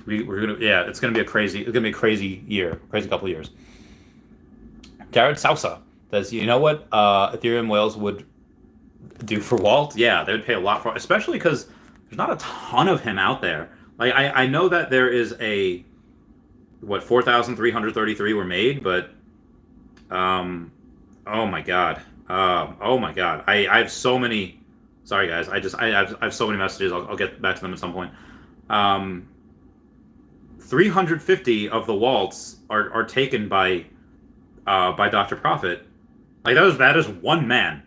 It's gonna be a crazy year, crazy couple of years. Jared Sousa says, you know what Ethereum whales would do for Walt? Yeah, they would pay a lot for, especially because there's not a ton of him out there. Like I know that there is 4,333 were made, but oh my god, I have so many. Sorry guys, I have so many messages. I'll get back to them at some point. 350 of the Walts are taken by Dr. Profit. Like that is one man.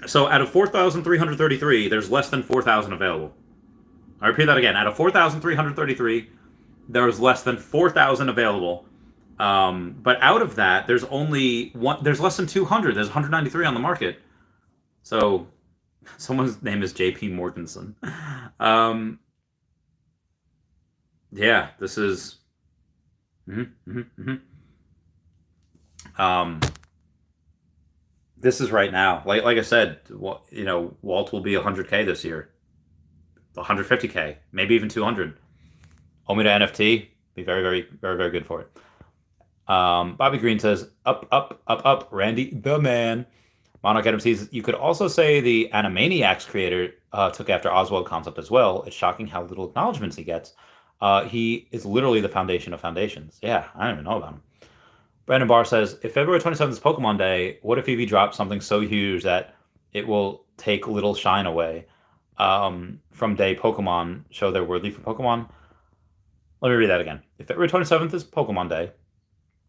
So out of 4,333, there's less than 4,000 available. I repeat that again. Out of 4,333, there's less than 4,000 available. But out of that, there's only one. There's less than 200. There's 193 on the market. So someone's name is J.P. Morganson. Yeah, this is. This is right now. Like I said, Walt will be 100K this year, 150K, maybe even 200. Omi to NFT, be very, very, very, very good for it. Bobby Green says, up, Randy the man. Monarch Adam says, you could also say the Animaniacs creator took after Oswald concept as well. It's shocking how little acknowledgments he gets. He is literally the foundation of foundations. Yeah, I don't even know about him. Brandon Barr says, if February 27th is Pokemon Day, what if Eevee drops something so huge that it will take little shine away from day Pokemon show their worthy for Pokemon? Let me read that again. If February 27th is Pokemon Day,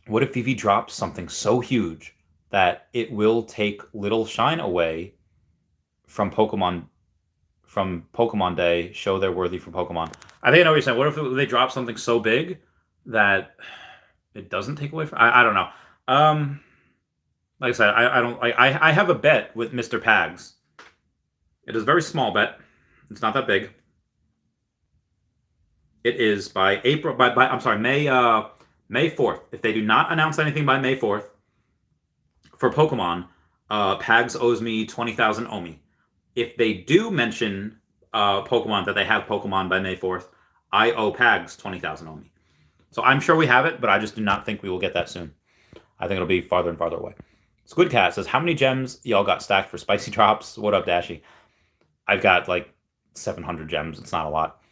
what if Eevee drops something so huge that it will take little shine away from Pokemon Day, show they're worthy for Pokemon? I think I know what you're saying. What if they drop something so big that it doesn't take away from? I don't know. Like I said, I have a bet with Mr. Pags. It is a very small bet. It's not that big. It is by April. I'm sorry, May 4th. If they do not announce anything by May 4th for Pokemon, Pags owes me 20,000 Omi. If they do mention Pokemon that they have Pokemon by May 4th, I owe Pags 20,000 Omi. So I'm sure we have it, but I just do not think we will get that soon. I think it'll be farther and farther away. Squidcat says, how many gems y'all got stacked for spicy drops? What up, Dashy? I've got like 700 gems. It's not a lot.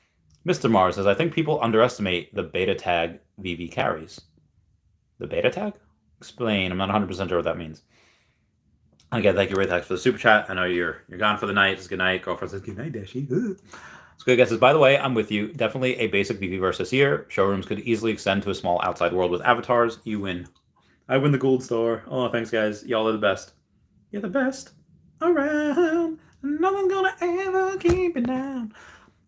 Mr. Mars says, I think people underestimate the beta tag Veve carries. The beta tag? Explain. I'm not 100% sure what that means. Again, thank you, Raythax, for the super chat. I know you're gone for the night. It's good night. Girlfriend says, good night, Dashy. Squidcat says, by the way, I'm with you. Definitely a basic Veveverse this year. Showrooms could easily extend to a small outside world with avatars. You win. I win the gold star. Oh, thanks, guys. Y'all are the best. You're the best around. Nothing's gonna ever keep me down.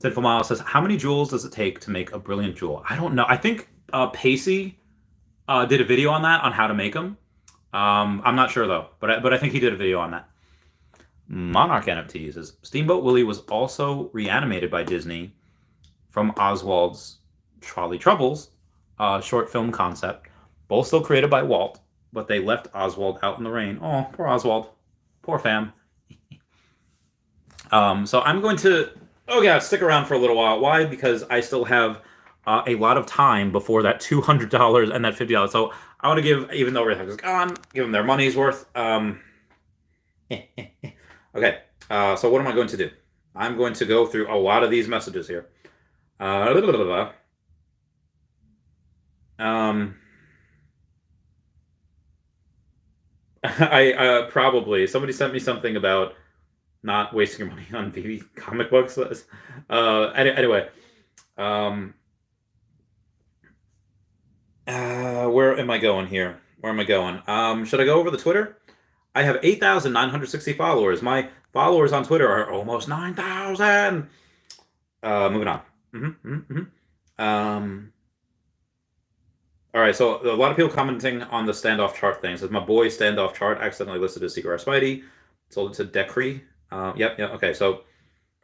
Sinful Miles says, how many joules does it take to make a brilliant joule? I don't know. I think Pacey did a video on that, on how to make them. I'm not sure though, but I think he did a video on that. Monarch NFTs says, Steamboat Willie was also reanimated by Disney from Oswald's Trolley Troubles short film concept. Both still created by Walt, but they left Oswald out in the rain. Oh, poor Oswald. Poor fam. So I'm going to, stick around for a little while. Why? Because I still have a lot of time before that $200 and that $50. So I want to give, even though everything's gone, give them their money's worth. Okay, so what am I going to do? I'm going to go through a lot of these messages here. I probably, somebody sent me something about not wasting your money on Veve comic books. Anyway, where am I going here? Where am I going? Should I go over the Twitter? I have 8,960 followers. My followers on Twitter are almost 9,000. Moving on. All right, so a lot of people commenting on the standoff chart thing. Says my boy standoff chart accidentally listed as Secret Spidey. Sold it to Decree. Yep. Okay, so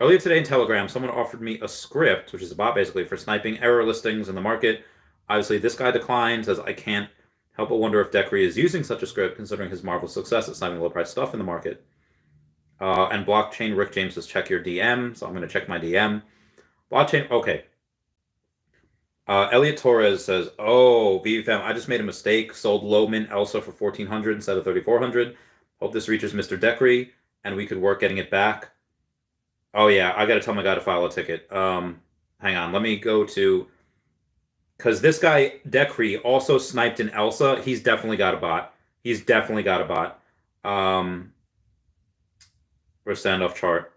earlier today in Telegram, someone offered me a script, which is a bot basically, for sniping error listings in the market. Obviously, this guy declined, says I can't help but wonder if Decree is using such a script, considering his marvelous success at sniping low-priced stuff in the market. And Blockchain Rick James says check your DM, so I'm going to check my DM. Blockchain, okay. Elliot Torres says, oh, Veve fam, I just made a mistake. Sold low mint Elsa for 1,400 instead of 3,400. Hope this reaches Mr. Decree, and we could work getting it back. Oh, yeah, I got to tell my guy to file a ticket. Hang on, let me go to... Because this guy, Decree, also sniped in Elsa. He's definitely got a bot. He's definitely got a bot. Or standoff chart.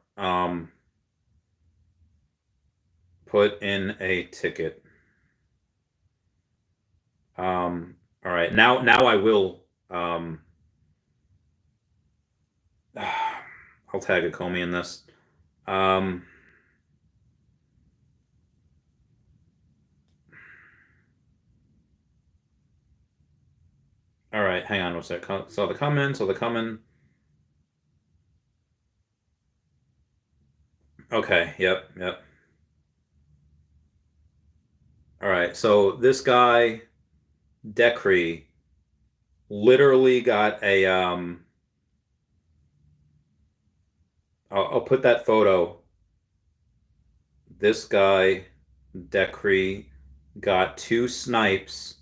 Put in a ticket. All right, now I will. I'll tag a Comey in this. All right, hang on, what's that? So the comments, Okay, yep. All right, so this guy, Decree, literally got a, I'll put that photo. This guy, Decree, got 2 snipes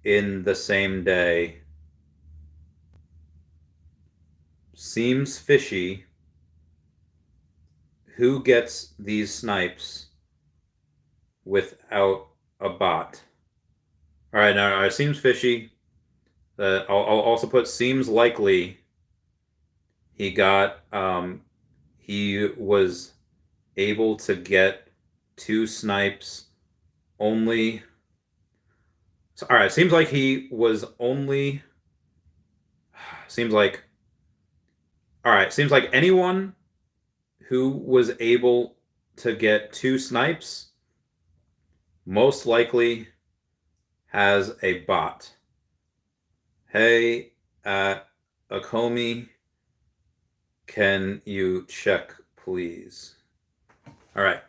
in the same day. Seems fishy. Who gets these snipes without a bot? All right, now it seems fishy. I'll also put seems likely. He got he was able to get 2 snipes only. So, all right, seems like he was only. Seems like. All right, seems like anyone who was able to get 2 snipes most likely has a bot. Hey, Akomi, can you check, please? All right.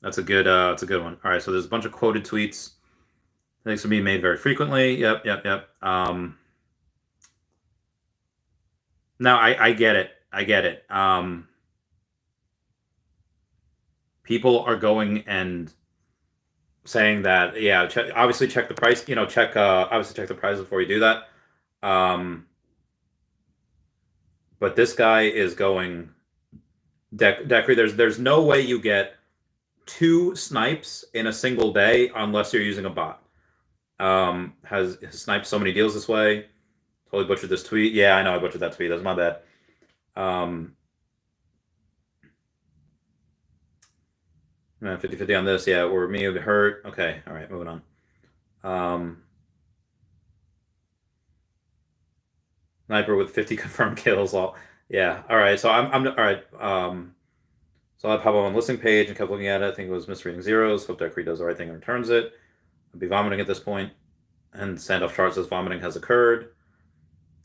That's a good one. All right, so there's a bunch of quoted tweets. Thanks for being made very frequently. Yep. No, I get it. People are going and saying that, yeah, obviously check the price, obviously check the price before you do that. But this guy is going, Decree, there's no way you get 2 snipes in a single day unless you're using a bot. Has sniped so many deals this way. Totally butchered this tweet. Yeah, I know I butchered that tweet. That's my bad. Man, 50-50 on this. Yeah, or me would hurt. Okay, all right, moving on. Sniper with 50 confirmed kills. All Yeah. All right. So I'm all right. So I pop up on listing page and kept looking at it. I think it was misreading zeros. Hope that Cree does the right thing and returns it. I'd be vomiting at this point. And standoff chart says vomiting has occurred.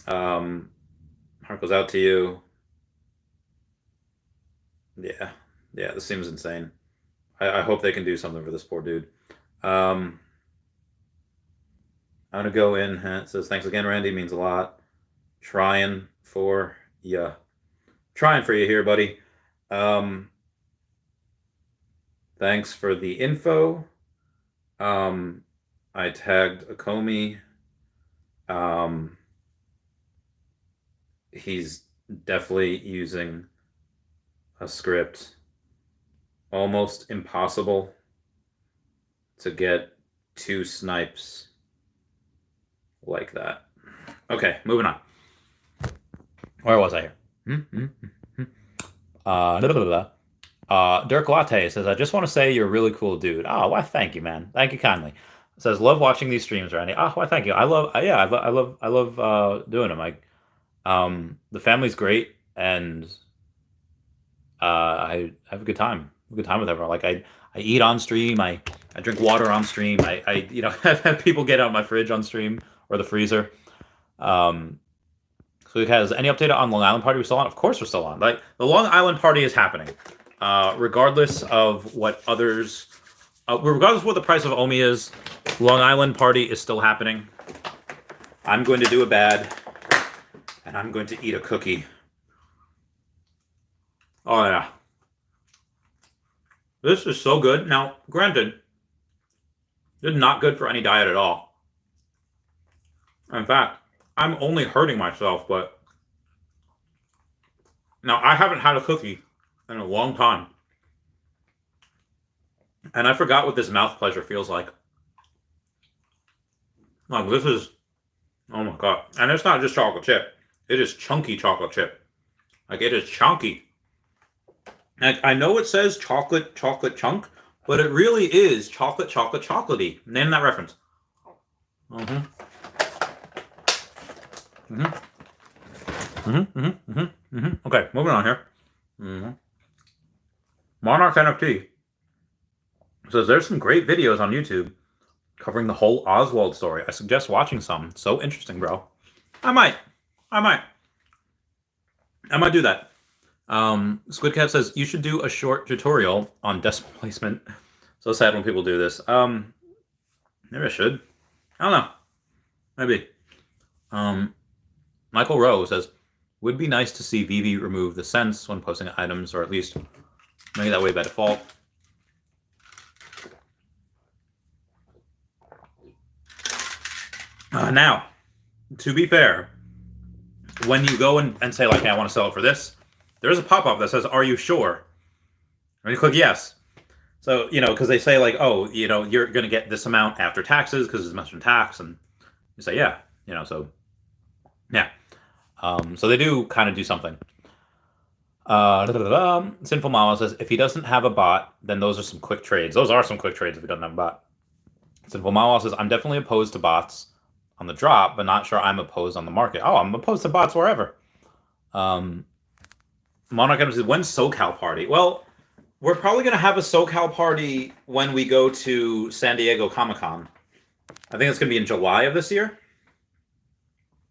Heart goes out to you. Yeah. Yeah, this seems insane. I hope they can do something for this poor dude. I'm gonna go in. It says thanks again, Randy. Means a lot. Trying for you. Trying for you here, buddy. Thanks for the info. I tagged Omi. He's definitely using a script. Almost impossible to get 2 snipes like that. Okay, moving on. Where was I here? Dirk Latte says, I just want to say you're a really cool dude. Oh, why? Thank you, man. Thank you kindly. Says, love watching these streams, Randy. Oh, why? Thank you. I love doing them. The family's great, and I have a good time. A good time with everyone. I eat on stream. I drink water on stream. I have people get out my fridge on stream or the freezer. So it has any update on Long Island Party? We're still on? Of course we're still on. The Long Island Party is happening. Regardless of what others, regardless of what the price of Omi is, Long Island Party is still happening. I'm going to do a bad, and I'm going to eat a cookie. Oh yeah. This is so good. Now, granted, this is not good for any diet at all. In fact, I'm only hurting myself, but now I haven't had a cookie in a long time. And I forgot what this mouth pleasure feels like. Like, this is, oh my God. And it's not just chocolate chip. It is chunky chocolate chip. Like, it is chunky. And I know it says chocolate chunk, but it really is chocolatey. Name that reference. Okay, moving on here. Monarch NFT says there's some great videos on YouTube covering the whole Oswald story. I suggest watching some. So interesting, bro. I might do that. Squidcat says you should do a short tutorial on desk placement. So sad when people do this. Maybe I should. I don't know. Maybe. Michael Rowe says, would be nice to see Veve remove the cents when posting items, or at least make that way by default. Now, to be fair, when you go and say, like, hey, I want to sell it for this, there's a pop-up that says, are you sure? And you click yes. So, because they say, like, oh, you're going to get this amount after taxes because it's mentioned tax. And you say, yeah, so, yeah. So they do kind of do something. Sinful Mama says, if he doesn't have a bot, then those are some quick trades. Those are some quick trades if he doesn't have a bot. Sinful Mama says, I'm definitely opposed to bots on the drop, but not sure I'm opposed on the market. Oh, I'm opposed to bots wherever. Monarch says, when's SoCal party? Well, we're probably going to have a SoCal party when we go to San Diego Comic-Con. I think it's going to be in July of this year.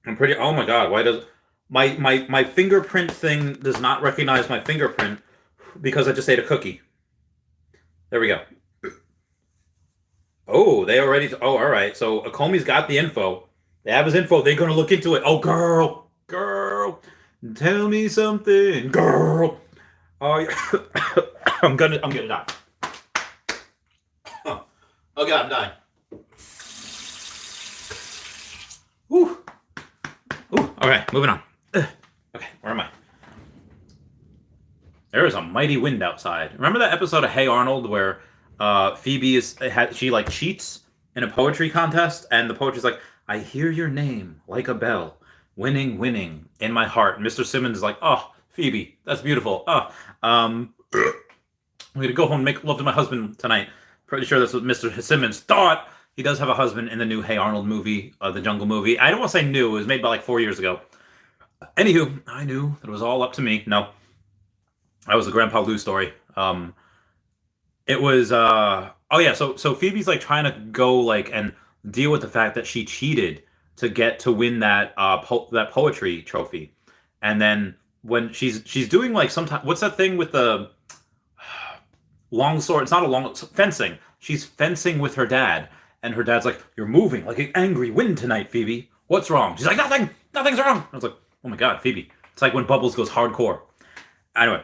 Oh my God, why does... My fingerprint thing does not recognize my fingerprint because I just ate a cookie. There we go. Oh, they already... Oh, all right. So Omi's got the info. They have his info. They're going to look into it. Oh, girl. Tell me something. Girl. Oh, I'm gonna die. Oh, God, I'm dying. Woo. Ooh, all right, moving on. Okay, where am I? There is a mighty wind outside. Remember that episode of Hey Arnold where Phoebe cheats in a poetry contest, and the poetry's like, I hear your name like a bell, winning in my heart. And Mr. Simmons is like, oh, Phoebe, that's beautiful. I'm gonna go home and make love to my husband tonight. Pretty sure that's what Mr. Simmons thought. He does have a husband in the new Hey Arnold movie, the Jungle movie. I don't want to say new. It was made by like 4 years ago. Anywho, I knew that it was all up to me. No, that was the Grandpa Lou story. It was oh yeah, so Phoebe's like trying to go like and deal with the fact that she cheated to get to win that that poetry trophy. And then when she's doing like sometimes what's that thing with the long sword? It's not a long fencing. She's fencing with her dad, and her dad's like, "You're moving like an angry wind tonight, Phoebe. What's wrong?" She's like, "Nothing. Nothing's wrong." I was like, "Oh my god, Phoebe." It's like when Bubbles goes hardcore. Anyway,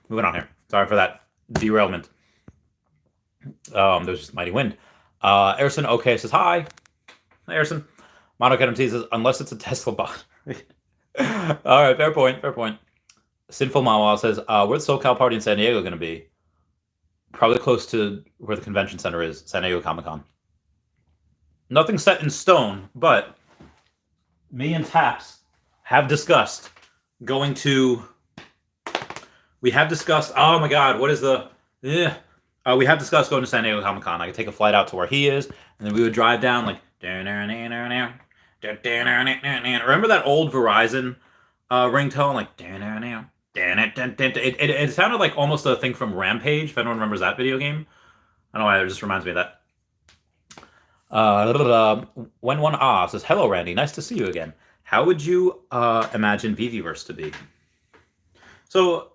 moving on here. Sorry for that derailment. There's just mighty wind. Erison okay says hi. Hi, Erison. Monoc NMT says unless it's a Tesla bot. All right, fair point. Fair point. Sinful Mawa says, where's SoCal party in San Diego going to be? Probably close to where the convention center is, San Diego Comic Con. Nothing set in stone, but me and Taps have discussed going to. We have discussed. Oh my God, what is the? Yeah. We have discussed going to San Diego Comic Con. I could take a flight out to where he is, and then we would drive down like. Remember that old Verizon ringtone, like. It sounded like almost a thing from Rampage. If anyone remembers that video game, I don't know why it just reminds me of that. When one says, "Hello, Randy. Nice to see you again. How would you imagine Veveverse to be?" So,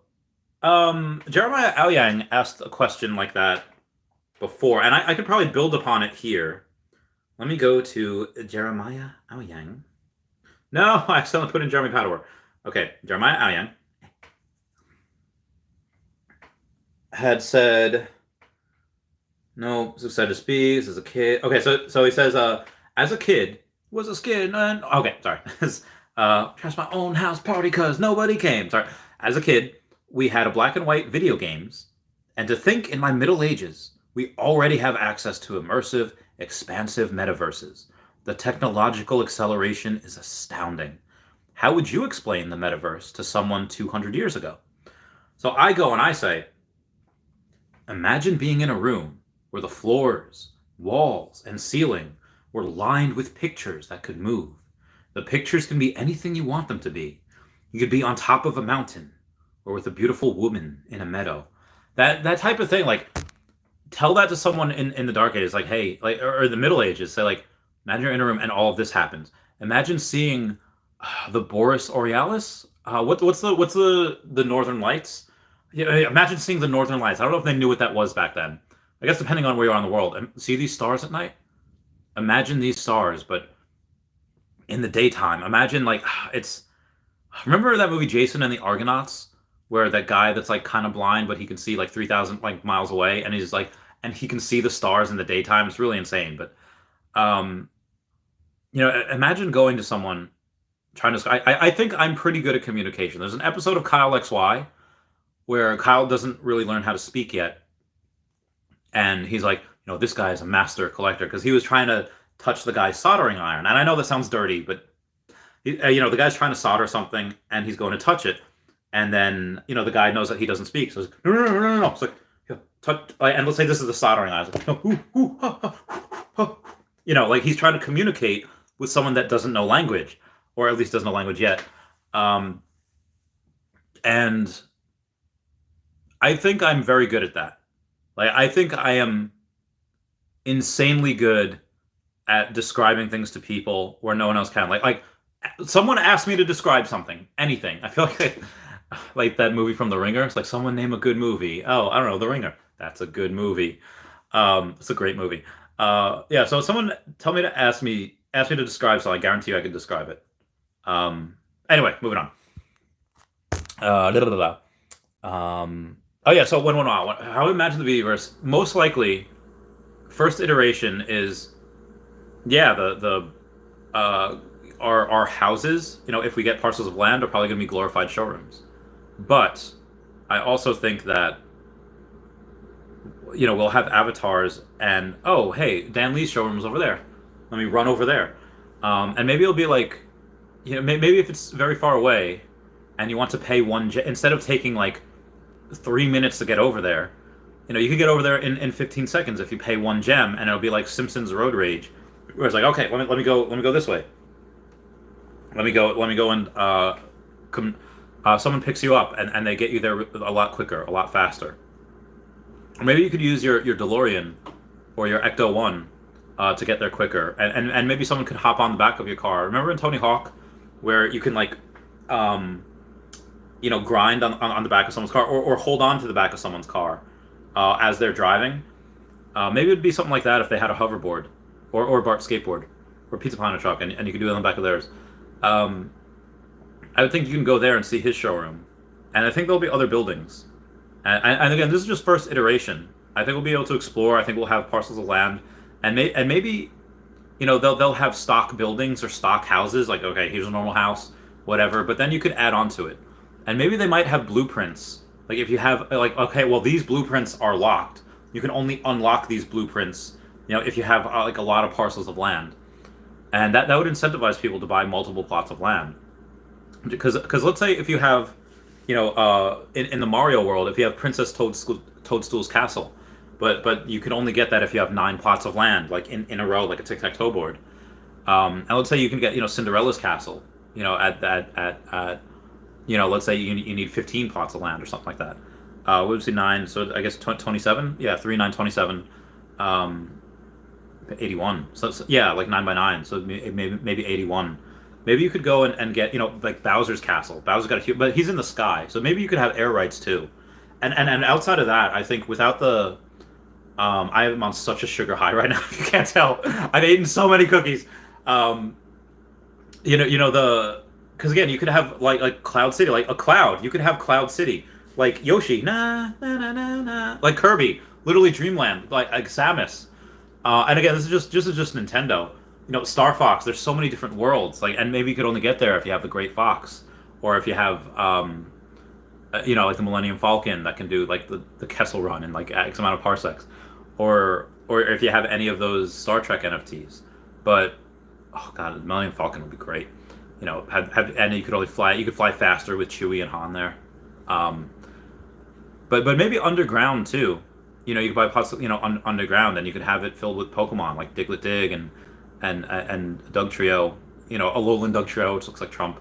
Jeremiah Aoyang asked a question like that before, and I could probably build upon it here. Let me go to Jeremiah Aoyang. No, I accidentally put in Jeremy Padua. Okay, Jeremiah Aoyang had said, no, so excited to speak, as a kid. Okay, so he says, as a kid, was a kid, and okay, sorry. Trashed my own house party because nobody came. Sorry. As a kid, we had a black and white video games, and to think in my Middle Ages, we already have access to immersive, expansive metaverses. The technological acceleration is astounding. How would you explain the metaverse to someone 200 years ago? So I go and I say, imagine being in a room where the floors, walls, and ceiling were lined with pictures that could move. The pictures can be anything you want them to be. You could be on top of a mountain or with a beautiful woman in a meadow. That type of thing, like, tell that to someone in the Dark Ages, like, hey, like, or the Middle Ages, say, like, imagine you're in a room and all of this happens. Imagine seeing the Boreas Borealis. What's the Northern Lights? Yeah, imagine seeing the Northern Lights. I don't know if they knew what that was back then. I guess depending on where you are in the world. And see these stars at night? Imagine these stars, but in the daytime. Imagine, like, it's. Remember that movie Jason and the Argonauts, where that guy that's like kind of blind, but he can see like 3,000 like miles away, and he's like, and he can see the stars in the daytime. It's really insane. But, imagine going to someone trying to. I think I'm pretty good at communication. There's an episode of Kyle XY where Kyle doesn't really learn how to speak yet, and he's like, this guy is a master collector because he was trying to touch the guy's soldering iron, and I know that sounds dirty, but the guy's trying to solder something, and he's going to touch it, and then the guy knows that he doesn't speak, so he's like, no. It's like, touch, and let's say this is the soldering iron. It's like, like he's trying to communicate with someone that doesn't know language, or at least doesn't know language yet, and I think I'm very good at that. Like, I think I am insanely good at describing things to people where no one else can. Like someone asked me to describe something, anything. I feel like that movie from The Ringer. It's like, someone name a good movie. Oh, I don't know, The Ringer. That's a good movie. It's a great movie. Yeah. So someone ask me to describe something. I guarantee you I can describe it. Anyway, moving on. Oh yeah. So how I imagine the Veveverse, most likely, first iteration is, our houses, if we get parcels of land, are probably going to be glorified showrooms. But I also think that, we'll have avatars and, oh, hey, Dan Lee's showroom's over there. Let me run over there. And maybe it'll be like, maybe if it's very far away and you want to pay instead of taking like 3 minutes to get over there, you can get over there in 15 seconds if you pay 1 gem, and it'll be like Simpsons Road Rage, where it's like, okay, let me go this way. Let me go and someone picks you up and they get you there a lot quicker, a lot faster. Or maybe you could use your DeLorean or your Ecto One to get there quicker, and maybe someone could hop on the back of your car. Remember in Tony Hawk, where you can like, grind on the back of someone's car, or hold on to the back of someone's car as they're driving. Maybe it'd be something like that if they had a hoverboard, or Bart's skateboard, or Pizza Planet truck, and you could do it on the back of theirs. I would think you can go there and see his showroom, and I think there'll be other buildings. And again, this is just first iteration. I think we'll be able to explore. I think we'll have parcels of land, and maybe, they'll have stock buildings or stock houses. Like, okay, here's a normal house, whatever. But then you could add on to it, and maybe they might have blueprints. Like if you have okay, well these blueprints are locked. You can only unlock these blueprints, if you have like a lot of parcels of land, and that would incentivize people to buy multiple plots of land. Because let's say if you have, in the Mario world, if you have Princess Toadstool's castle, but you can only get that if you have 9 plots of land, like in a row, like a tic-tac-toe board. And let's say you can get, Cinderella's castle, let's say you need 15 plots of land or something like that. What would be 9? So I guess 27. Yeah, 3, 9, 27. 81. So yeah, like 9 by 9. So maybe 81. Maybe you could go and get, like Bowser's castle. Bowser's got a huge, but he's in the sky. So maybe you could have air rights too. And outside of that, I think without the, I am on such a sugar high right now. If you can't tell, I've eaten so many cookies. Because again, you could have like Cloud City, like a cloud. You could have Cloud City, like Yoshi, na na na na na, like Kirby, literally Dreamland, like Samus. And again, this is just Nintendo. Star Fox. There's so many different worlds. Like, and maybe you could only get there if you have the Great Fox, or if you have, like the Millennium Falcon that can do like the Kessel Run in like X amount of parsecs, or if you have any of those Star Trek NFTs. But oh god, the Millennium Falcon would be great. And you could only fly. You could fly faster with Chewie and Han there. But maybe underground too. You could buy plots, underground, and you could have it filled with Pokemon like Diglett Dig and Doug Trio, a Alolan Doug Trio, which looks like Trump.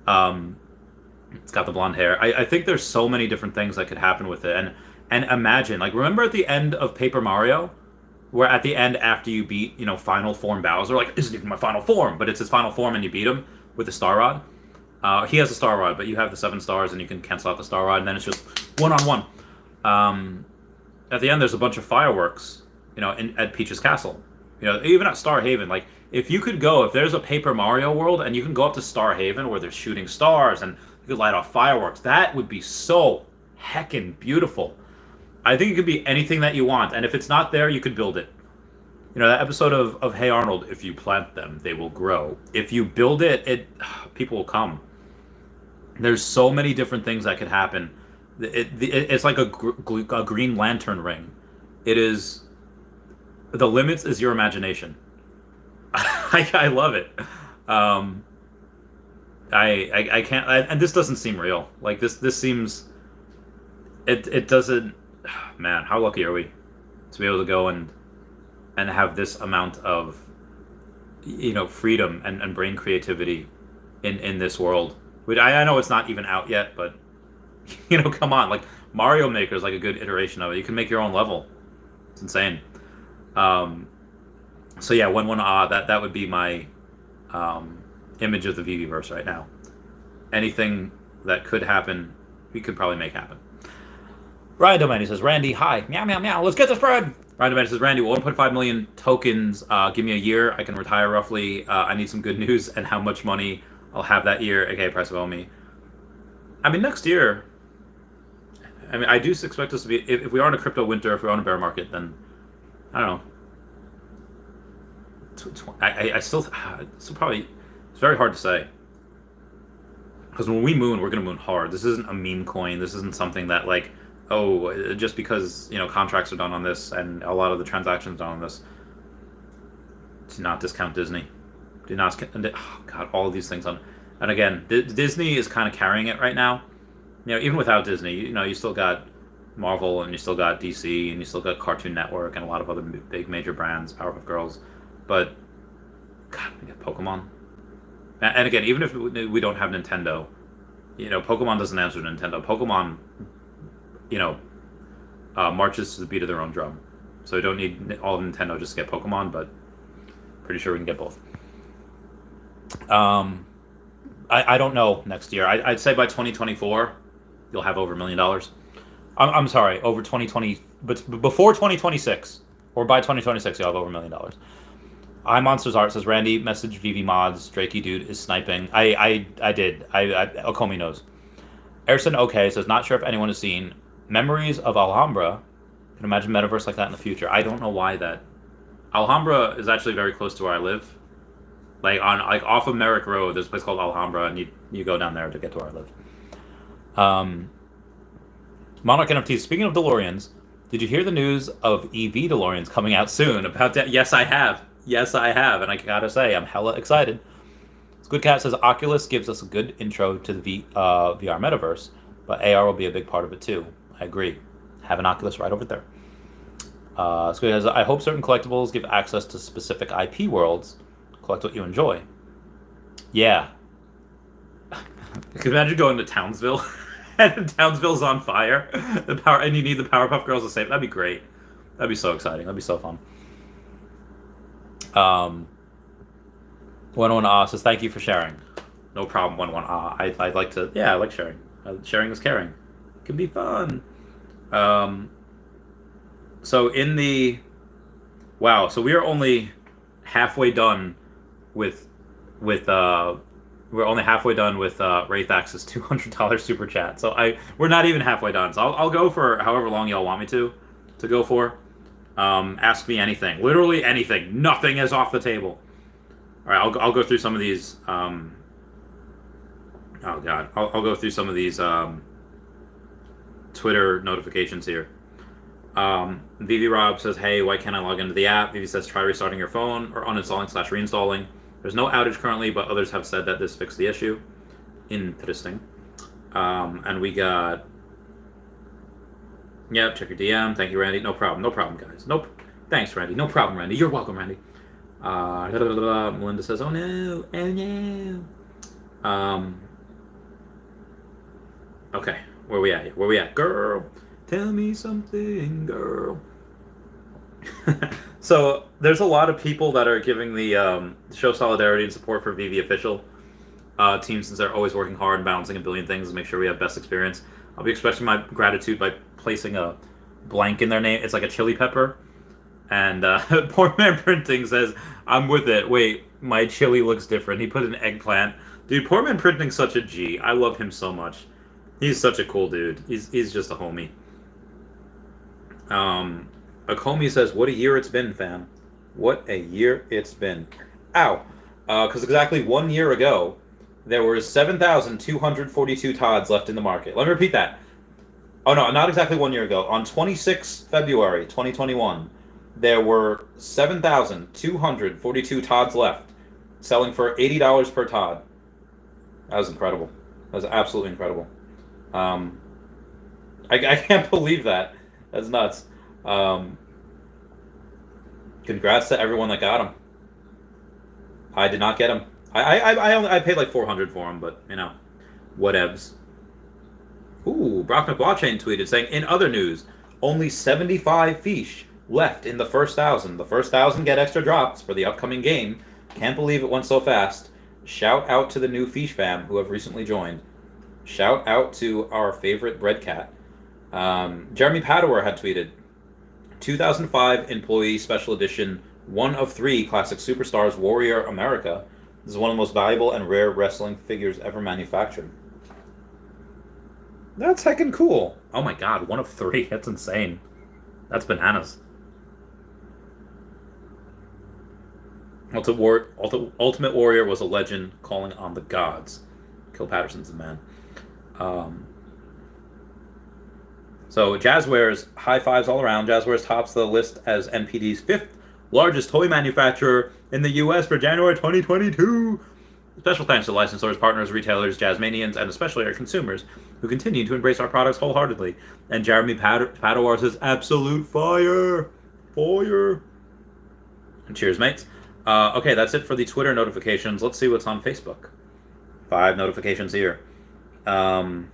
It's got the blonde hair. I think there's so many different things that could happen with it. And imagine, like, remember at the end of Paper Mario, where at the end after you beat, final form Bowser, like, this isn't even my final form, but it's his final form and you beat him with the Star Rod. He has a Star Rod, but you have the 7 stars and you can cancel out the Star Rod, and then it's just one-on-one. At the end, there's a bunch of fireworks, at Peach's castle. Even at Star Haven, like, if there's a Paper Mario world and you can go up to Star Haven where they're shooting stars and you could light off fireworks, that would be so heckin' beautiful. I think it could be anything that you want, and if it's not there, you could build it. That episode of Hey Arnold, if you plant them, they will grow. If you build it, people will come. There's so many different things that could happen. It's like a Green Lantern ring. It is... The limits is your imagination. I love it. I can't, and this doesn't seem real. Like this seems, it doesn't. Man, how lucky are we to be able to go and have this amount of, freedom and brain creativity in this world. Which I know it's not even out yet, but come on, like Mario Maker is like a good iteration of it. You can make your own level. It's insane. So yeah, that would be my image of the Veveverse right now. Anything that could happen, we could probably make happen. Ryan Domaney says, Randy, hi. Meow, meow, meow. Let's get this bread. Ryan Domaney says, Randy, 1.5 million tokens. Give me a year. I can retire roughly. I need some good news and how much money I'll have that year, aka price of Omi. I mean, next year, I do expect us to be, if we are in a crypto winter, if we're on a bear market, then, I don't know. I still probably, it's very hard to say. Because when we moon, we're going to moon hard. This isn't a meme coin. This isn't something that, like, oh, just because, contracts are done on this and a lot of the transactions done on this. Do not discount Disney. Do not, oh God, all of these things on. And again, Disney is kind of carrying it right now. Even without Disney, you still got Marvel and you still got DC and you still got Cartoon Network and a lot of other big major brands, Powerpuff Girls. But, God, we got Pokemon. And again, even if we don't have Nintendo, Pokemon doesn't answer Nintendo. Pokemon, you know, marches to the beat of their own drum. So we don't need all of Nintendo just to get Pokemon, but pretty sure we can get both. I don't know next year. I'd say by 2024, you'll have over $1 million. I'm sorry, over 2020, but before 2026, or by 2026, you'll have over $1 million. I Monsters Art says, Randy, message Veve mods. Drakey dude is sniping. I did. Okomi knows. Erson OK says, not sure if anyone has seen Memories of Alhambra. Can imagine metaverse like that in the future. I don't know why that. Alhambra is actually very close to where I live. Off of Merrick Road, there's a place called Alhambra, and you go down there to get to where I live. Monarch NFTs. Speaking of DeLoreans, did you hear the news of Eevee DeLoreans coming out soon? About that? Yes, I have. And I gotta say, I'm hella excited. Good Cat says Oculus gives us a good intro to the VR metaverse, but AR will be a big part of it too. I agree. Have an Oculus right over there. Says, I hope certain collectibles give access to specific IP worlds. Collect what you enjoy. Yeah. Can you imagine going to Townsville and Townsville's on fire? And you need the Powerpuff Girls to save. That'd be great. That'd be so exciting. That'd be so fun. 11 says thank you for sharing. No problem. 11 I like to. Yeah, I like sharing. Sharing is caring. It can be fun. So in the so we are only halfway done with we're only halfway done with Wraithax's $200 super chat. So we're not even halfway done. So I'll go for however long y'all want me to go for. Ask me anything. Literally anything. Nothing is off the table. All right, I'll go through some of these. Oh God, I'll go through some of these Twitter notifications here. Veve Rob says, hey, why can't I log into the app? Veve says, try restarting your phone or uninstalling/reinstalling. There's no outage currently, but others have said that this fixed the issue. Interesting. And we got... Yep, check your DM. Thank you, Randy. No problem, guys. Nope. Thanks, Randy. No problem, Randy. You're welcome, Randy. Melinda says, oh no. Okay, where we at here? Where we at? Girl, tell me something, girl. So there's a lot of people that are giving the show solidarity and support for Veve official team, since they're always working hard and balancing a billion things to make sure we have best experience. I'll be expressing my gratitude by placing a blank in their name. It's like a chili pepper. And Poor Man Printing says, I'm with it. Wait, my chili looks different. He put an eggplant. Dude, Poor Man Printing's such a G. I love him so much. He's such a cool dude. He's just a homie. A homie says, what a year it's been, fam. What a year it's been. Ow. Because exactly 1 year ago, there were 7,242 Todds left in the market. Let me repeat that. Oh, no, not exactly 1 year ago. On 26 February 2021, there were 7,242 Todds left, selling for $80 per Todd. That was incredible. That was absolutely incredible. I can't believe that. That's nuts. Congrats to everyone that got them. I did not get them. I paid like $400 for them, but whatevs. Ooh, Brock McBlockchain tweeted saying, in other news, only 75 fish left in the first 1,000. The first 1,000 get extra drops for the upcoming game. Can't believe it went so fast. Shout out to the new fish fam who have recently joined. Shout out to our favorite bread cat. Jeremy Padower had tweeted, 2005 Employee Special Edition, 1 of 3 Classic Superstars Warrior America. This is one of the most valuable and rare wrestling figures ever manufactured. That's heckin' cool. Oh my god, 1 of 3. That's insane. That's bananas. Ultimate Warrior was a legend calling on the gods. Kill Patterson's the man. So Jazzwares, high fives all around. Jazzwares tops the list as NPD's 5th largest toy manufacturer in the U.S. for January 2022. Special thanks to licensors, partners, retailers, Jazzmanians, and especially our consumers who continue to embrace our products wholeheartedly. And Jeremy Padawar says, absolute fire. Fire. And cheers, mates. Okay, that's it for the Twitter notifications. Let's see what's on Facebook. 5 notifications here. Um,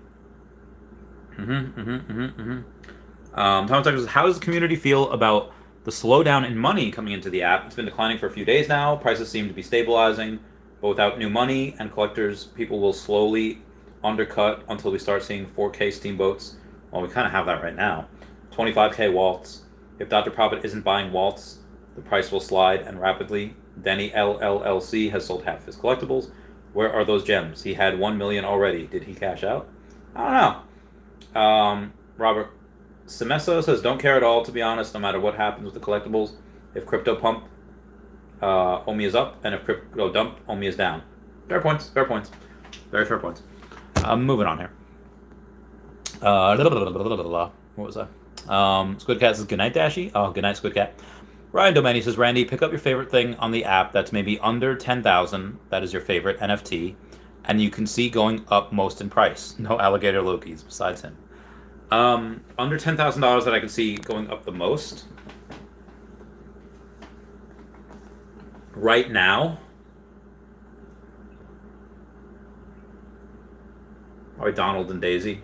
Thomas Tucker says, how does the community feel about the slowdown in money coming into the app? It's been declining for a few days now. Prices seem to be stabilizing, but without new money and collectors, people will slowly undercut until we start seeing 4K steamboats. Well, we kind of have that right now. 25K waltz. If Dr. Profit isn't buying waltz, the price will slide and rapidly. Denny LLC has sold half his collectibles. Where are those gems? He had 1 million already. Did he cash out? I don't know. Robert Semessa says, don't care at all, to be honest, no matter what happens with the collectibles. If crypto pump, Omi is up, and if crypto dump, Omi is down. Fair points. Very fair points. Moving on here. What was that? Squid Cat says, good night, Dashy. Oh, good night, Squid Cat. Ryan Domeni says, Randy, pick up your favorite thing on the app that's maybe under 10,000. That is your favorite NFT. And you can see going up most in price. No alligator Lokis besides him. Under $10,000 that I can see going up the most. Right now. Probably Donald and Daisy.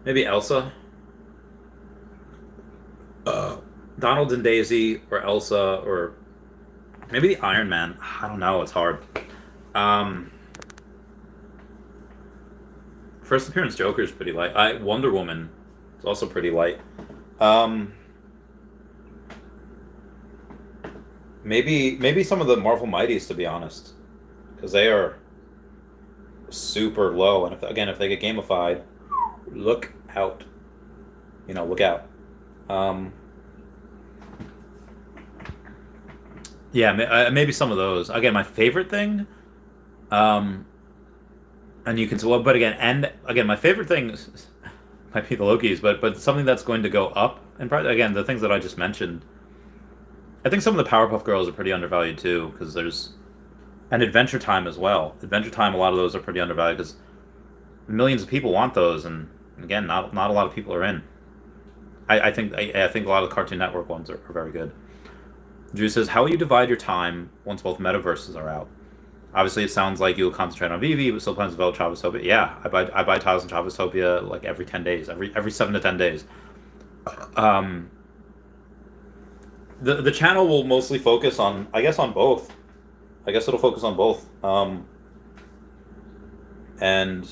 Maybe Elsa. Donald and Daisy or Elsa or maybe the Iron Man. I don't know. It's hard. First appearance Joker is pretty light. Wonder Woman is also pretty light. Maybe some of the Marvel Mighties, to be honest, because they are super low. And if they get gamified, look out. Look out. Yeah, maybe some of those. Again, my favorite thing, and you can say, but again, my favorite thing might be the Lokis, but something that's going to go up, and probably, again, the things that I just mentioned. I think some of the Powerpuff Girls are pretty undervalued too, because and Adventure Time as well. Adventure Time, a lot of those are pretty undervalued because millions of people want those, and again, not a lot of people are in. I think a lot of the Cartoon Network ones are very good. Drew says, how will you divide your time once both metaverses are out? Obviously, it sounds like you'll concentrate on Veve, but still plans to develop Chaveztopia. Yeah, I buy tiles in Chaveztopia like every 10 days, every 7 to 10 days. The channel will mostly focus on, on both. I guess it'll focus on both. And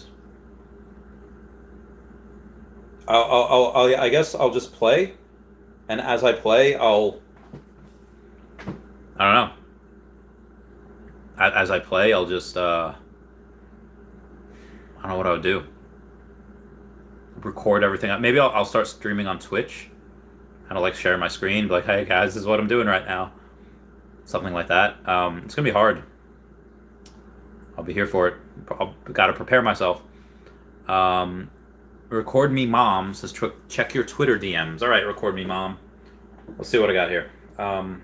I guess I'll just play, and as I play, I don't know. As I play, I'll just, I don't know what I would do. Record everything. Maybe I'll start streaming on Twitch. And I'll share my screen, be like, hey guys, this is what I'm doing right now. Something like that. It's going to be hard. I'll be here for it. I've got to prepare myself. Record Me Mom says, check your Twitter DMs. All right, Record Me Mom. Let's see what I got here. Going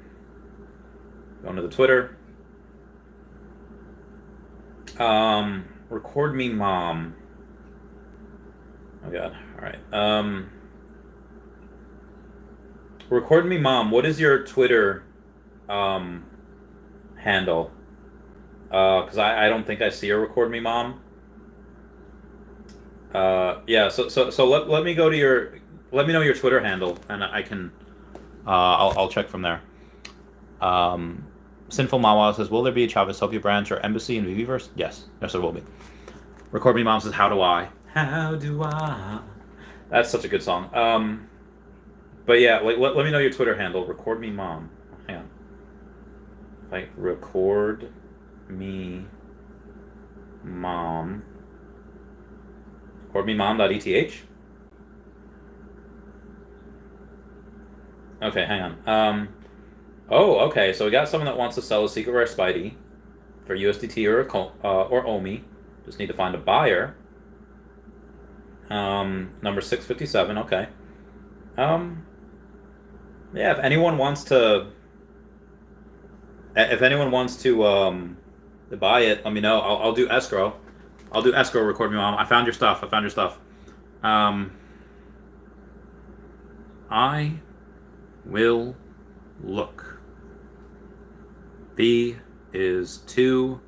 to the Twitter. Record Me Mom. Oh God. All right. Record Me Mom. What is your Twitter handle? Because I don't think I see a Record Me Mom. Yeah. So let me go to let me know your Twitter handle, and I can. I'll check from there. Sinful Mawa says, will there be a Chaveztopia branch or embassy in Veveverse? Yes, there will be. Record Me Mom says, how do I? How do I? That's such a good song. But yeah, let me know your Twitter handle. Record Me Mom. Hang on. Record Me Mom. RecordMeMom.eth. Okay, hang on. Oh, okay. So we got someone that wants to sell a Secret Rare Spidey for USDT or Omi. Just need to find a buyer. Number 657. Okay. Yeah. If anyone wants to buy it, let me know. I'll do escrow. I'll do escrow. Record Me Mom. I found your stuff. I will look. B is too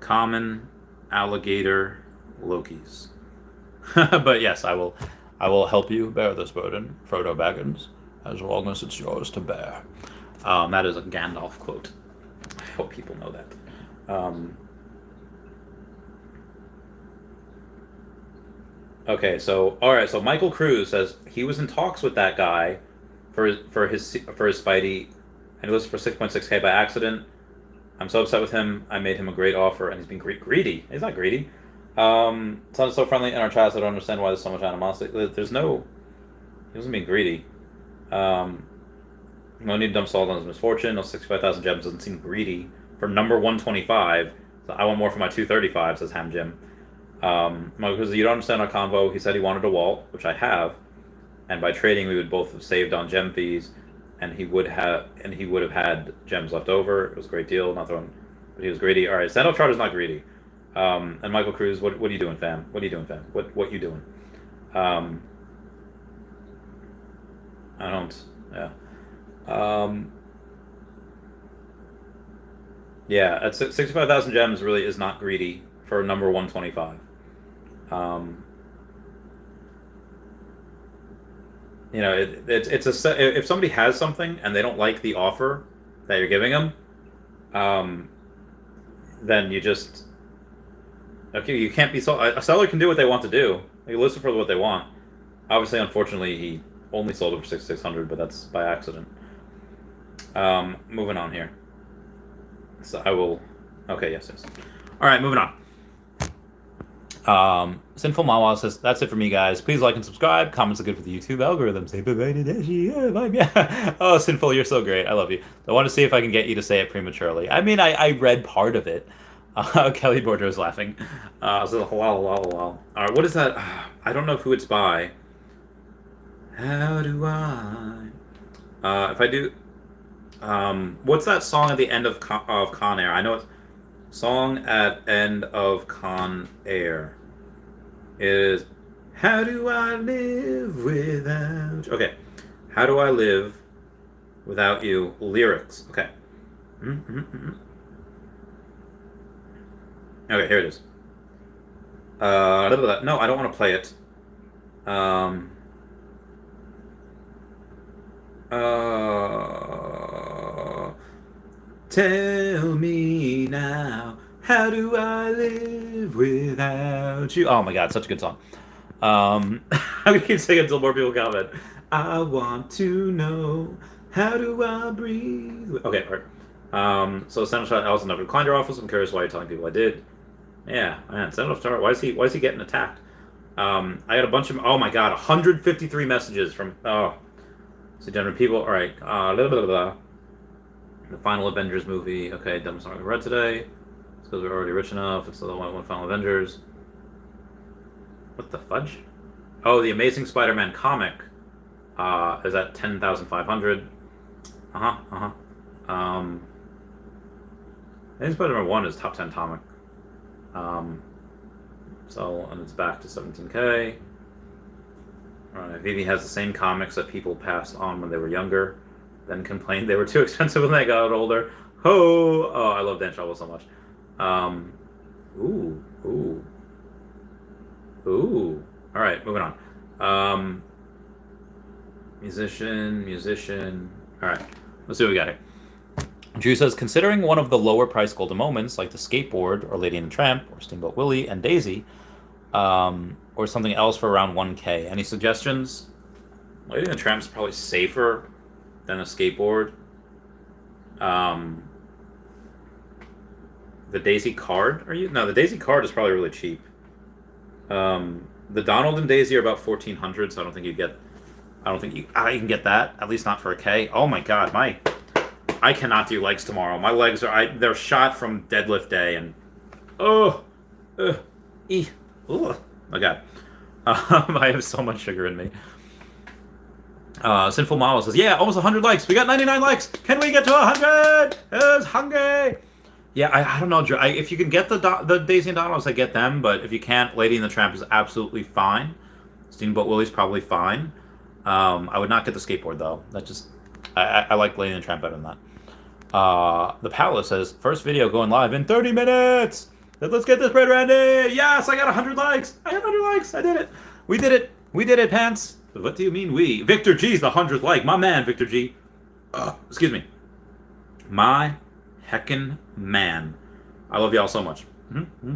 common alligator Lokis. But yes, I will help you bear this burden, Frodo Baggins, as long as it's yours to bear. That is a Gandalf quote. I hope people know that. Okay, so all right, so Michael Cruz says he was in talks with that guy for his Spidey, and it was for 6.6K by accident. I'm so upset with him. I made him a great offer, and he's been greedy. He's not greedy. Sounds so friendly in our chat. So I don't understand why there's so much animosity. There's no. He wasn't being greedy. No need to dump salt on his misfortune. No 65,000 gems doesn't seem greedy for number 125. So I want more for my 235. Says Ham Jim. Because you don't understand our convo. He said he wanted a walt, which I have, and by trading we would both have saved on gem fees, and he would have had gems left over. It was a great deal. Not throwing, but he was greedy. All right, Stand-Up Charter's not greedy. And Michael Cruz, what are you doing, fam? What are you doing, fam? What you doing? I don't. Yeah. Yeah. At 65,000 gems, really is not greedy for number 125. You know, it's if somebody has something and they don't like the offer that you're giving them, then you just. Okay, you can't be so. A seller can do what they want to do. They listen for what they want. Obviously, unfortunately, he only sold it for 6,600, but that's by accident. Moving on here. So I will. Okay, yes. All right, moving on. Sinful Mawa says, that's it for me, guys. Please like and subscribe. Comments are good for the YouTube algorithm. Say bye. Oh, Sinful, you're so great. I love you. I want to see if I can get you to say it prematurely. I mean, I read part of it. Kelly Bordeaux's laughing. So halal. All right, what is that? I don't know who it's by. How do I? If I do, what's that song at the end of Con Air? I know it's song at end of Con Air. It is How Do I Live Without You? Okay, How Do I Live Without You? Lyrics. Okay. Okay, here it is. No, I don't want to play it. Tell me now, how do I live without you? Oh my god, such a good song. I'm gonna keep singing until more people comment. I want to know, how do I breathe? Okay, alright. So Senator Shot Allison never declined your office. I'm curious why you're telling people I did. Yeah, man, Senator Shot, why is he getting attacked? I got a bunch of, oh my god, 153 messages from, so general people. Alright, the final Avengers movie. Okay, dumbest song I read today. It's because we're already rich enough. It's the one Final Avengers. What the fudge? Oh, the Amazing Spider-Man comic is at 10,500. Amazing Spider-Man 1 is top 10 comic. So, and it's back to 17K. Alright, Eevee has the same comics that people passed on when they were younger, then complained they were too expensive when they got older. Oh, I love Dan Shovel so much. Ooh. Alright, moving on. Musician. Alright, let's see what we got here. Drew says, considering one of the lower price golden moments, like the skateboard, or Lady and the Tramp, or Steamboat Willie and Daisy, or something else for around 1K. Any suggestions? Lady and the Tramp's probably safer than a skateboard. The Daisy card? No, the Daisy card is probably really cheap. The Donald and Daisy are about 1,400, so I don't think you can get that. At least not for a K. Oh my god, I cannot do legs tomorrow. My legs they're shot from deadlift day, and my god. I have so much sugar in me. Sinful Model says, yeah, almost 100 likes. We got 99 likes. Can we get to 100? It's hungry. Yeah, I don't know, Drew. If you can get the Daisy and Donald, I get them. But if you can't, Lady and the Tramp is absolutely fine. Steamboat Willie's probably fine. I would not get the skateboard, though. I like Lady and the Tramp better than that. The Palace says, first video going live in 30 minutes. Let's get this bread, Randy. Yes, I got 100 likes. I got 100 likes. I did it. We did it. We did it, Pants. What do you mean we? Victor G's the 100th like. My man, Victor G. Excuse me. My heckin' man. I love y'all so much. Mm-hmm.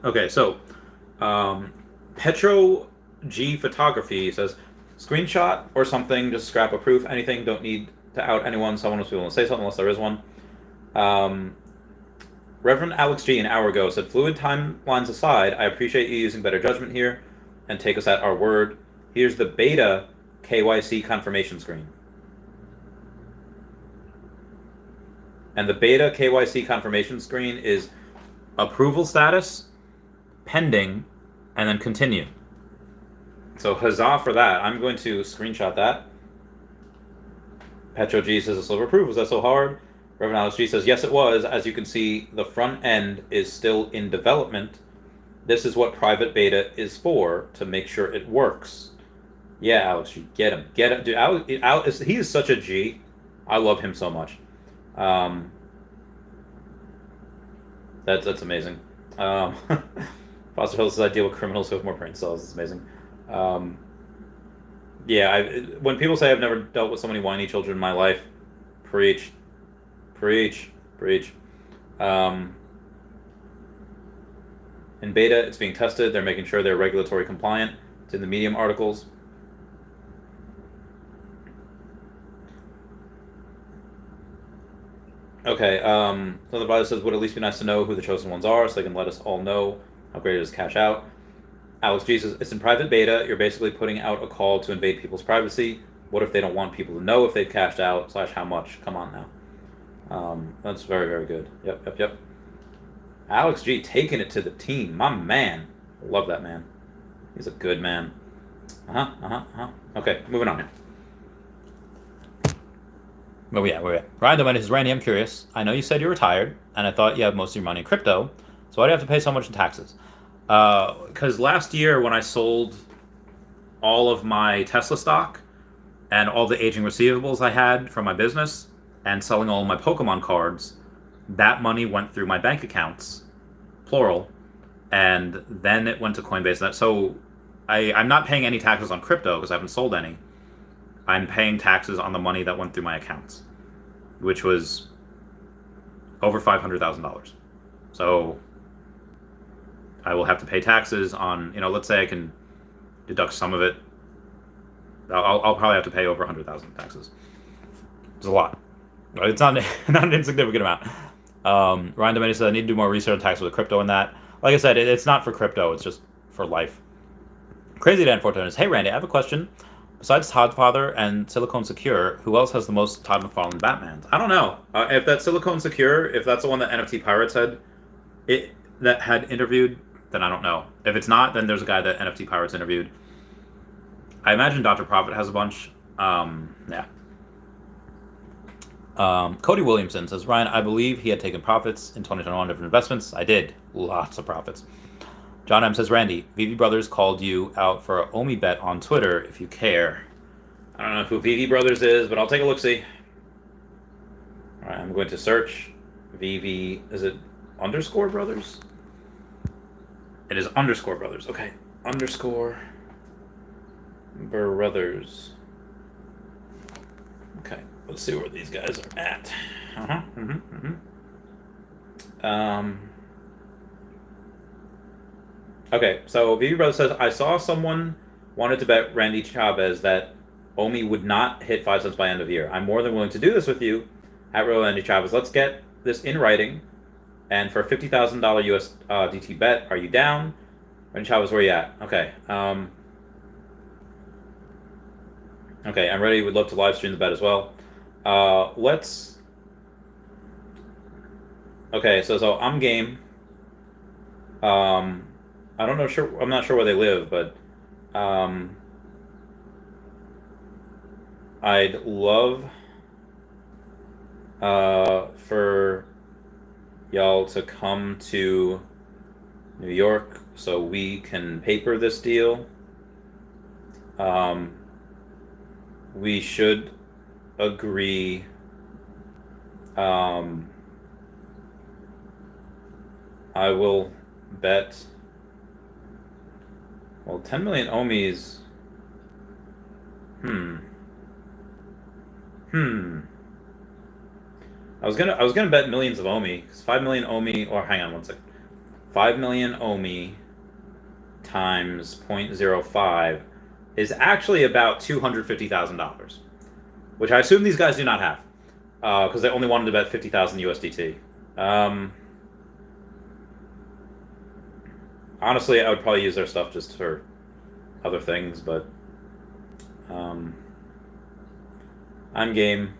Okay, so Petro G Photography says, screenshot or something, just scrap a proof, anything, don't need to out anyone, someone must be willing to say something unless there is one. Reverend Alex G an hour ago said, fluid timelines aside, I appreciate you using better judgment here and take us at our word. Here's the beta KYC confirmation screen. And the beta KYC confirmation screen is approval status, pending, and then continue. So huzzah for that. I'm going to screenshot that. Petro G says, a silver proof, was that so hard? Reverend Alex G says, yes, it was. As you can see, the front end is still in development. This is what private beta is for, to make sure it works. Yeah, Alex G, get him. Get him. Dude, he is such a G. I love him so much. That's amazing. Foster Hill says, I deal with criminals who have more brain cells. It's amazing. Yeah, when people say I've never dealt with so many whiny children in my life, preach. In beta, it's being tested. They're making sure they're regulatory compliant. It's in the Medium articles. Okay, so the brother says, would at least be nice to know who the chosen ones are so they can let us all know how great it is to cash out. Alex G says, it's in private beta. You're basically putting out a call to invade people's privacy. What if they don't want people to know if they've cashed out / how much? Come on now. That's very, very good. Yep. Alex G taking it to the team. My man. I love that man. He's a good man. Okay, moving on here. Where we at? Ryan Domain says, Randy, I'm curious. I know you said you're retired, and I thought you have most of your money in crypto. So why do you have to pay so much in taxes? Because last year when I sold all of my Tesla stock and all the aging receivables I had from my business and selling all of my Pokemon cards, that money went through my bank accounts, plural, and then it went to Coinbase. So I'm not paying any taxes on crypto because I haven't sold any. I'm paying taxes on the money that went through my accounts, which was over $500,000. So I will have to pay taxes on, let's say I can deduct some of it. I'll probably have to pay over 100,000 taxes. It's a lot. It's not an insignificant amount. Ryan Domain said, I need to do more research on tax with crypto and that. Like I said, it's not for crypto. It's just for life. Crazy Dan Fortune says, hey, Randy, I have a question. Besides Toddfather and Silicone Secure, who else has the most Todd McFarlane Batmans? I don't know. If that's Silicone Secure, if that's the one that NFT Pirates had interviewed, then I don't know. If it's not, then there's a guy that NFT Pirates interviewed. I imagine Dr. Profit has a bunch. Yeah. Cody Williamson says, Ryan, I believe he had taken profits in 2021 different investments. I did. Lots of profits. John M. says, Randy, Veve Brothers called you out for an Omi bet on Twitter, if you care. I don't know who Veve Brothers is, but I'll take a look-see. All right, I'm going to search Veve. Is it underscore brothers? It is underscore brothers. Okay. Underscore brothers. Okay. Let's see where these guys are at. Okay, so Veve Brothers says, I saw someone wanted to bet Randy Chavez that Omi would not hit 5 cents by end of year. I'm more than willing to do this with you at Real Randy Chavez. Let's get this in writing. And for a $50,000 USDT bet, are you down? Randy Chavez, where are you at? Okay. Okay, I'm ready. Would love to live stream the bet as well. Let's. Okay, so I'm game. I'm not sure where they live, but I'd love for y'all to come to New York so we can paper this deal. We should agree. I will bet. Well, 10 million Omis. I was gonna bet millions of Omi, because 5 million Omi, or hang on one second. 5 million Omi times 0.05 is actually about $250,000, which I assume these guys do not have, because they only wanted to bet 50,000 USDT. Honestly, I would probably use their stuff just for other things, but I'm game.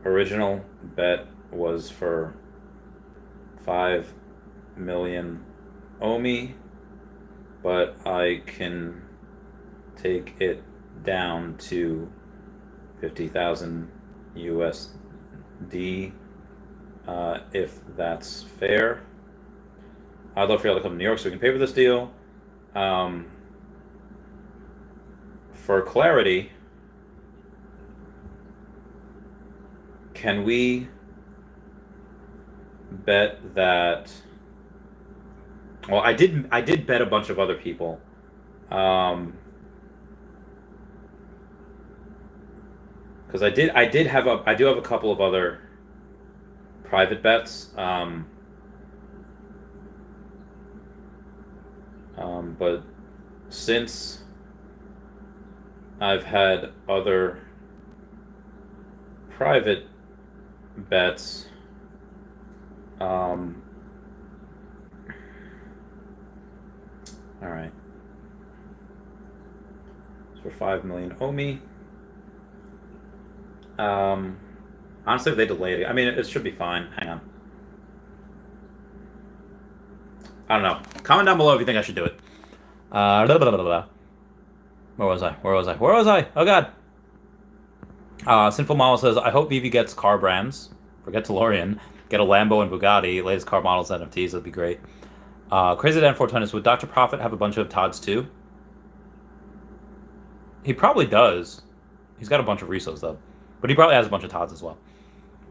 Original bet was for 5 million Omi, but I can take it down to 50,000 USD if that's fair. I'd love for y'all to come to New York so we can pay for this deal. For clarity, can we bet that? Well, I did bet a bunch of other people. Because I do have a couple of other private bets. But since I've had other private bets, all right. It's for 5 million Omi. Honestly, if they delayed it, I mean, it should be fine. Hang on. I don't know. Comment down below if you think I should do it. Where was I? Oh, God. Sinful Model says, I hope Eevee gets car brands. Forget DeLorean. Get a Lambo and Bugatti. Latest car models, NFTs. That'd be great. Crazy Dan 410 would Dr. Profit have a bunch of Todds too? He probably does. He's got a bunch of Resos, though. But he probably has a bunch of Todds as well.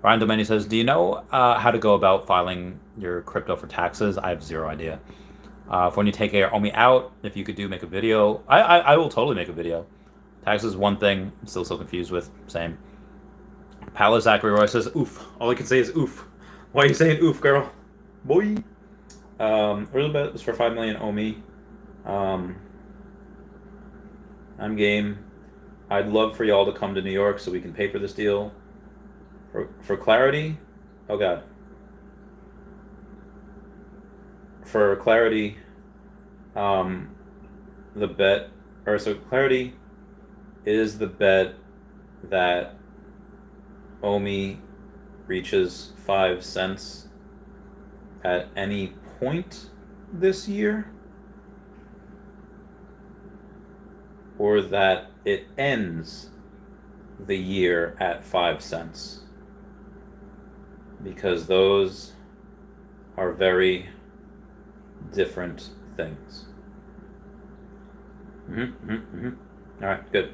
Ryan Domeni says, do you know how to go about filing your crypto for taxes? I have zero idea. For when you take your Omi out, if you could make a video. I will totally make a video. Taxes is one thing I'm still so confused with. Same. Palace Zachary Roy says, oof. All I can say is oof. Why are you saying oof, girl? Boy. Early bet was for 5 million Omi. I'm game. I'd love for y'all to come to New York so we can pay for this deal. For clarity, oh God. For clarity, the bet, so clarity is the bet that Omi reaches 5 cents at any point this year, or that it ends the year at 5 cents. Because those are very different things. All right, good.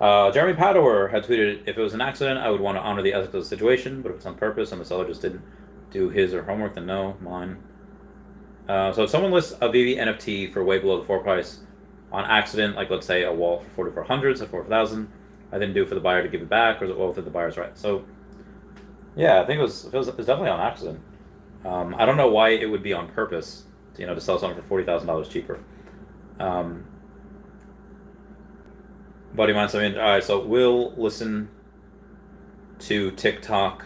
Jeremy Padower had tweeted, if it was an accident, I would want to honor the ethics of the situation, but if it's on purpose and the seller just didn't do his or homework, then no, mine. So if someone lists a Veve NFT for way below the floor price on accident, like let's say a wall for 4,400, so 4,000, I didn't do it for the buyer to give it back, or is it well within the buyer's right? So yeah, I think it was definitely on accident. I don't know why it would be on purpose, to sell something for $40,000 cheaper. Buddy mine, all right, so we'll listen to TikTok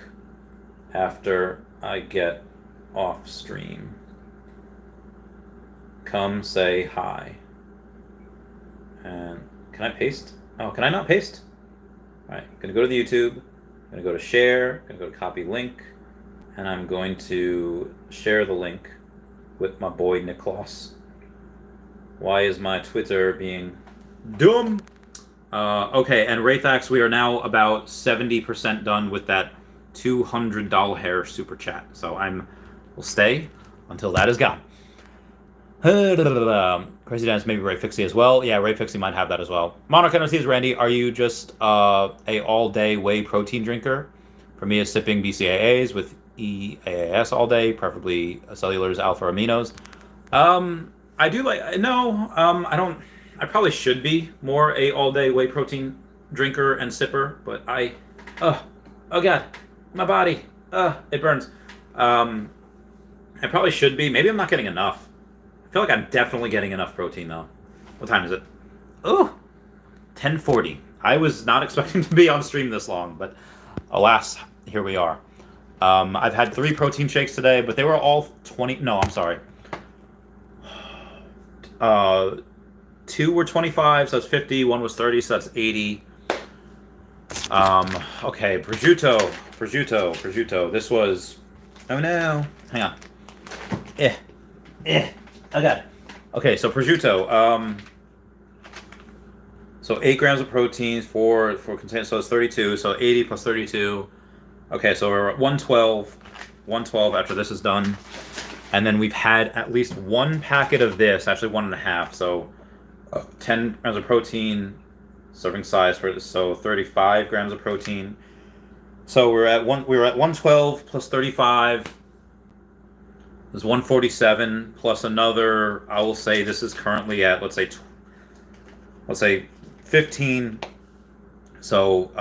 after I get off stream. Come say hi. And can I paste? Oh, can I not paste? All right, gonna go to the YouTube. I'm going to go to share, I'm going to go to copy link, and I'm going to share the link with my boy Niklaus. Why is my Twitter being dumb? Okay, and Wraithax, we are now about 70% done with that $200 hair super chat. So we'll stay until that is gone. Crazy Dance, maybe Ray Fixie as well. Yeah, Ray Fixie might have that as well. Monarch NFTs, Randy, are you just a all-day whey protein drinker? For me, it's sipping BCAAs with EAAS all day, preferably cellulars, alpha aminos. I do like, no, I don't, I probably should be more a all-day whey protein drinker and sipper, but oh God, my body, it burns. I probably should be. Maybe I'm not getting enough. I feel like I'm definitely getting enough protein though. What time is it? Oh, 10:40. I was not expecting to be on stream this long, but alas, here we are. I've had 3 protein shakes today, but they were all 20. No, I'm sorry. 2 were 25, so that's 50. 1 was 30, so that's 80. Okay, prosciutto. This was. Oh no. Hang on. I got it. Okay, so prosciutto. So 8 grams of protein for content. So it's 32. So 80 plus 32. Okay, so we're at 112. 112 after this is done, and then we've had at least 1 packet of this. Actually, 1.5. So 10 grams of protein. Serving size for this. So 35 grams of protein. So we were at 112 plus 35. There's 147 plus another. I will say this is currently at let's say 15. So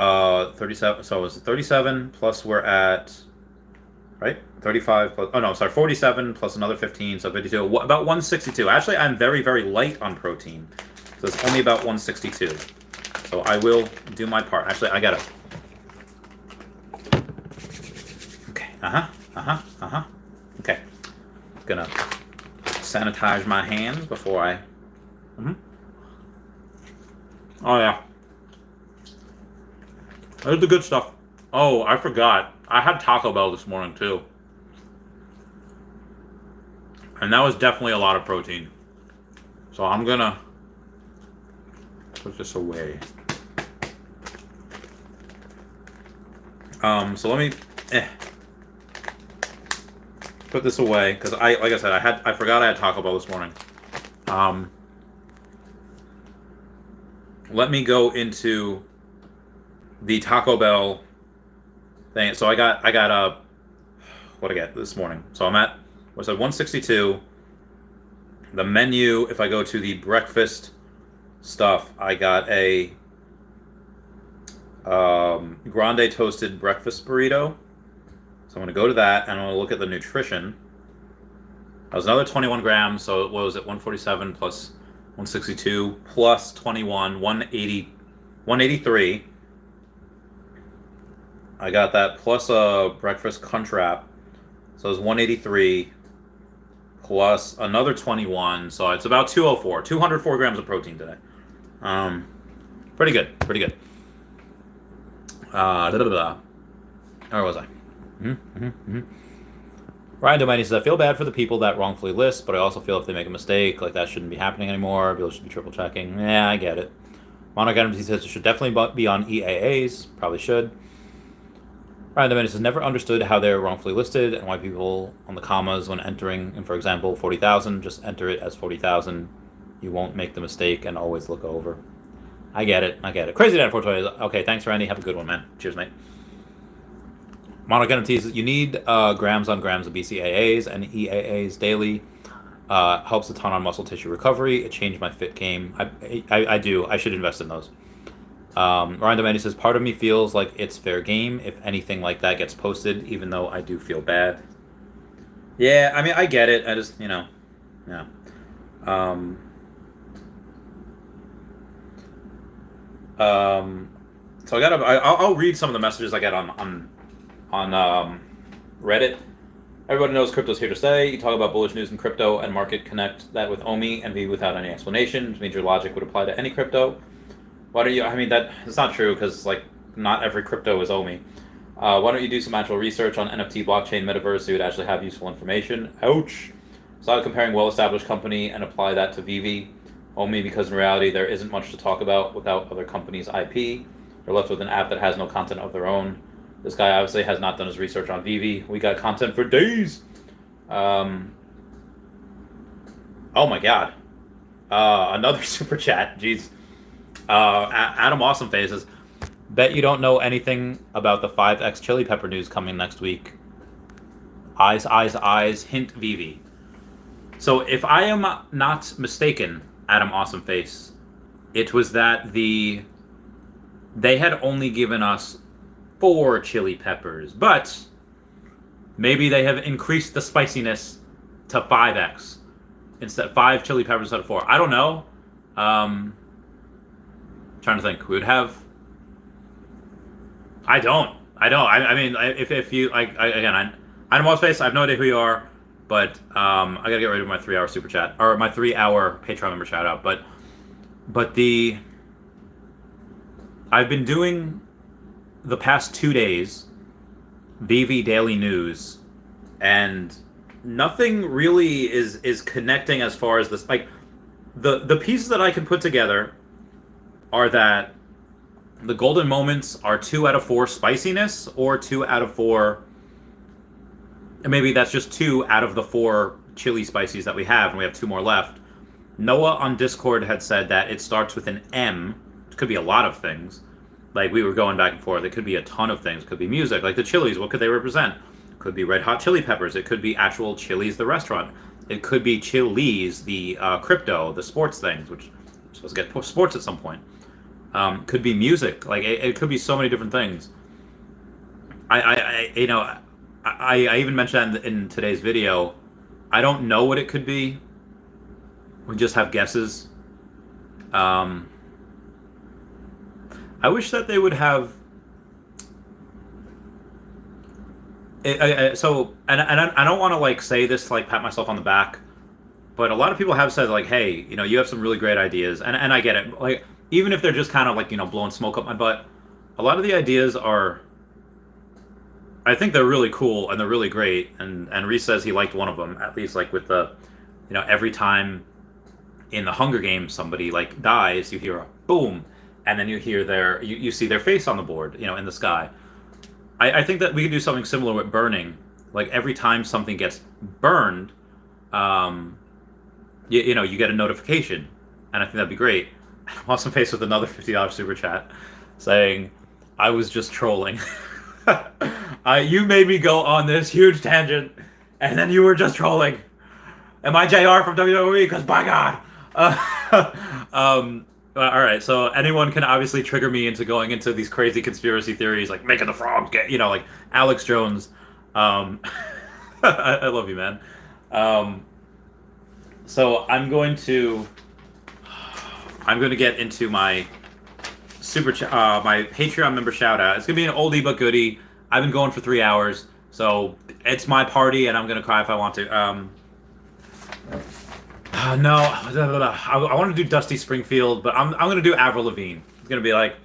37. So it's 37 plus we're at right 35 plus. Oh no, sorry, 47 plus another 15. So 52. About 162. Actually, I'm very light on protein. So it's only about 162. So I will do my part. Actually, I gotta. Okay. Okay. Gonna sanitize my hands before I. Oh yeah. There's the good stuff. Oh, I forgot. I had Taco Bell this morning too, and that was definitely a lot of protein. So I'm gonna put this away. So let me put this away because like I said, I forgot I had Taco Bell this morning. Let me go into the Taco Bell thing. So I got what I get this morning. So I'm at what's that 162. The menu, if I go to the breakfast stuff, I got a grande toasted breakfast burrito. So I'm going to go to that and I'm going to look at the nutrition. That was another 21 grams. So what was it? 147 plus 162 plus 21, 183. I got that plus a breakfast crunch wrap. So it was 183 plus another 21. So it's about 204. 204 grams of protein today. Pretty good. Where was I? Ryan Dominey says, I feel bad for the people that wrongfully list, but I also feel if they make a mistake, like that shouldn't be happening anymore. People should be triple checking. Yeah, I get it. Monarch Energy says it should definitely be on EAAs. Probably should. Ryan Dominey says, never understood how they're wrongfully listed and why people on the commas when entering, and for example, 40,000, just enter it as 40,000. You won't make the mistake and always look over. I get it. Crazy Dad 420. Okay, thanks, Randy. Have a good one, man. Cheers, mate. Monarch NFTs, you need grams on grams of BCAAs and EAAs daily. Helps a ton on muscle tissue recovery. It changed my fit game. I do. I should invest in those. Ryan Dominey says, part of me feels like it's fair game if anything like that gets posted, even though I do feel bad. Yeah, I mean, I get it. I just, yeah. So I'll read some of the messages I get on Reddit. Everybody knows crypto's here to stay. You talk about bullish news in crypto and market connect that with Omi and Veve without any explanation, which means your logic would apply to any crypto. Why don't you? I mean, that's not true because like not every crypto is Omi. Why don't you do some actual research on NFT, blockchain, metaverse so you'd actually have useful information? Ouch. Stop comparing well-established company and apply that to Veve. Omi, because in reality there isn't much to talk about without other companies' IP. They're left with an app that has no content of their own. This guy obviously has not done his research on Veve. We got content for days. Oh my god. Another super chat. Jeez. Adam Awesome Faces. Bet you don't know anything about the 5X chili pepper news coming next week. Eyes, eyes, eyes, hint Veve. So if I am not mistaken, Adam Awesome Face, it was that they had only given us 4 chili peppers, but maybe they have increased the spiciness to 5X. Instead 5 chili peppers instead of 4. I don't know. Trying to think. We would have. I don't. I mean, if you like, again, I'm off space. I have no idea who you are, but I gotta get rid of my 3-hour super chat or my 3-hour Patreon member shout out. But I've been doing the past 2 days Veve Daily News, and nothing really is connecting as far as this. Like the pieces that I can put together are that the golden moments are 2 out of 4 spiciness, or 2 out of 4. And maybe that's just 2 out of the 4 chili spices that we have, and we have 2 more left. Noah on Discord had said that it starts with an M. It could be a lot of things. Like, we were going back and forth. It could be a ton of things. It could be music, like the chilies. What could they represent? It could be Red Hot Chili Peppers. It could be actual Chili's, the restaurant. It could be Chili's, the crypto, the sports things, which I'm supposed to get sports at some point. Could be music. Like, it could be so many different things. I even mentioned that in today's video. I don't know what it could be. We just have guesses. I wish that they would have. I don't want to like say this to like pat myself on the back, but a lot of people have said like, hey, you have some really great ideas, and I get it. Like, even if they're just kind of like blowing smoke up my butt, a lot of the ideas are. I think they're really cool and they're really great. And Reese says he liked one of them, at least like with the, every time in the Hunger Games somebody like dies, you hear a boom, and then you hear you see their face on the board, in the sky. I think that we could do something similar with burning. Like every time something gets burned, you get a notification, and I think that'd be great. I'm also faced with another $50 super chat saying, "I was just trolling." You made me go on this huge tangent, and then you were just trolling. Am I JR from WWE? Because by God. All right, so anyone can obviously trigger me into going into these crazy conspiracy theories, like making the frogs get, like Alex Jones. I love you, man. So I'm going to get into my my Patreon member shout out. It's gonna be an oldie but goodie. I've been going for 3 hours, so it's my party, and I'm gonna cry if I want to. No, I want to do Dusty Springfield, but I'm gonna do Avril Lavigne. It's gonna be like,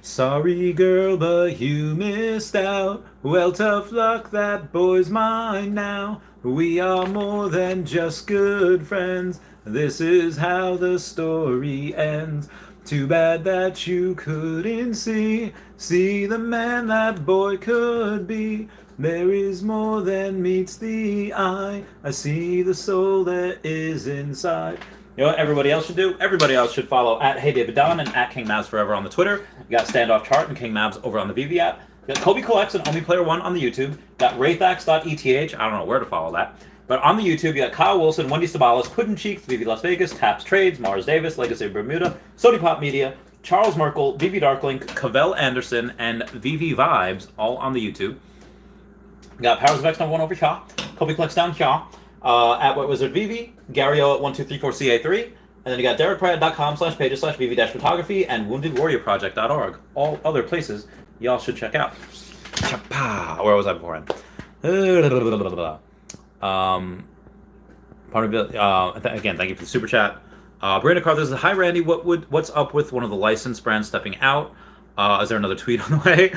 sorry girl, but you missed out. Well, tough luck, that boy's mine now. We are more than just good friends. This is how the story ends. Too bad that you couldn't see the man that boy could be. There is more than meets the eye. I see the soul that is inside. You know what everybody else should do? Everybody else should follow at HeyDavidDon and at KingMavsForever on the Twitter. You got Standoff Chart and King Mavs over on the Veve app. You got Kobe Collects and OmiPlayer1 on the YouTube. You got Wraithax.eth. I don't know where to follow that. But on the YouTube, you got Kyle Willson, Wendy Stibalis, Quidden Cheeks, Veve Las Vegas, Taps Trades, Mars Davis, Legacy of Bermuda, Sody Pop Media, Charles Merkel, Veve Darklink, Cavell Anderson, and Veve Vibes, all on the YouTube. You got Powers of X #1 over Shaw, Kobe Collects down Shaw, at White Wizard Veve, Gary O at 1234CA3, and then you got DerekPratt.com/pages/Veve-photography and WoundedWarriorProject.org. All other places y'all should check out. Where was I beforehand? Again, thank you for the super chat. Brandon Carter says, "Hi Randy, what's up with one of the licensed brands stepping out? Is there another tweet on the way?"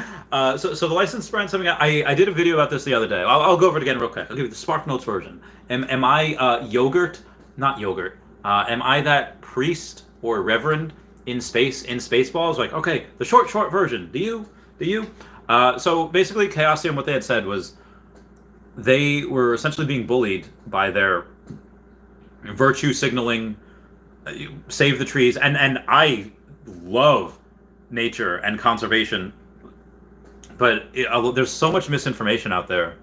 So the licensed brand stepping out. I did a video about this the other day. I'll go over it again real quick. I'll give you the Spark Notes version. Am I yogurt? Not yogurt. Am I that priest or reverend in Spaceballs? Like, okay, the short version. Do you? So basically, Chaosium, what they had said was, they were essentially being bullied by their virtue signaling, save the trees, and I love nature and conservation, but there's so much misinformation out there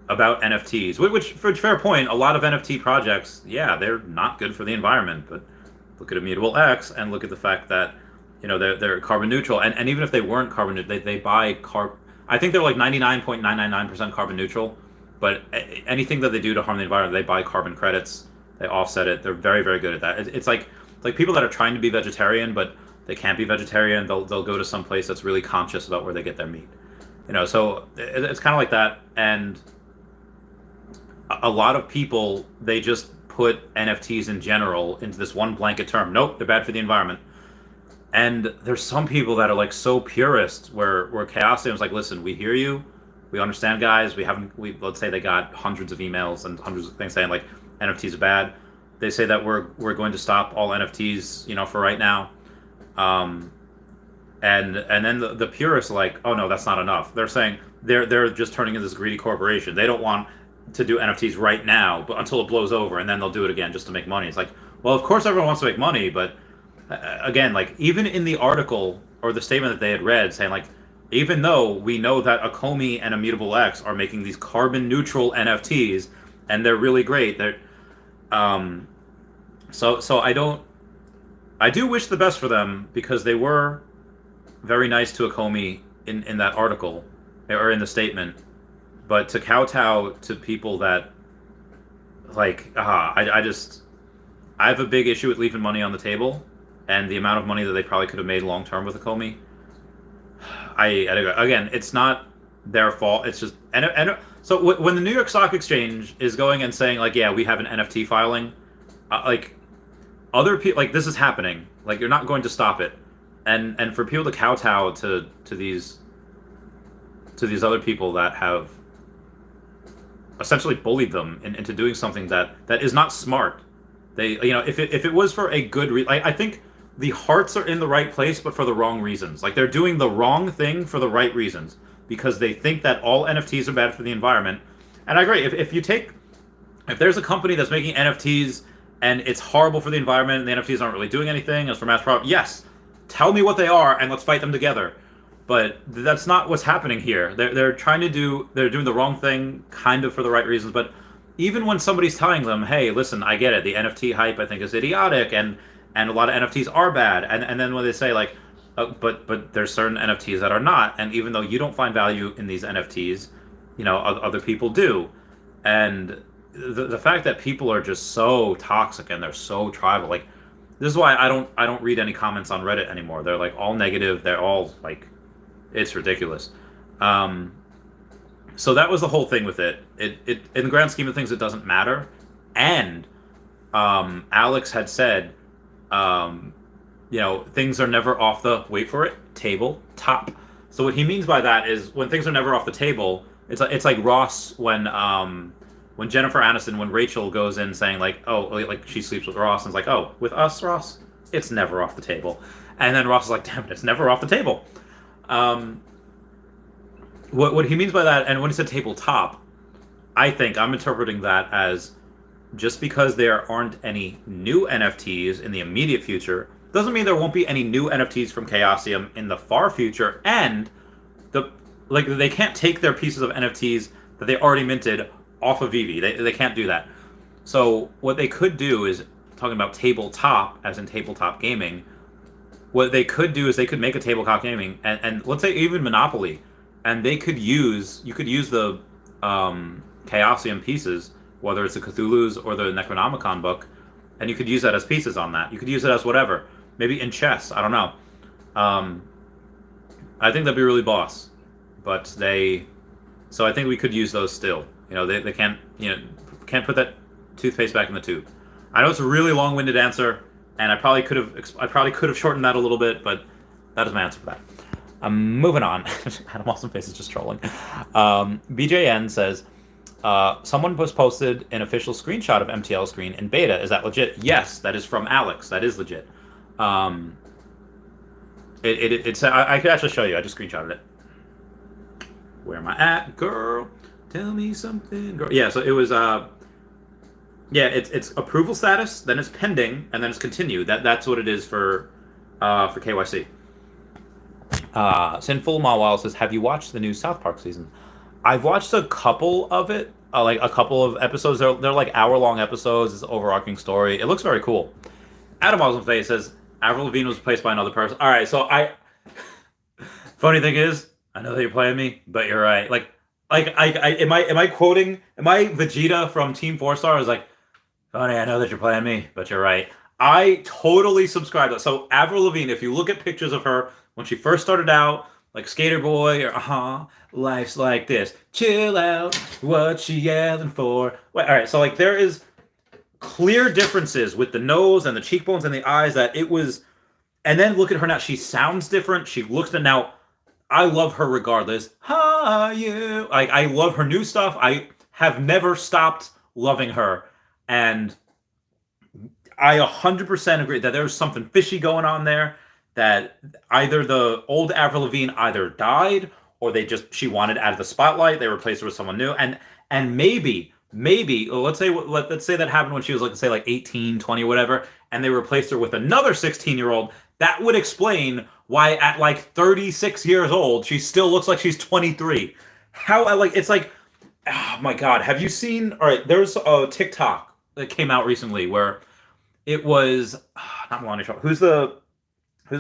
about NFTs. Which, for fair point, a lot of NFT projects, yeah, they're not good for the environment. But look at Immutable X, and look at the fact that they're carbon neutral, and even if they weren't carbon neutral, they buy I think they're like 99.999% carbon neutral. But anything that they do to harm the environment, they buy carbon credits, they offset it. They're very, very good at that. It's like people that are trying to be vegetarian, but they can't be vegetarian. They'll go to some place that's really conscious about where they get their meat. So it's kind of like that. And a lot of people, they just put NFTs in general into this one blanket term. Nope, they're bad for the environment. And there's some people that are like so purist, where Chaosium's like, listen, we hear you, we understand, guys. Let's say they got hundreds of emails and hundreds of things saying like NFTs are bad. They say that we're going to stop all NFTs, for right now. And then the purists are like, oh no, that's not enough. They're saying they're just turning into this greedy corporation. They don't want to do NFTs right now, but until it blows over, and then they'll do it again just to make money. It's like, well, of course everyone wants to make money, but again, like even in the article or the statement that they had read saying like, even though we know that Omi and Immutable X are making these carbon neutral NFTs and they're really great, so I do wish the best for them, because they were very nice to Omi in that article or in the statement. But to kowtow to people that like, I have a big issue with leaving money on the table, and the amount of money that they probably could have made long term with Omi. Again, it's not their fault. It's just so when the New York Stock Exchange is going and saying like, yeah, we have an NFT filing, like other people, like this is happening. Like you're not going to stop it, and for people to kowtow to these other people that have essentially bullied them into doing something that is not smart. They, if it was for a good I think the hearts are in the right place, but for the wrong reasons. Like they're doing the wrong thing for the right reasons, because they think that all NFTs are bad for the environment. And I agree. If there's a company that's making NFTs and it's horrible for the environment, and the NFTs aren't really doing anything, as for mass profit, yes, tell me what they are and let's fight them together. But that's not what's happening here. They're doing the wrong thing, kind of for the right reasons. But even when somebody's telling them, hey, listen, I get it, the NFT hype I think is idiotic, and a lot of NFTs are bad, and then when they say like, but there's certain NFTs that are not, and even though you don't find value in these NFTs, other people do. And the fact that people are just so toxic and they're so tribal, like this is why I don't read any comments on Reddit anymore. They're like all negative. They're all like, it's ridiculous. So that was the whole thing with it. It in the grand scheme of things, it doesn't matter. And Alex had said, things are never off the, wait for it, table top. So what he means by that is when things are never off the table, it's like Ross when Jennifer Aniston, when Rachel goes in saying like, oh, like she sleeps with Ross, and it's like, oh, with us, Ross, it's never off the table. And then Ross is like, damn it, it's never off the table. What he means by that, and when he said tabletop, I think I'm interpreting that as just because there aren't any new NFTs in the immediate future doesn't mean there won't be any new NFTs from Chaosium in the far future, and they can't take their pieces of NFTs that they already minted off of Eevee. They can't do that. So what they could do is, talking about tabletop as in tabletop gaming, what they could do is they could make a tabletop gaming and let's say even Monopoly, and you could use the Chaosium pieces, whether it's the Cthulhu's or the Necronomicon book, and you could use that as pieces on that. You could use it as whatever. Maybe in chess. I don't know. I think that'd be really boss. So I think we could use those still. They can't put that toothpaste back in the tube. I know it's a really long-winded answer, and I probably could have shortened that a little bit, but that is my answer for that. Moving on. Adam Awesomeface is just trolling. BJN says, someone posted an official screenshot of MTL screen in beta. Is that legit? Yes, that is from Alex. That is legit. It's I could actually show you. I just screenshotted it. Where am I at, girl? Tell me something, girl. Yeah, so it was Yeah, it's approval status, then it's pending, and then it's continued. That's what it is for KYC. Sinful Mawal says, "Have you watched the new South Park season?" I've watched a couple of it, like a couple of episodes. They're like hour-long episodes. It's an overarching story. It looks very cool. Adam Osmond Face says, "Avril Lavigne was replaced by another person." All right, so I. Funny thing is, I know that you're playing me, but you're right. Am I quoting? Am I Vegeta from Team Four Star? Is like, funny, I know that you're playing me, but you're right. I totally subscribe to that. So Avril Lavigne, if you look at pictures of her when she first started out, like Skater Boy or life's like this, chill out, what she yelling for? Wait, all right, so like there is clear differences with the nose and the cheekbones and the eyes that it was, and then look at her now. She sounds different. She looks different now. I love her regardless. Are you? I love her new stuff. I have never stopped loving her, and I 100% agree that there's something fishy going on there. That either the old Avril Lavigne either died or she wanted out of the spotlight. They replaced her with someone new, and maybe let's say that happened when she was like, say, like 18, 20, whatever, and they replaced her with another 16-year-old. That would explain why at like 36 years old she still looks like she's 23. How I like it's like, oh my god, have you seen? All right, there's a TikTok that came out recently where it was not Melania Trump.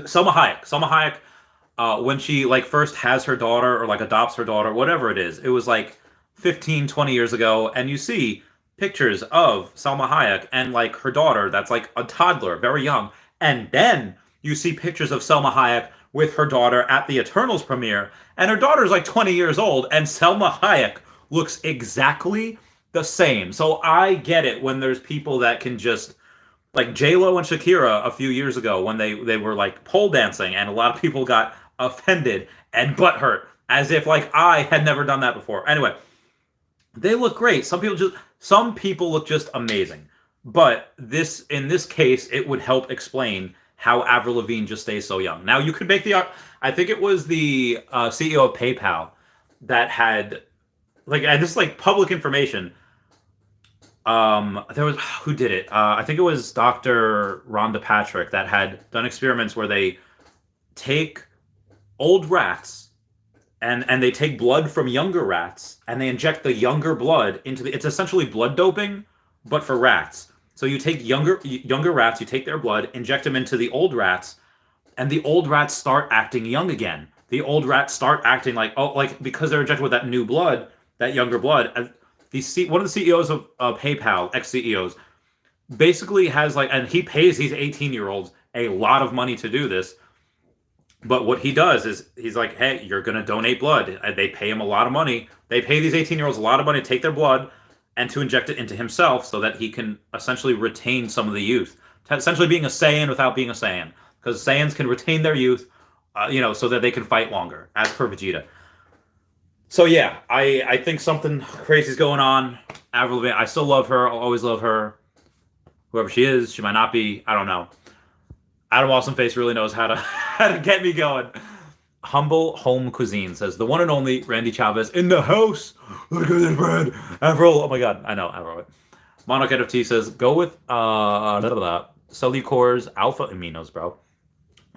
Selma Hayek. Selma Hayek, when she like first has her daughter or like adopts her daughter, whatever it is, it was like 15, 20 years ago, and you see pictures of Selma Hayek and like her daughter that's like a toddler, very young, and then you see pictures of Selma Hayek with her daughter at the Eternals premiere, and her daughter's like 20 years old, and Selma Hayek looks exactly the same. So I get it when there's people that can just, like J-Lo and Shakira a few years ago when they were like pole dancing, and a lot of people got offended and butthurt as if like I had never done that before. Anyway, they look great. Some people look just amazing. But in this case, it would help explain how Avril Lavigne just stays so young. Now you could make I think it was the CEO of PayPal that had and this is like public information. There was who did it? I think it was Dr. Rhonda Patrick that had done experiments where they take old rats and they take blood from younger rats and they inject the younger blood into it's essentially blood doping, but for rats. So you take younger rats, you take their blood, inject them into the old rats, and the old rats start acting young again. The old rats start acting because they're injected with that new blood, that younger blood. One of the CEOs of PayPal, ex-CEOs, basically has and he pays these 18-year-olds a lot of money to do this. But what he does is he's like, hey, you're going to donate blood. And they pay him a lot of money. They pay these 18-year-olds a lot of money to take their blood and to inject it into himself so that he can essentially retain some of the youth. Essentially being a Saiyan without being a Saiyan. Because Saiyans can retain their youth, so that they can fight longer, as per Vegeta. So yeah, I think something crazy is going on. Avril Lavigne, I still love her. I'll always love her. Whoever she is, she might not be. I don't know. Adam Awesomeface really knows how to get me going. Humble Home Cuisine says, the one and only Randy Chavez in the house. Look at this bread. Avril. Oh my god, I know Avril. Monarch NFT says, go with Cellucor's Alpha Aminos, bro.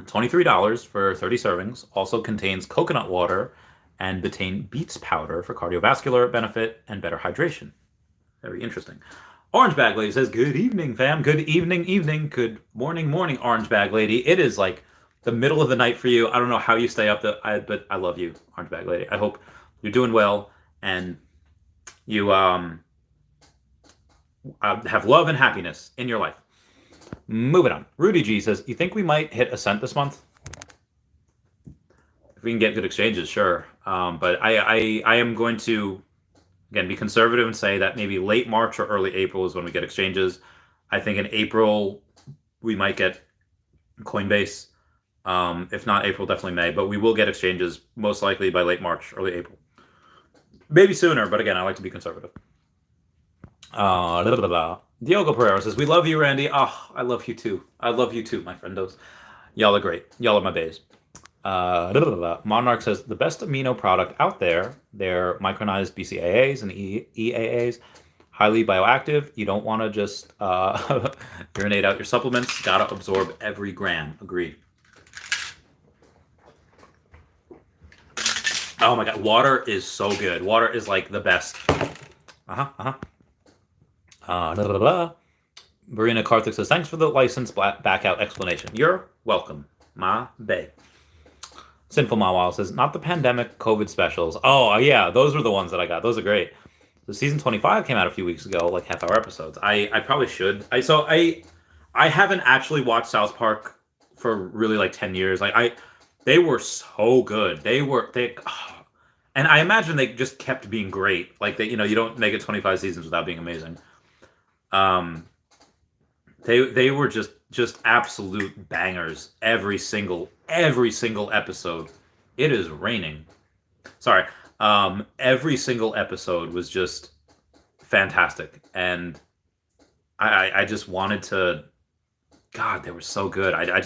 $23 for 30 servings. Also contains coconut water and betaine beets powder for cardiovascular benefit and better hydration. Very interesting. Orange Bag Lady says, good evening, fam. Good evening. Good morning, Orange Bag Lady. It is like the middle of the night for you. I don't know how you stay up, but I love you, Orange Bag Lady. I hope you're doing well and you have love and happiness in your life. Moving on. Rudy G says, you think we might hit a cent this month? If we can get good exchanges, sure. But I am going to, again, be conservative and say that maybe late March or early April is when we get exchanges. I think in April we might get Coinbase. If not April, definitely May. But we will get exchanges most likely by late March, early April. Maybe sooner, but again, I like to be conservative. Diogo Pereira says, we love you, Randy. Oh, I love you too. I love you too, my friendos. Y'all are great. Y'all are my bays. Monarch says, the best amino product out there, they're micronized BCAAs and EAAs. highly bioactive. You don't want to just urinate out your supplements. Gotta absorb every gram. Agreed. Oh my god, water is so good. Water is like the best. Blah, blah, blah. Marina Karthik says, thanks for the license back out explanation. You're welcome, ma bae. Sinful Mawile says, not the pandemic COVID specials. Oh, yeah, those were the ones that I got. Those are great. The season 25 came out a few weeks ago, like half-hour episodes. I probably should. I haven't actually watched South Park for really like 10 years. They were so good. And I imagine they just kept being great. Like you don't make it 25 seasons without being amazing. They were just absolute bangers every single episode. It is raining. Sorry. Every single episode was just fantastic, and I just wanted to. God, they were so good. I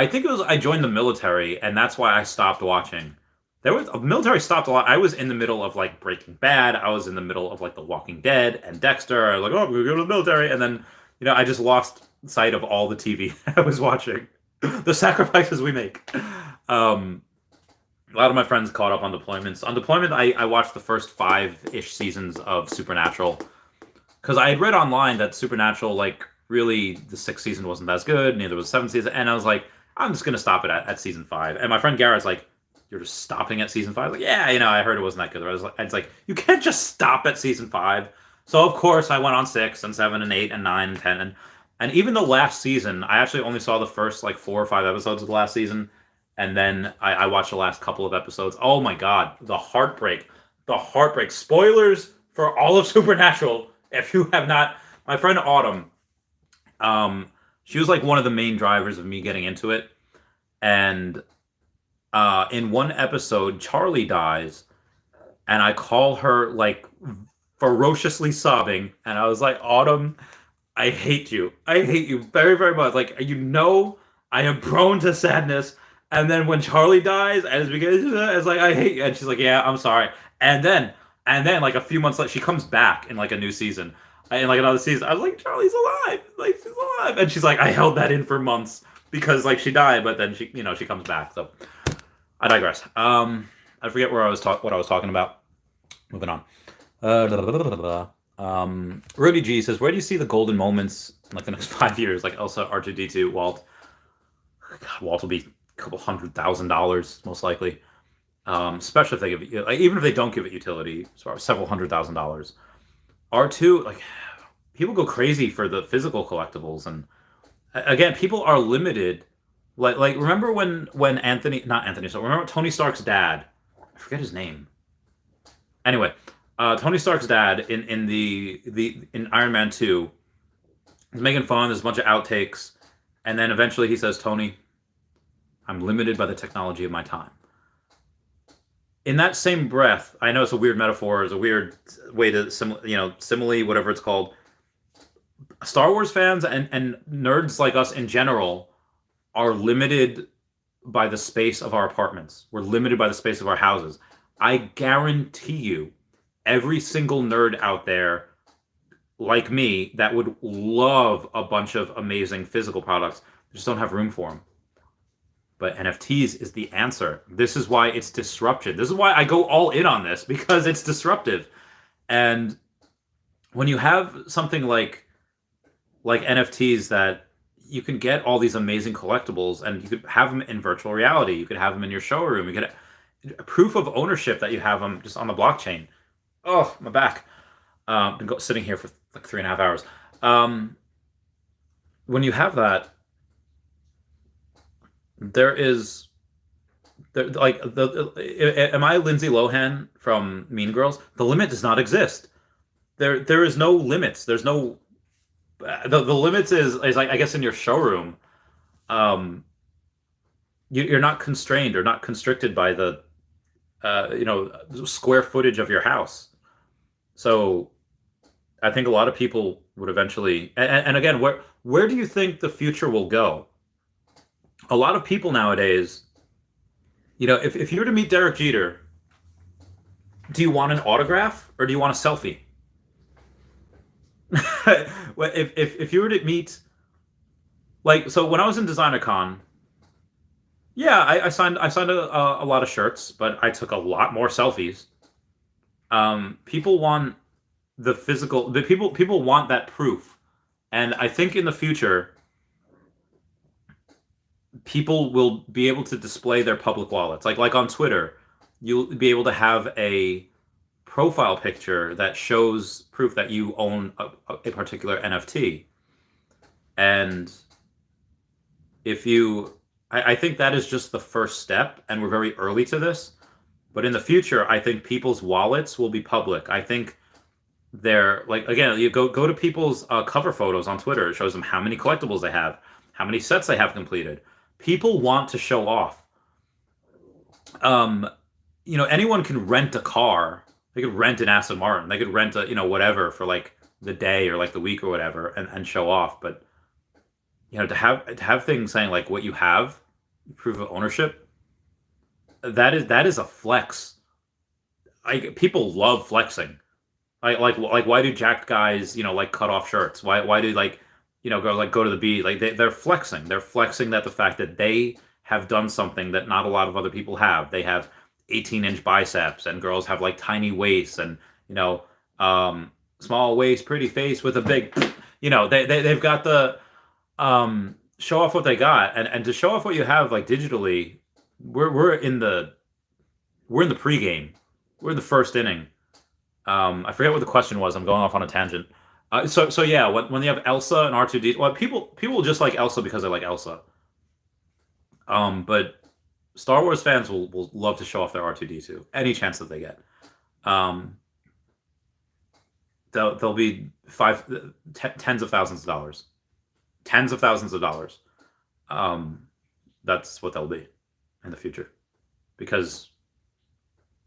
think it was I joined the military, and that's why I stopped watching. Military stopped a lot. I was in the middle of like Breaking Bad. I was in the middle of like The Walking Dead and Dexter. I was like, oh, I'm gonna go to the military, and then I just lost sight of all the TV I was watching. The sacrifices we make. A lot of my friends caught up on deployments. On deployment, I watched the first 5-ish seasons of Supernatural because I had read online that Supernatural, like, really the 6th season wasn't as good. Neither was the 7th season, and I was like, I'm just gonna stop it at season 5. And my friend Garrett's like, you're just stopping at season 5? Like, yeah, I heard it wasn't that good. It's like, you can't just stop at season 5. So of course I went on 6 and 7 and 8 and 9 and 10 and even the last season, I actually only saw the first like 4 or 5 episodes of the last season, and then I watched the last couple of episodes. Oh my god, the heartbreak! Spoilers for all of Supernatural. If you have not, my friend Autumn, she was like one of the main drivers of me getting into it, and in one episode, Charlie dies, and I call her like ferociously sobbing, and I was like, Autumn, I hate you. I hate you very, very much. Like, I am prone to sadness. And then when Charlie dies, it's like, I hate you. And she's like, yeah, I'm sorry. And then like a few months later, she comes back in like a new season. In like another season, I was like, Charlie's alive. Like, she's alive. And she's like, I held that in for months because like she died, but then she comes back. So I digress. I forget what I was talking about. Moving on. Rudy G says, where do you see the golden moments in like the next 5 years? Like Elsa, R2D2, Walt. God, Walt will be a couple $100,000 most likely. Especially if they give it, like, even if they don't give it utility, several $100,000. R2, like, people go crazy for the physical collectibles, and again, people are limited. Like remember when remember Tony Stark's dad? I forget his name. Anyway. Tony Stark's dad in Iron Man 2 is making fun. There's a bunch of outtakes, and then eventually he says, "Tony, I'm limited by the technology of my time." In that same breath, I know it's a weird metaphor, it's a weird way to simile, whatever it's called. Star Wars fans and nerds like us in general are limited by the space of our apartments. We're limited by the space of our houses. I guarantee you, every single nerd out there, like me, that would love a bunch of amazing physical products, just don't have room for them. But NFTs is the answer. This is why it's disruptive. This is why I go all in on this, because it's disruptive. And when you have something like NFTs that you can get all these amazing collectibles, and you could have them in virtual reality, you could have them in your showroom, you could proof of ownership that you have them just on the blockchain. Oh, my back. Been sitting here for like 3.5 hours. When you have that, am I Lindsay Lohan from Mean Girls? The limit does not exist. There is no limits. There's no the limits is like, I guess, in your showroom. You're not constrained or not constricted by the square footage of your house. So I think a lot of people would eventually, and again, where do you think the future will go? A lot of people nowadays, if you were to meet Derek Jeter, do you want an autograph or do you want a selfie? If you were to meet, like, so when I was in DesignerCon, yeah, I signed a lot of shirts, but I took a lot more selfies. People want the physical. The people want that proof, and I think in the future, people will be able to display their public wallets. Like on Twitter, you'll be able to have a profile picture that shows proof that you own a particular NFT. And if you, I think that is just the first step, and we're very early to this. But in the future, I think people's wallets will be public. I think they're like, again, you go to people's cover photos on Twitter. It shows them how many collectibles they have, how many sets they have completed. People want to show off. Um, anyone can rent a car. They could rent an Aston Martin. They could rent a, whatever for like the day or like the week or whatever, and show off. But to have things saying like what you have, proof of ownership, that is a flex. Like people love flexing. Like why do jacked guys like cut off shirts? Why do like go to the beach? Like they're flexing. They're flexing that the fact that they have done something that not a lot of other people have. They have 18-inch biceps, and girls have like tiny waists, and small waist, pretty face with a big, they've got the show off what they got, and to show off what you have like digitally. We're in the pregame. We're in the first inning. I forget what the question was. I'm going off on a tangent. So yeah, when you have Elsa and R2D, well, people just like Elsa because they like Elsa. But Star Wars fans will love to show off their R2D2 any chance that they get. Um, they'll be tens of thousands of dollars, tens of thousands of dollars. Um, that's what they'll be in the future, because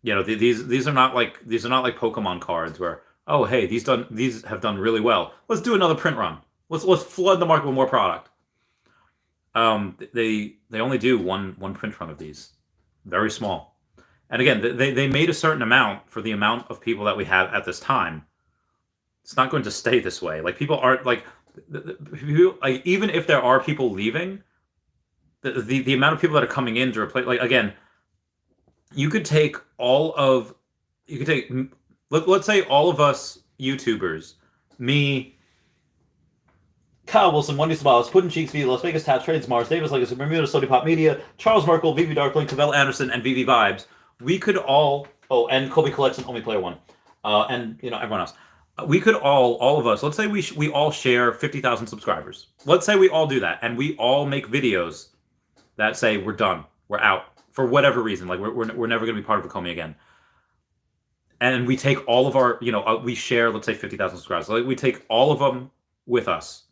these are not like Pokemon cards where, oh hey, these have done really well. Let's do another print run. Let's flood the market with more product. They only do one print run of these, very small. And again, they made a certain amount for the amount of people that we have at this time. It's not going to stay this way. Like people aren't like, people, like even if there are people leaving, the amount of people that are coming in to replace, like again, you could take let's say all of us YouTubers, me, Kyle Willson, Wendy Stibalis, Puddin' Cheeks V, Las Vegas Tats, Trades Mars, Davis Legacy, Bermuda, Sody Pop Media, Charles Merkel, VV Darkling, Cavell Anderson, and VV Vibes. We could all, and Kobe Collection, Only Player One, and everyone else. We could all of us, let's say we all share 50,000 subscribers. Let's say we all do that, and we all make videos that say we're done, we're out, for whatever reason. Like we're never going to be part of Komi again. And we take all of our, we share, let's say 50,000 subscribers. Like we take all of them with us.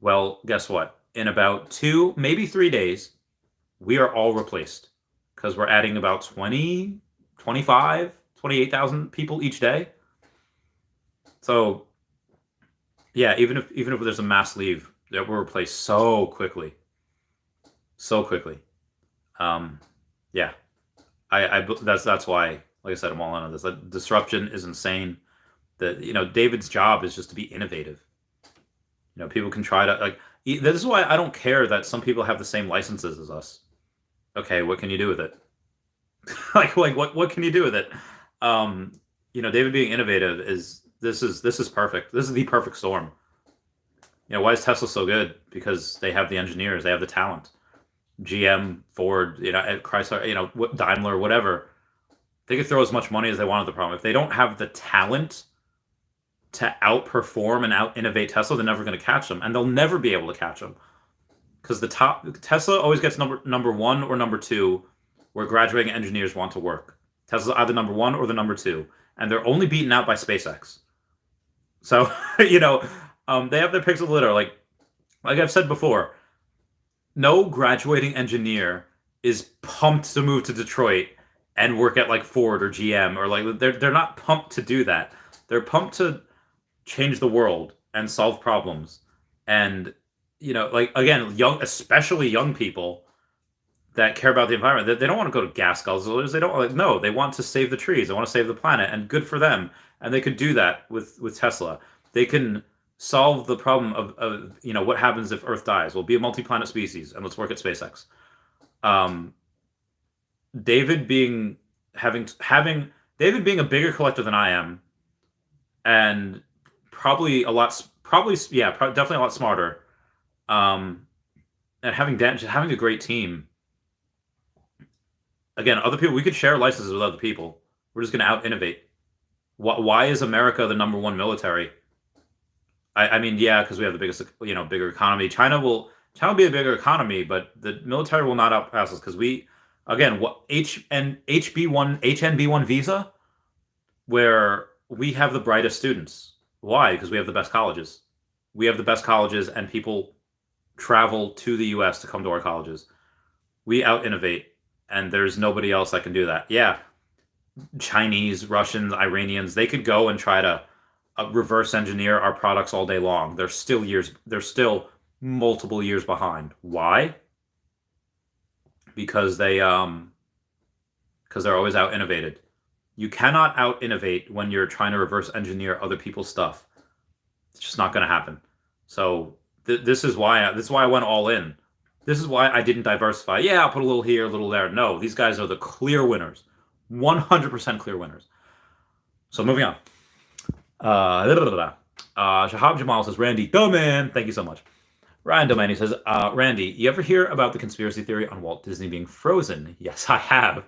Well, guess what? In about 2, maybe 3 days, we are all replaced, because we're adding about 20, 25, 28,000 people each day. So yeah, even if there's a mass leave, that we're replaced so quickly. So quickly. Yeah. That's why, like I said, I'm all in on this. Like, disruption is insane. David's job is just to be innovative. People can try to like. This is why I don't care that some people have the same licenses as us. Okay, what can you do with it? like what can you do with it? David being innovative is perfect. This is the perfect storm. Why is Tesla so good? Because they have the engineers, they have the talent. GM, Ford, Chrysler, Daimler, whatever. They could throw as much money as they want at the problem. If they don't have the talent to outperform and out-innovate Tesla, they're never going to catch them, and they'll never be able to catch them, because Tesla always gets number 1 or number 2, where graduating engineers want to work. Tesla's either number 1 or the number 2, and they're only beaten out by SpaceX. So they have their picks of the litter. Like I've said before, no graduating engineer is pumped to move to Detroit and work at like Ford or GM, or like they're not pumped to do that. They're pumped to change the world and solve problems. And like again, especially young people that care about the environment, they don't want to go to gas guzzlers. They don't no, they want to save the trees. They want to save the planet, and good for them. and they could do that with Tesla. They can solve the problem of what happens if Earth dies. We'll be a multi-planet species, and let's work at SpaceX. David being having David being a bigger collector than I am, and probably definitely a lot smarter. And having a great team. Again, other people, we could share licenses with other people. We're just going to out innovate. Why is America the number 1 military? I mean, yeah, because we have the biggest, bigger economy. China will be a bigger economy, but the military will not outpass us because HNB1 visa, where we have the brightest students. Why? Because we have the best colleges. We have the best colleges, and people travel to the U.S. to come to our colleges. We out innovate, and there's nobody else that can do that. Yeah, Chinese, Russians, Iranians, they could go and try to reverse engineer our products all day long. They're still multiple years behind. Why? Because they're always out innovated. You cannot out innovate when you're trying to reverse engineer other people's stuff. It's just not going to happen. So this is why I went all in. This is why I didn't diversify. Yeah, I'll put a little here, a little there. No, these guys are the clear winners. 100% clear winners. So moving on. Shahab Jamal says, Randy, man, thank you so much. Ryan Domaney says, Randy, you ever hear about the conspiracy theory on Walt Disney being frozen? Yes, I have.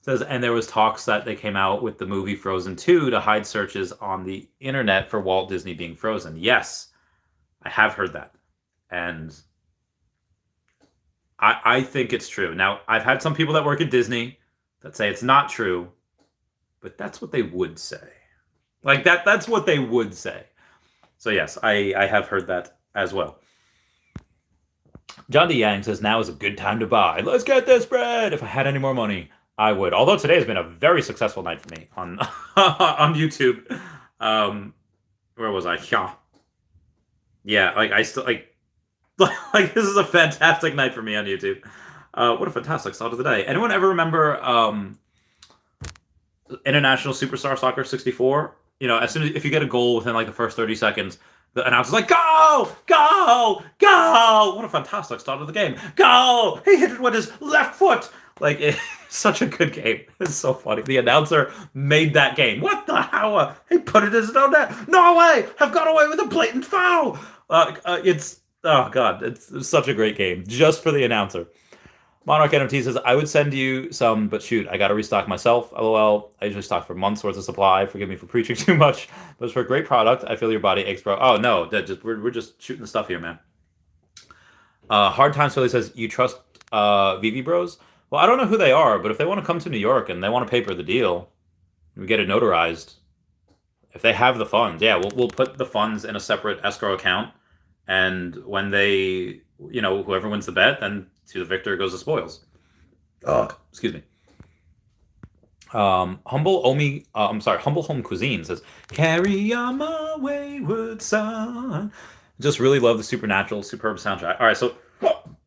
Says, and there was talks that they came out with the movie Frozen 2 to hide searches on the internet for Walt Disney being frozen. Yes, I have heard that. And I think it's true. Now, I've had some people that work at Disney that say it's not true, but that's what they would say. Like that's what they would say. So yes, I have heard that as well. John D. Yang says, now is a good time to buy. Let's get this bread. If I had any more money, I would. Although today has been a very successful night for me on on YouTube. Where was I? Yeah, like I still like this is a fantastic night for me on YouTube. What a fantastic start of the day. Anyone ever remember International Superstar Soccer 64? As soon as if you get a goal within like the first 30 seconds, the announcer's like, go, go, go! What a fantastic start of the game. Go! He hit it with his left foot. Like, it's such a good game. It's so funny. The announcer made that game. What the hell? He put it in his own net. Norway have got away with a blatant foul. Oh god, it's such a great game just for the announcer. Monarch NFT says, I would send you some, but shoot, I gotta restock myself. LOL. I usually stock for months worth of supply. Forgive me for preaching too much, but it's for a great product. I feel your body aches, bro. Oh no, we're just shooting the stuff here, man. Hard Times Philly says, you trust Veve Bros? Well, I don't know who they are, but if they want to come to New York and they want to paper the deal, we get it notarized. If they have the funds, yeah, we'll put the funds in a separate escrow account, and when they, whoever wins the bet, then to the victor goes the spoils. Excuse me. Humble Home Cuisine says, carry on my wayward son. Just really love the Supernatural, superb soundtrack. All right, so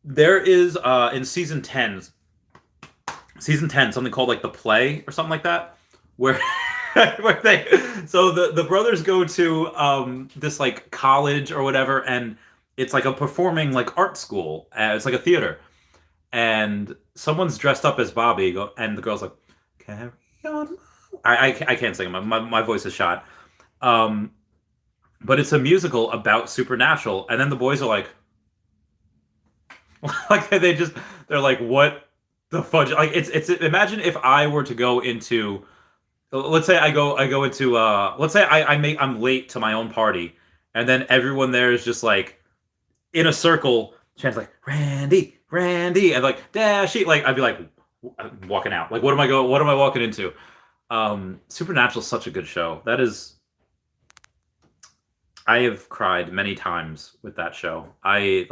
there is in season 10, something called like The Play or something like that, where the brothers go to this like college or whatever, and it's like a performing like art school. It's like a theater, and someone's dressed up as Bobby, and the girl's like, carry on. I can't sing. My voice is shot. But it's a musical about Supernatural, and then the boys are like, they're like, what the fudge? Like it's imagine if I were to go into, let's say I go into let's say I'm late to my own party, and then everyone there is just like in a circle chants like Randy, and like Dashy, like I'd be like walking out. Like what am I walking into? Supernatural's such a good show. I have cried many times with that show. I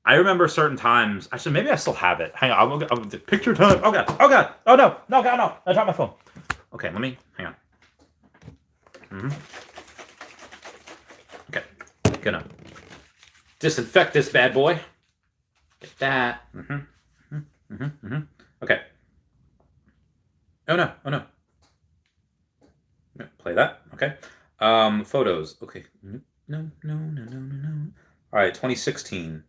remember certain times. Actually, maybe I still have it. Hang on, I'll picture time. Oh god, oh no, God, I dropped my phone. Okay, let me hang on. Okay, gonna disinfect this bad boy. Get that. Okay. Oh no. Play that. Okay. Photos. Okay. No. All right, 2016.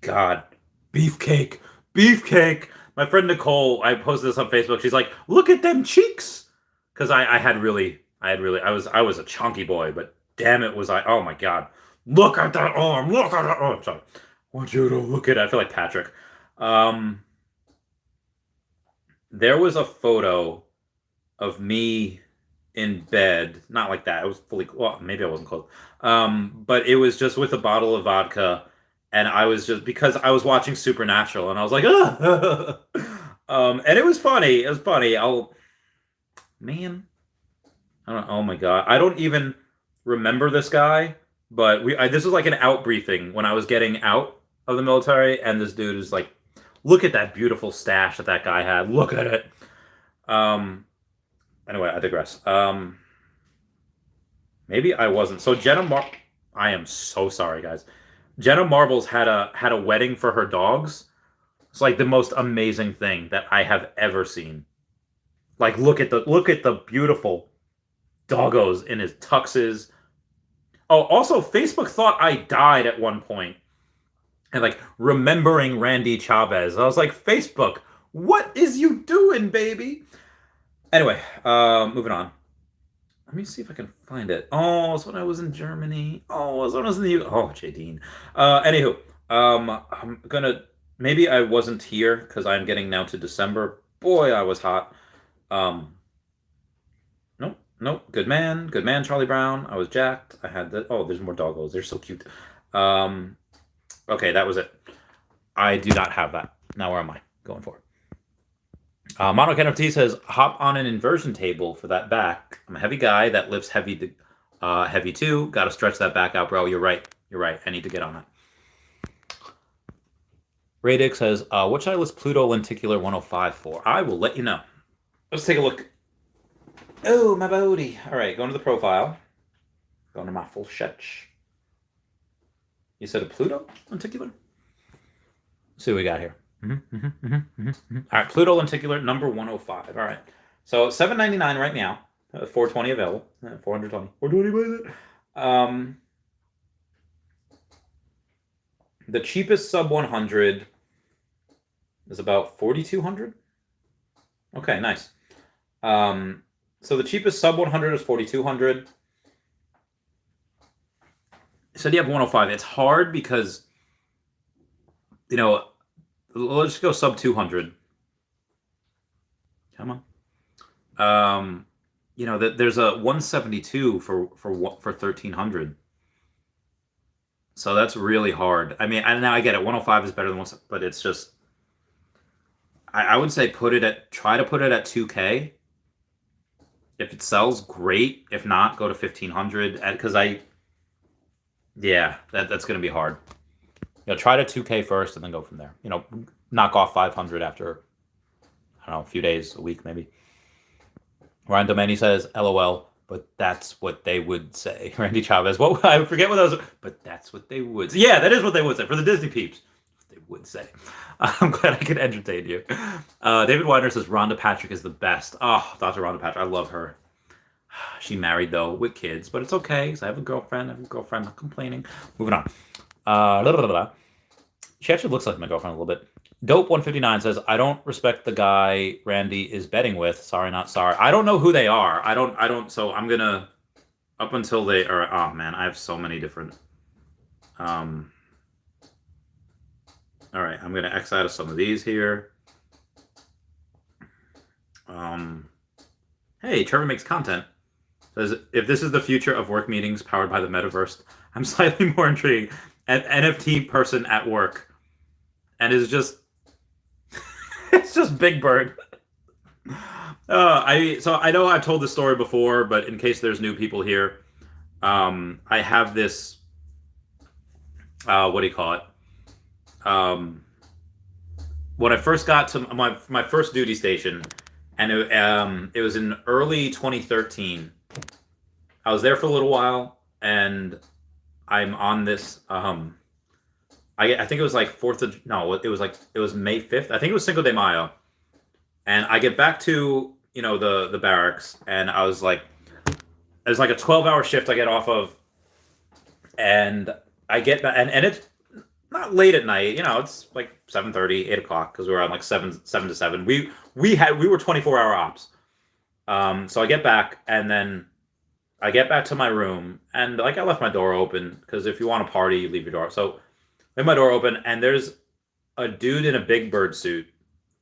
God, beefcake, beefcake. My friend Nicole, I posted this on Facebook. She's like, "Look at them cheeks," because I was a chunky boy, but damn it, was I? Oh my God, look at that arm! Look at that arm! Sorry, I want you to look at it. I feel like Patrick. Um, there was a photo of me in bed, not like that. It was fully, well, maybe I wasn't close. But it was just with a bottle of vodka, and I was just, because I was watching Supernatural, and I was like, ah! And it was funny. It was funny. Man, I don't. Oh my God, I don't even remember this guy. But this was like an out briefing when I was getting out of the military, and this dude is like, look at that beautiful stash that guy had. Look at it. Um, Anyway, I digress. Maybe I wasn't. So I am so sorry, guys. Jenna Marbles had a wedding for her dogs. It's like the most amazing thing that I have ever seen. Like look at the beautiful doggos in his tuxes. Oh, also Facebook thought I died at one point. And like remembering Randy Chavez. I was like, Facebook, what is you doing, baby? Anyway, moving on. Let me see if I can find it. Oh, it's when I was in Germany. Oh, it's when I was in the U. Oh, Jadine. Anywho, I'm gonna. Maybe I wasn't here because I'm getting now to December. Boy, I was hot. Nope, nope. Good man, Charlie Brown. I was jacked. I had the. Oh, there's more doggos. They're so cute. Okay, that was it. I do not have that. Now where am I going for? Monarch NFT says, hop on an inversion table for that back. I'm a heavy guy that lifts heavy too. Got to stretch that back out, bro. You're right. You're right. I need to get on that. Radix says, what should I list Pluto Lenticular 105 for? I will let you know. Let's take a look. Oh, my booty. All right, going to the profile. Going to my full sketch. You said a Pluto Lenticular? Let's see what we got here. All right, Pluto Lenticular number 105. All right, so $7.99 right now. 420 available. 420. 420. The cheapest sub 100 is about 4,200. Okay, nice. So the cheapest sub 100 is 4,200. So you have 105. It's hard because, you know, let's just go sub 200. Come on. You know, there's a 172 for 1,300. So that's really hard. I mean, and now I get it. 105 is better than 1, but it's just, I would say try to put it at 2K. If it sells, great. If not, go to 1,500. Because that's going to be hard. You know, try to 2K first and then go from there. You know, knock off 500 after, I don't know, a few days, a week maybe. Ryan Domeni says, LOL, but that's what they would say. Randy Chavez, I forget what that was, but that's what they would say. Yeah, that is what they would say. For the Disney peeps, they would say. I'm glad I could entertain you. David Widener says, Rhonda Patrick is the best. Oh, Dr. Rhonda Patrick, I love her. She married, though, with kids, but it's okay, because I have a girlfriend. Not complaining. Moving on. She actually looks like my girlfriend a little bit. Dope159 says, I don't respect the guy Randy is betting with. Sorry, not sorry. I don't know who they are. I don't, so I'm gonna, up until they are, oh man, I have so many different, all right, I'm gonna X out of some of these here. Hey, Trevor makes content. Says, if this is the future of work meetings powered by the metaverse, I'm slightly more intrigued. An NFT person at work. And it's just it's just Big Bird. I know I've told this story before, but in case there's new people here, I have this what do you call it? When I first got to my first duty station, and it was in early 2013. I was there for a little while, and I'm on this. I think it was like it was May 5th. I think it was Cinco de Mayo, and I get back to the barracks, and I was like, It's like a 12-hour shift I get off of, and I get back, and it's not late at night. It's like 7:30, 8 o'clock because we were on like seven to seven. We were 24-hour ops. So I get back, and then I get back to my room, and like I left my door open because if you want to party, you leave your door. So I leave my door open, and there's a dude in a Big Bird suit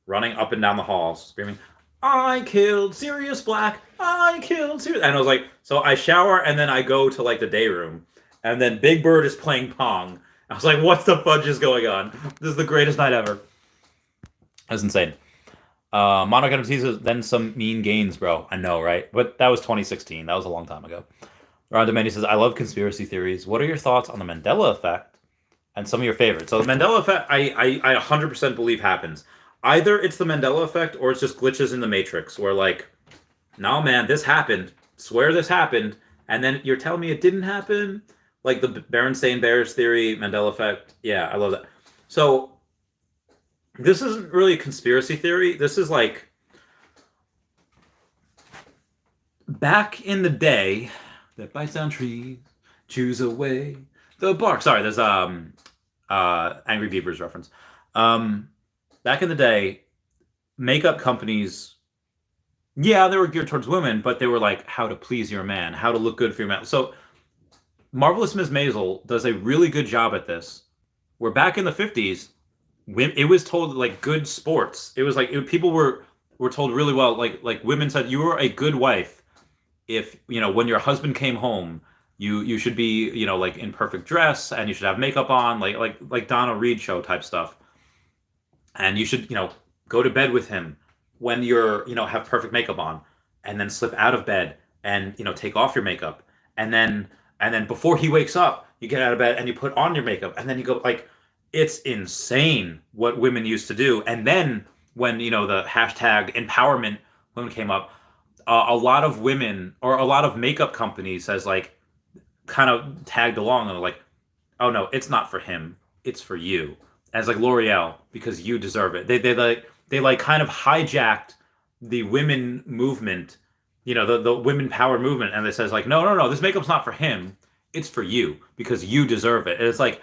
running up and down the halls, screaming, "I killed Sirius Black! I killed Sirius!" And I was like, so I shower, and then I go to like the day room, and then Big Bird is playing Pong. I was like, what the fudge is going on? This is the greatest night ever. That's insane. Mono NFTs, then some mean gains, bro. I know, right? But that was 2016. That was a long time ago. Ron Domeni says, I love conspiracy theories. What are your thoughts on the Mandela effect and some of your favorites? So the Mandela effect, I 100% believe happens. Either it's the Mandela effect or it's just glitches in the Matrix where like, no, man, this happened. Swear this happened. And then you're telling me it didn't happen? Like the Berenstain Bears theory, Mandela effect. Yeah, I love that. So this isn't really a conspiracy theory. This is like back in the day that bites down trees, chews away the bark. Sorry, there's Angry Beavers reference. Back in the day, makeup companies, yeah, they were geared towards women, but they were like how to please your man, how to look good for your man. So Marvelous Ms. Maisel does a really good job at this. Where back in the 50s, it was told like good sports. It was like people were told really well. Like women said, you were a good wife if when your husband came home, you should be like in perfect dress and you should have makeup on, like Donna Reed show type stuff, and you should go to bed with him when you're have perfect makeup on, and then slip out of bed and take off your makeup, and then before he wakes up, you get out of bed and you put on your makeup, and then you go like. It's insane what women used to do. And then when, the hashtag empowerment women came up, a lot of women or a lot of makeup companies has like kind of tagged along and like, oh no, it's not for him. It's for you. As like L'Oreal, because you deserve it. They kind of hijacked the women movement, the women power movement. And they says like, no, this makeup's not for him. It's for you because you deserve it. And it's like,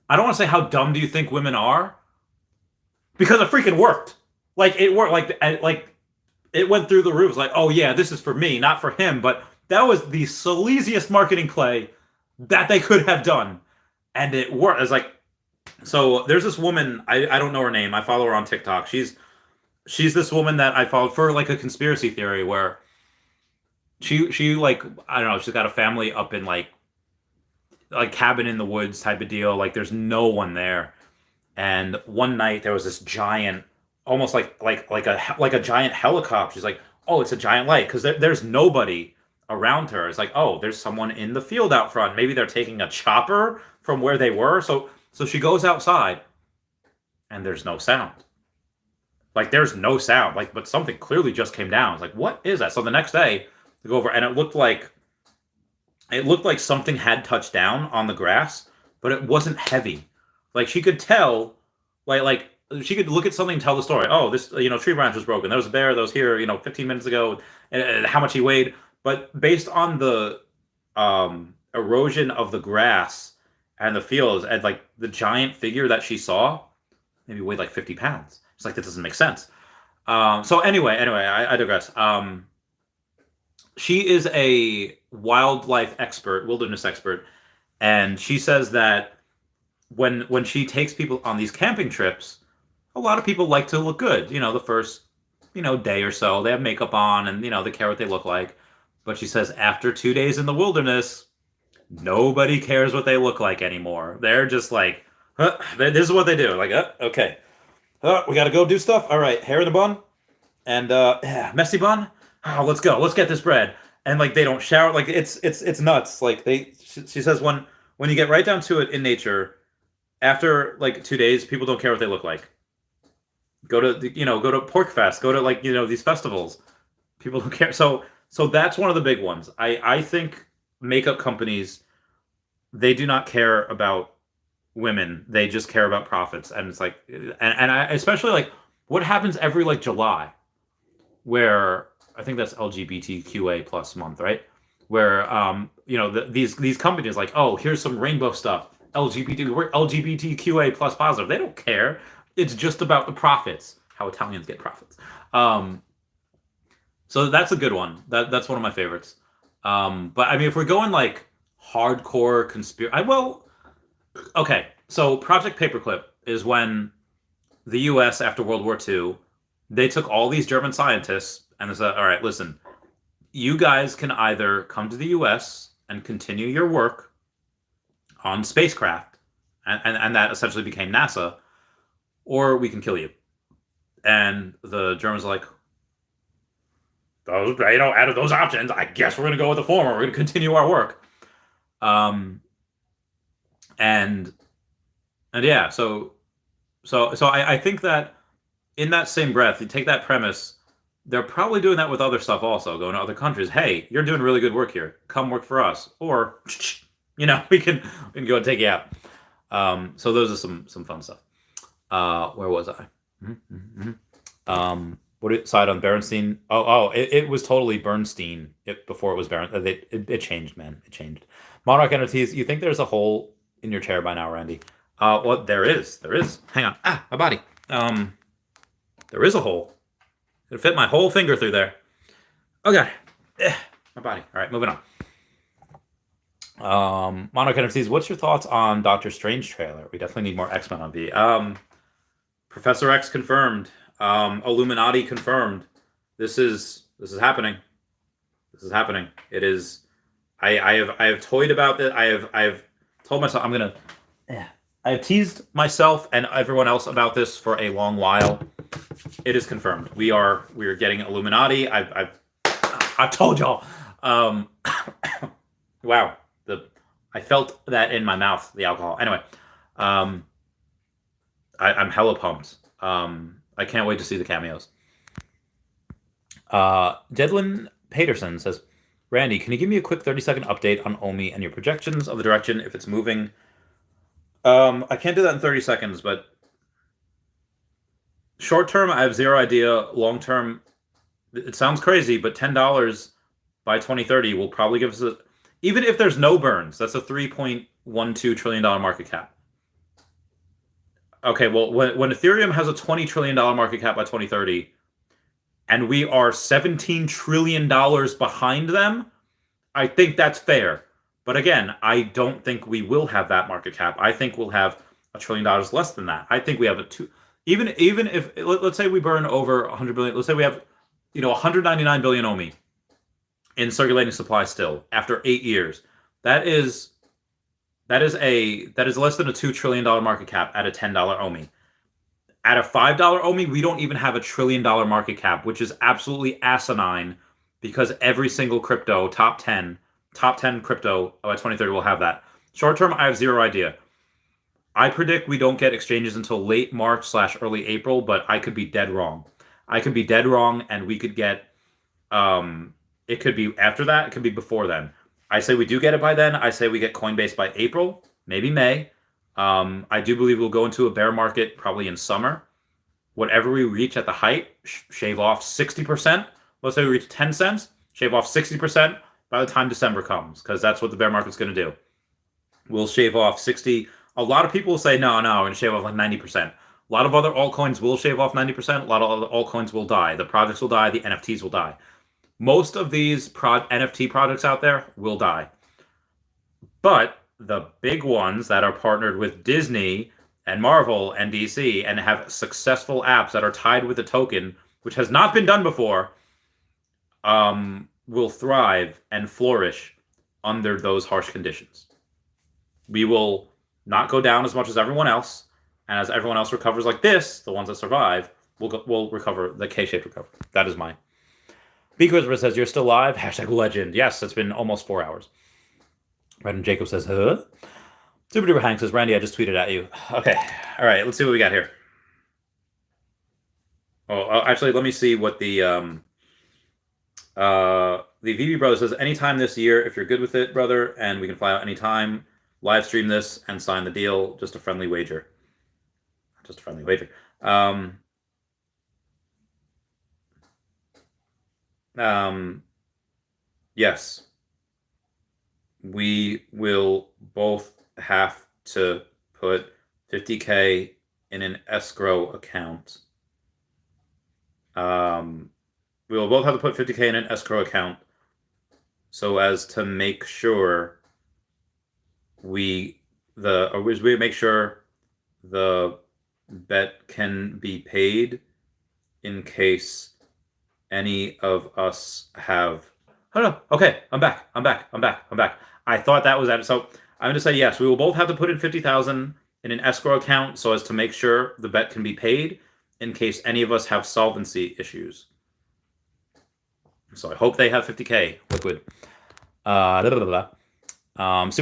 I don't want to say how dumb do you think women are, because it freaking worked. Like it worked. Like it went through the roof. Like, oh yeah, this is for me, not for him. But that was the sleaziest marketing play that they could have done, and it worked. It's like, so there's this woman. I don't know her name. I follow her on TikTok. She's this woman that I followed for like a conspiracy theory where she like I don't know. She's got a family up in like cabin in the woods type of deal. Like there's no one there. And one night there was this giant, almost like a giant helicopter. She's like, oh, it's a giant light because there's nobody around her. It's like, oh, there's someone in the field out front. Maybe they're taking a chopper from where they were. So she goes outside, and there's no sound. Like there's no sound. Like, but something clearly just came down. It's like, what is that? So the next day, they go over, and it looked like something had touched down on the grass, but it wasn't heavy. Like she could tell, like she could look at something and tell the story. Oh, this tree branch was broken. There was a bear that was here 15 minutes ago, and how much he weighed. But based on the erosion of the grass and the fields, and like the giant figure that she saw, maybe weighed like 50 pounds. It's like that doesn't make sense. So anyway, I digress. She is a wildlife expert, wilderness expert, and she says that when she takes people on these camping trips, a lot of people like to look good. The first day or so, they have makeup on and they care what they look like. But she says after 2 days in the wilderness, nobody cares what they look like anymore. They're just like, this is what they do. Like, okay, we got to go do stuff. All right, hair in the bun and messy bun. Oh, let's go. Let's get this bread. And like they don't shower. Like it's nuts. Like she says when you get right down to it in nature, after like 2 days, people don't care what they look like. Go to Pork Fest. Go to these festivals. People don't care. So that's one of the big ones. I think makeup companies, they do not care about women. They just care about profits. And it's like, and I especially like what happens every like July, where I think that's LGBTQA plus month, right? where these companies like, oh, here's some rainbow stuff, we're LGBTQA plus positive. They don't care. It's just about the profits. How Italians get profits. So that's a good one. That's one of my favorites. But I mean, if we're going like hardcore conspiracy, okay. So Project Paperclip is when the U.S. after World War II, they took all these German scientists and they said, all right, listen, you guys can either come to the U.S. and continue your work on spacecraft, and that essentially became NASA, or we can kill you. And the Germans are like, out of those options, I guess we're going to go with the former. We're going to continue our work. And yeah, so I think that in that same breath, you take that premise, they're probably doing that with other stuff also, going to other countries. Hey, you're doing really good work here. Come work for us. Or, we can go and take you out. So those are some fun stuff. Where was I? Side on Bernstein? It was totally Bernstein before it was Bernstein. It changed, man. It changed. Monarch NFTs, you think there's a hole in your chair by now, Randy? Well, there is. Hang on. My body. There is a hole. It'll fit my whole finger through there. Oh, God. My body. All right, moving on. Monarch NFTs, what's your thoughts on Doctor Strange trailer? We definitely need more X-Men on V. Professor X confirmed. Illuminati confirmed. This is happening. This is happening. It is. I have toyed about this. I have told myself I'm gonna. I have teased myself and everyone else about this for a long while. It is confirmed. We are getting Illuminati. I've told y'all. Wow. I felt that in my mouth, the alcohol. Anyway, I'm hella pumped. I can't wait to see the cameos. Jedlin Paterson says, Randy, can you give me a quick 30-second update on Omi and your projections of the direction if it's moving? I can't do that in 30 seconds, but short term, I have zero idea. Long term, it sounds crazy, but $10 by 2030 will probably give us even if there's no burns, that's a $3.12 trillion market cap. Okay, well, when Ethereum has a $20 trillion market cap by 2030, and we are $17 trillion behind them, I think that's fair. But again, I don't think we will have that market cap. I think we'll have $1 trillion less than that. I think we have even if let's say we burn over 100 billion. Let's say we have 199 billion Omi in circulating supply still after 8 years. That is less than a $2 trillion market cap at a $10 Omi. At a $5 Omi, we don't even have a $1 trillion market cap, which is absolutely asinine because every single crypto, top 10 crypto by 2030 will have that. Short term, I have zero idea. I predict we don't get exchanges until late March / early April, but I could be dead wrong. And we could get, it could be after that, it could be before then. I say we do get it by then. I say we get Coinbase by April, maybe May. I do believe we'll go into a bear market probably in summer. Whatever we reach at the height, shave off 60%. Let's say we reach 10 cents, shave off 60% by the time December comes, because that's what the bear market's going to do. We'll shave off 60. A lot of people will say, no, we're going to shave off like 90%. A lot of other altcoins will shave off 90%. A lot of other altcoins will die. The projects will die. The NFTs will die. Most of these NFT projects out there will die. But the big ones that are partnered with Disney and Marvel and DC and have successful apps that are tied with a token, which has not been done before, will thrive and flourish under those harsh conditions. We will not go down as much as everyone else, and as everyone else recovers like this, the ones that survive will recover, the K-shaped recovery. That is mine. B-Quizber says, you're still live? #legend. Yes, it's been almost 4 hours. Brandon Jacob says, huh? Super Duper Hank says, Randy, I just tweeted at you. Okay. All right. Let's see what we got here. Oh, actually, let me see what the Veve brother says, anytime this year, if you're good with it, brother, and we can fly out anytime, live stream this and sign the deal. Just a friendly wager. Yes. we will both have to put 50K in an escrow account. We will both have to put 50K in an escrow account so as to make sure we make sure the bet can be paid in case any of us have. Oh no, okay, I'm back. I thought that was that. So I'm gonna say yes, we will both have to put in 50,000 in an escrow account so as to make sure the bet can be paid in case any of us have solvency issues. So I hope they have 50K liquid. Super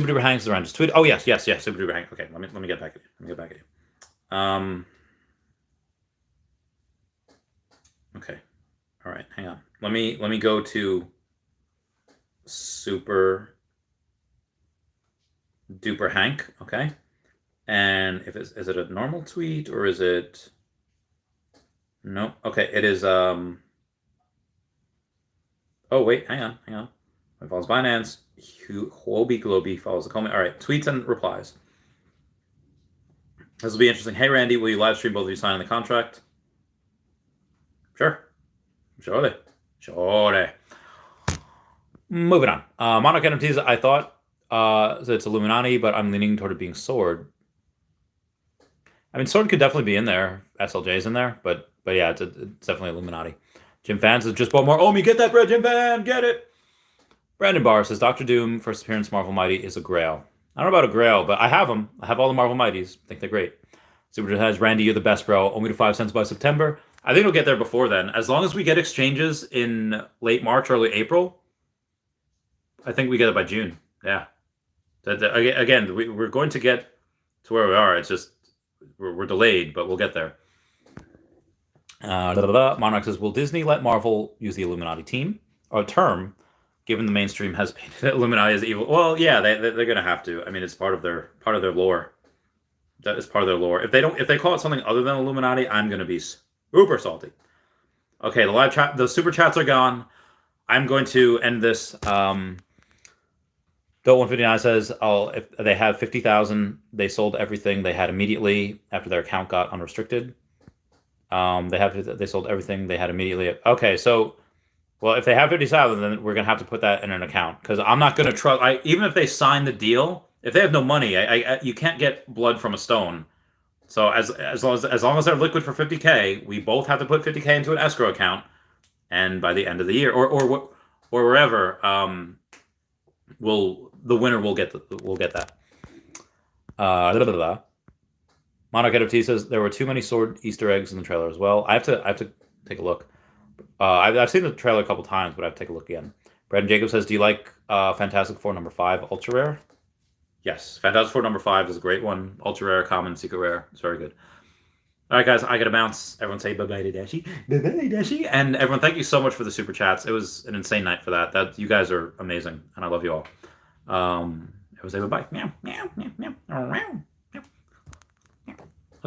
Duper Hanks is around. Just tweet. Oh yes, Super Duper Hanks. Okay, let me get back at you. Okay. All right, hang on. Let me go to Super Duper Hank. Okay. And is it a normal tweet or is it? No. Okay, it is. Oh wait, hang on. I follows Binance. Huobi Globy follows the comment. All right, tweets and replies. This will be interesting. Hey Randy, will you live stream both of you signing the contract? Sure. Moving on. Monarch NFTs. I thought it's Illuminati, but I'm leaning toward it being Sword. I mean, Sword could definitely be in there. SLJ's in there, but yeah, it's definitely Illuminati. Jim Fans has just bought more. Omi, get that bread, Jim Fan, get it. Brandon Barr says Dr. Doom first appearance Marvel Mighty is a Grail. I don't know about a Grail, but I have them. I have all the Marvel Mighties. I think they're great. Super has Randy, you're the best, bro. Omi to 5 cents by September. I think it'll get there before then. As long as we get exchanges in late March, early April, I think we get it by June. Yeah. Again, we're going to get to where we are. It's just we're delayed, but we'll get there. Monarch says, will Disney let Marvel use the Illuminati term, given the mainstream has painted Illuminati as evil? Well, yeah, they're going to have to. I mean, it's part of their lore. That is part of their lore. If they call it something other than Illuminati, I'm going to be super salty. Okay, the live chat, the super chats are gone. I'm going to end this. Doe159 says, if they have 50,000, they sold everything they had immediately after their account got unrestricted. They sold everything they had immediately. Okay, so, well, if they have 50,000, then we're gonna have to put that in an account because I'm not gonna trust. Even if they sign the deal, if they have no money, you can't get blood from a stone. So as long as they're liquid for 50K, we both have to put 50K into an escrow account, and by the end of the year, or wherever, the winner will get that. Monarch NFT says there were too many Sword Easter eggs in the trailer as well. I have to take a look. I've seen the trailer a couple times, but I have to take a look again. Brandon Jacob says, do you like Fantastic Four number 5 ultra rare? Yes, Fantastic Four number 5 is a great one. Ultra rare, common, secret rare. It's very good. All right, guys, I gotta bounce. Everyone say bye-bye to Dashi. Bye-bye, Dashi. And everyone, thank you so much for the super chats. It was an insane night for that. You guys are amazing, and I love you all. Everyone say bye-bye. Meow, meow, meow, meow.